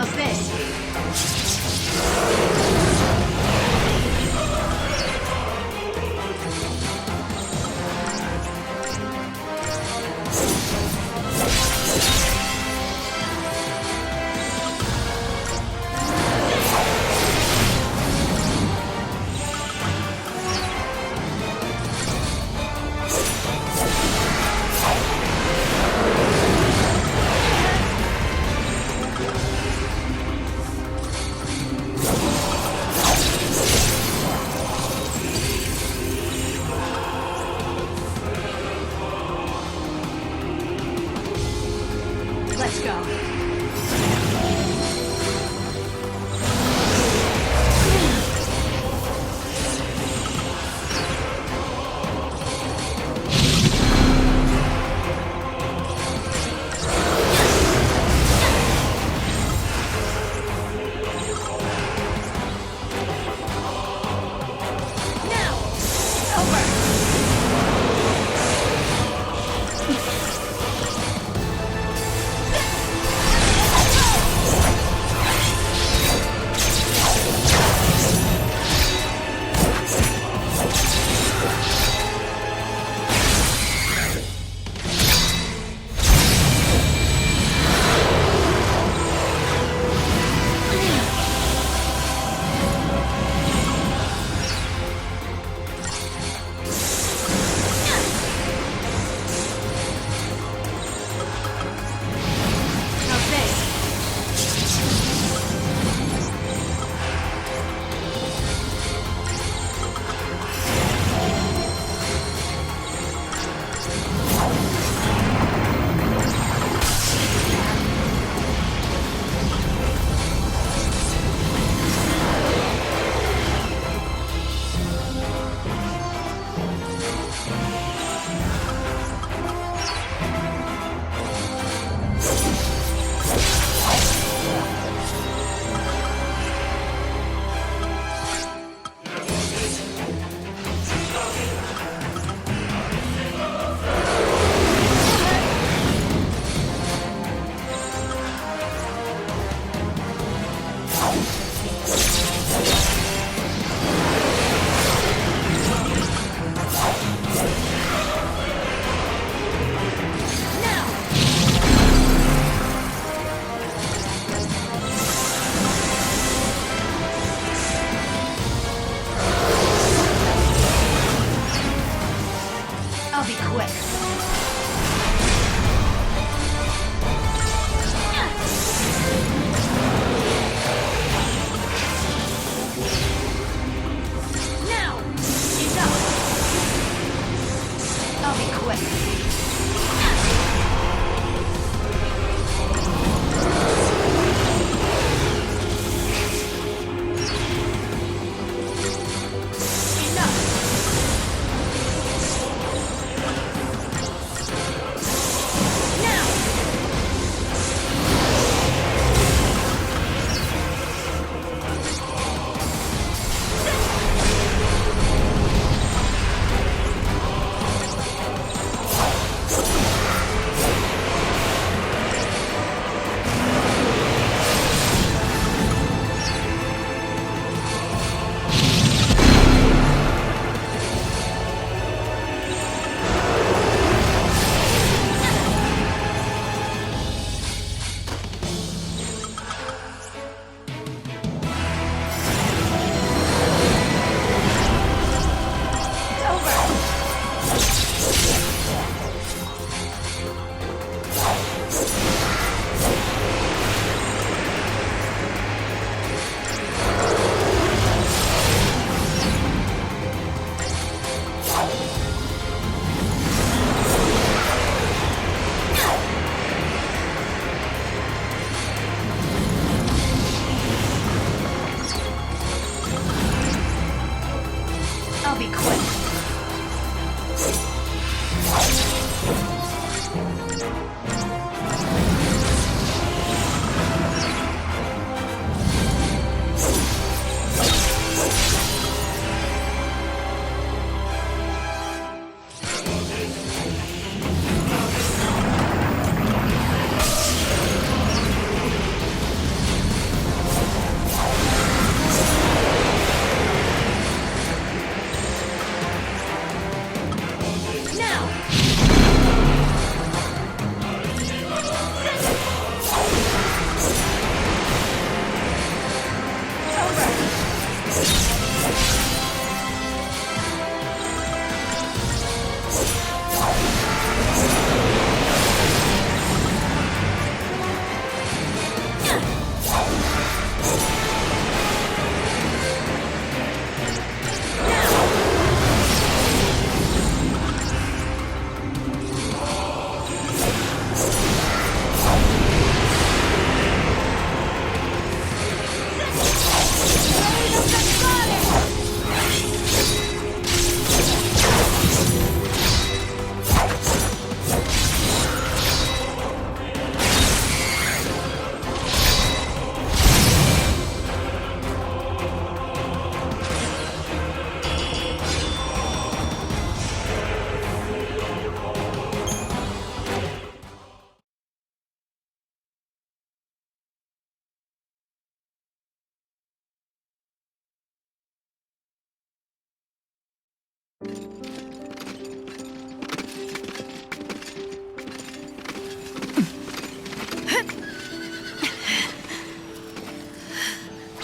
How's this?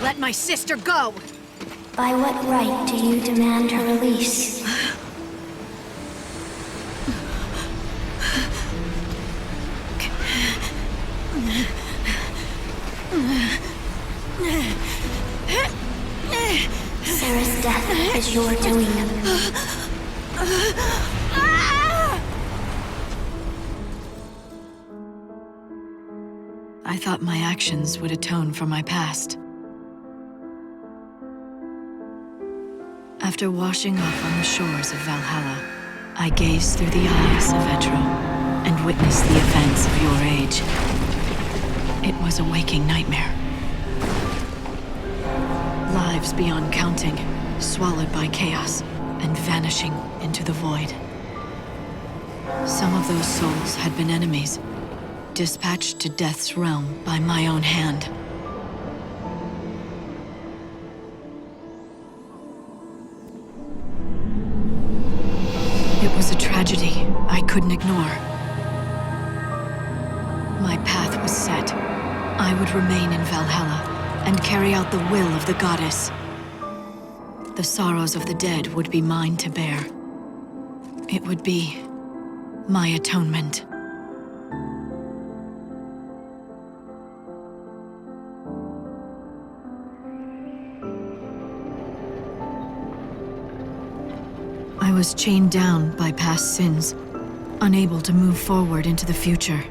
Let my sister go! By what right do you demand her release? Sarah's death is your doing. I thought my actions would atone for my past. After washing up on the shores of Valhalla, I gazed through the eyes of Etro and witnessed the events of your age. It was a waking nightmare. Lives beyond counting, swallowed by chaos and vanishing into the void. Some of those souls had been enemies, dispatched to death's realm by my own hand. It was a tragedy I couldn't ignore. My path was set. I would remain in Valhalla and carry out the will of the goddess. The sorrows of the dead would be mine to bear. It would be my atonement. I was chained down by past sins, unable to move forward into the future.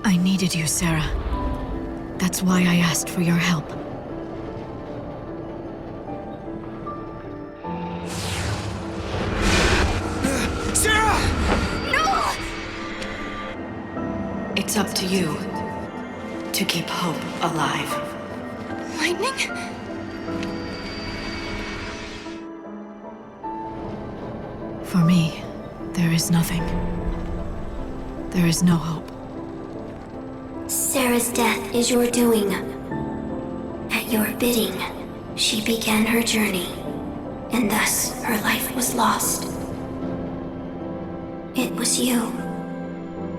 I needed you, Sarah. That's why I asked for your help. Sarah! No! It's up to you to keep hope alive. Lightning? For me, there is nothing. There is no hope. Sarah's death is your doing. At your bidding, she began her journey, and thus her life was lost. It was you.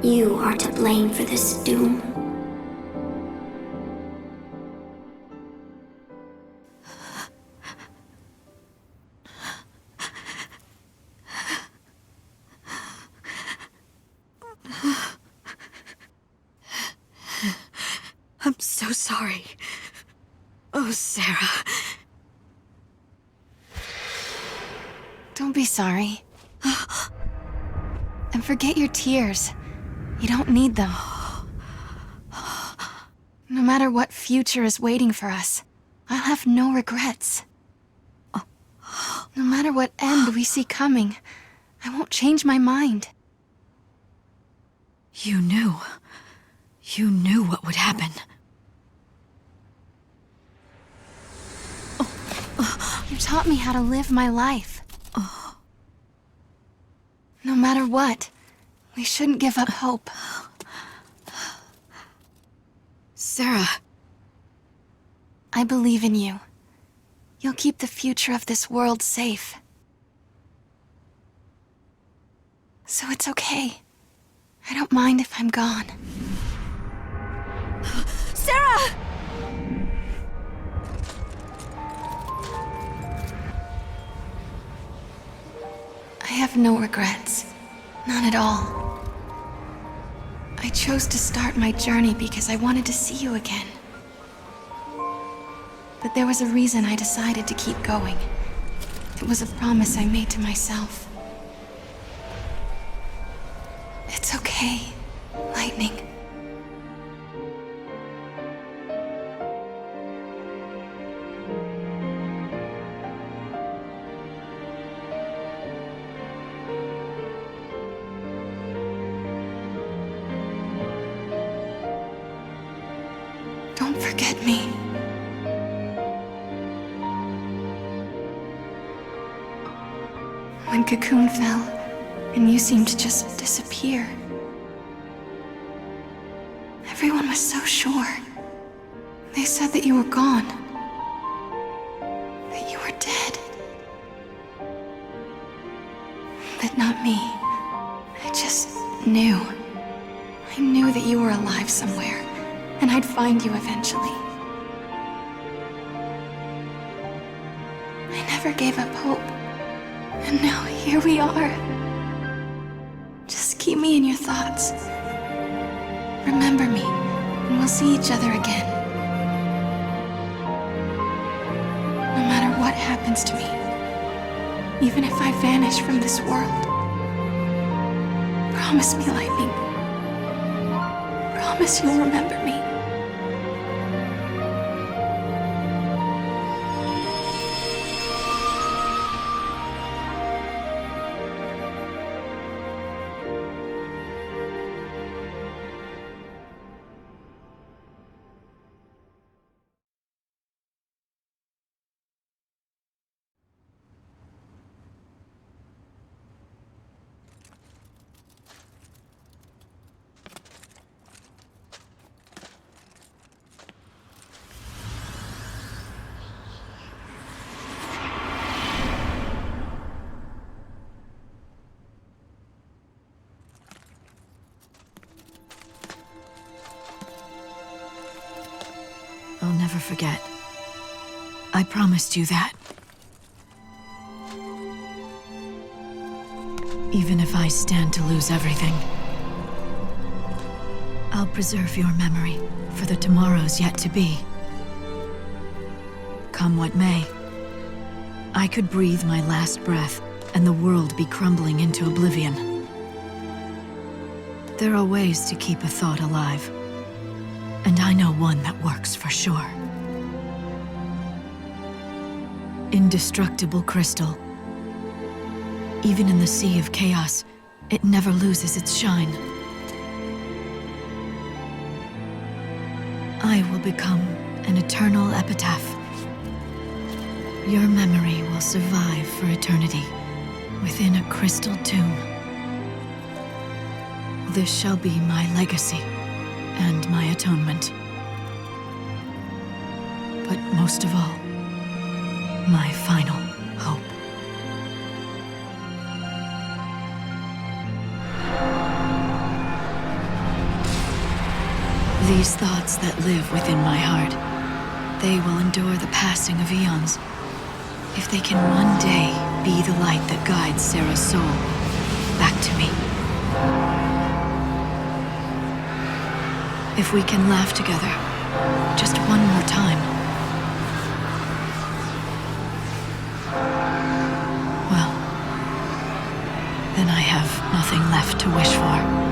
You are to blame for this doom. I'm so sorry. Oh, Sarah. Don't be sorry. And forget your tears. You don't need them. No matter what future is waiting for us, I'll have no regrets. No matter what end we see coming, I won't change my mind. You knew. You knew what would happen. You taught me how to live my life. No matter what, we shouldn't give up hope. Sarah. I believe in you. You'll keep the future of this world safe. So it's okay. I don't mind if I'm gone. Sarah! I have no regrets. None at all. I chose to start my journey because I wanted to see you again. But there was a reason I decided to keep going. It was a promise I made to myself. It's okay, Lightning. Don't forget me. When Cocoon fell, and you seemed to just disappear. Everyone was so sure. They said that you were gone. That you were dead. Not me. I just knew. I knew that you were alive somewhere, and I'd find you eventually. I never gave up hope. And now here we are. Just keep me in your thoughts. Remember me, and we'll see each other again. No matter what happens to me, even if I vanish from this world. Promise me, Lightning. Promise you'll remember me. I'll never forget. I promised you that. Even if I stand to lose everything, I'll preserve your memory for the tomorrows yet to be. Come what may, I could breathe my last breath and the world be crumbling into oblivion. There are ways to keep a thought alive. And I know one that works for sure. Indestructible crystal. Even in the sea of chaos, it never loses its shine. I will become an eternal epitaph. Your memory will survive for eternity within a crystal tomb. This shall be my legacy. And my atonement. But most of all, my final hope. These thoughts that live within my heart, they will endure the passing of eons. If they can one day be the light that guides Sarah's soul back to me. If we can laugh together, just one more time. Well, then I have nothing left to wish for.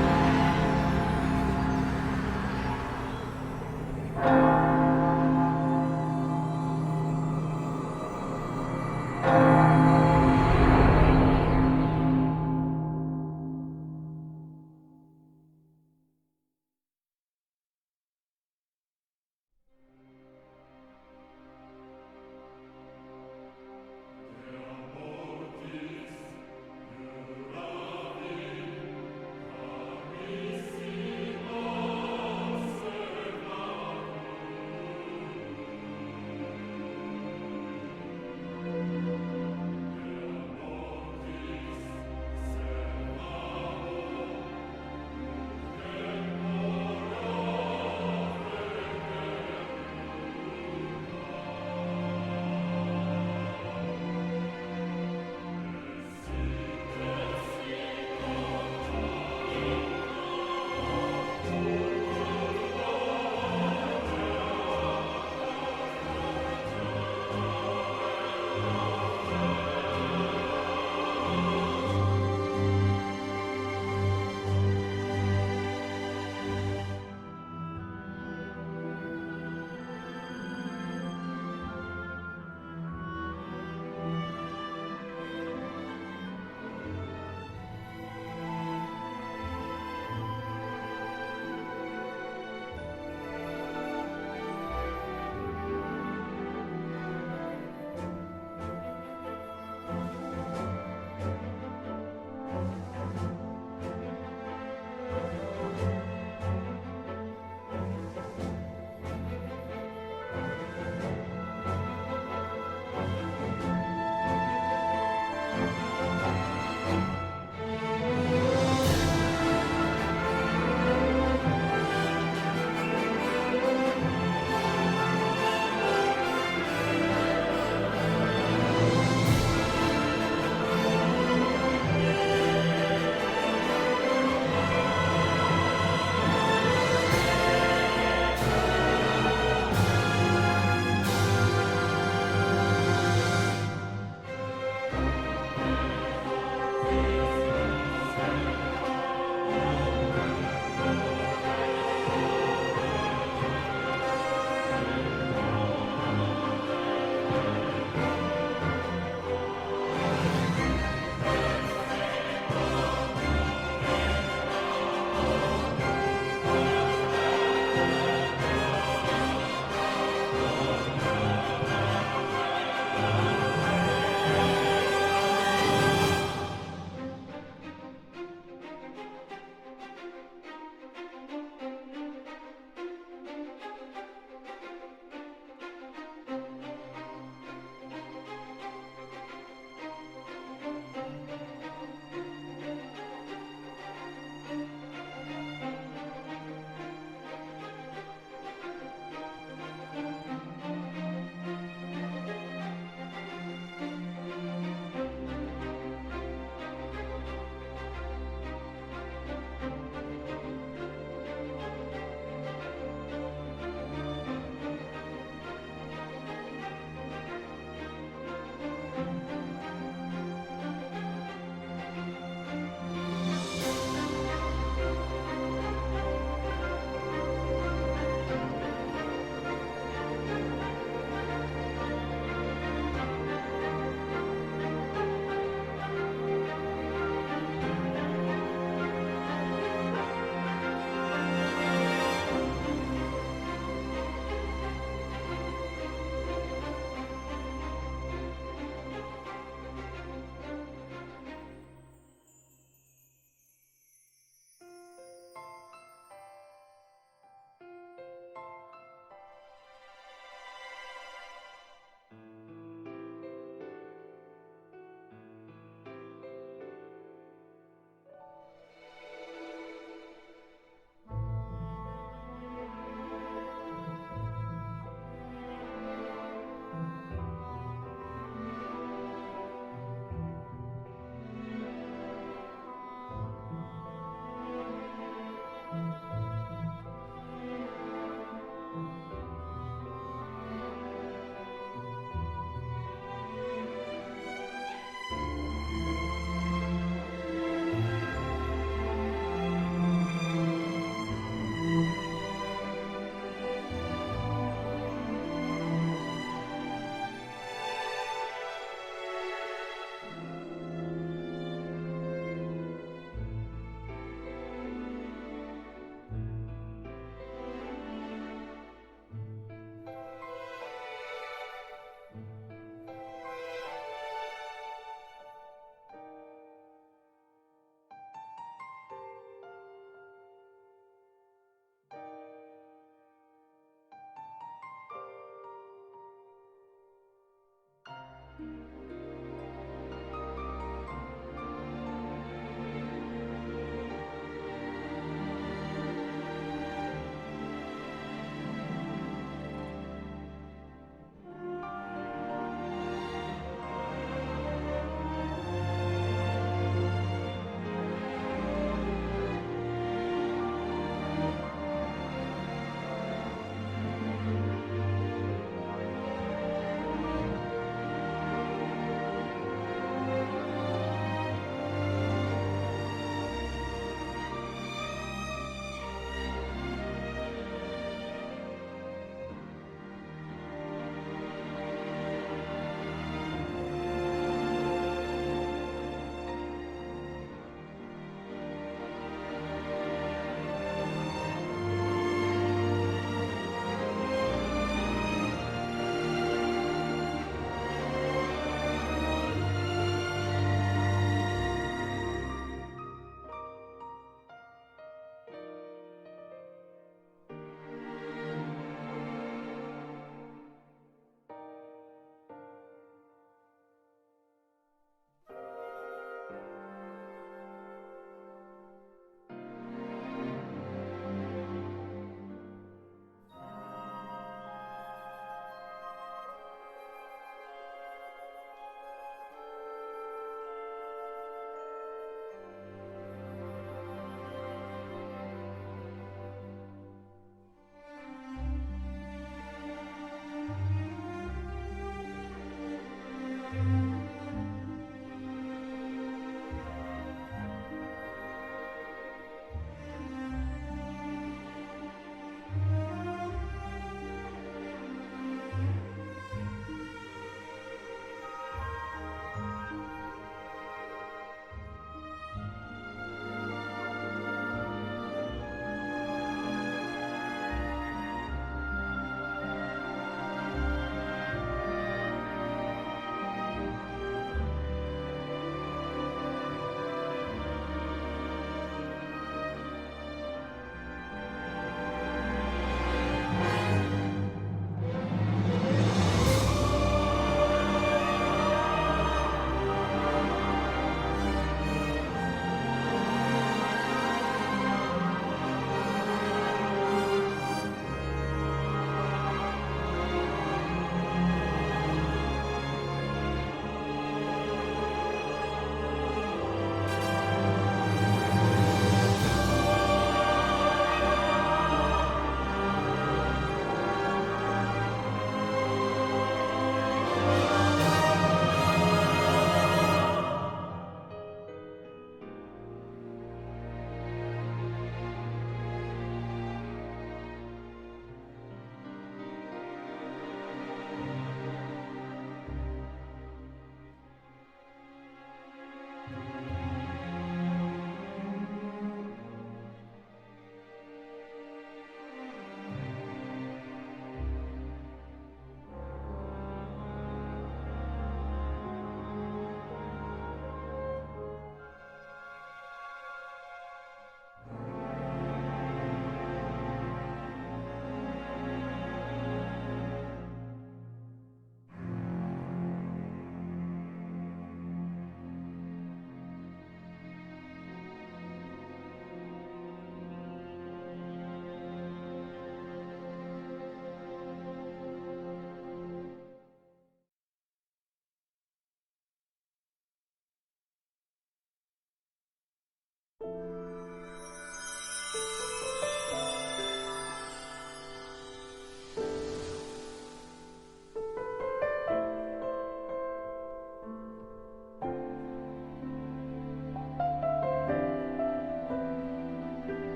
you.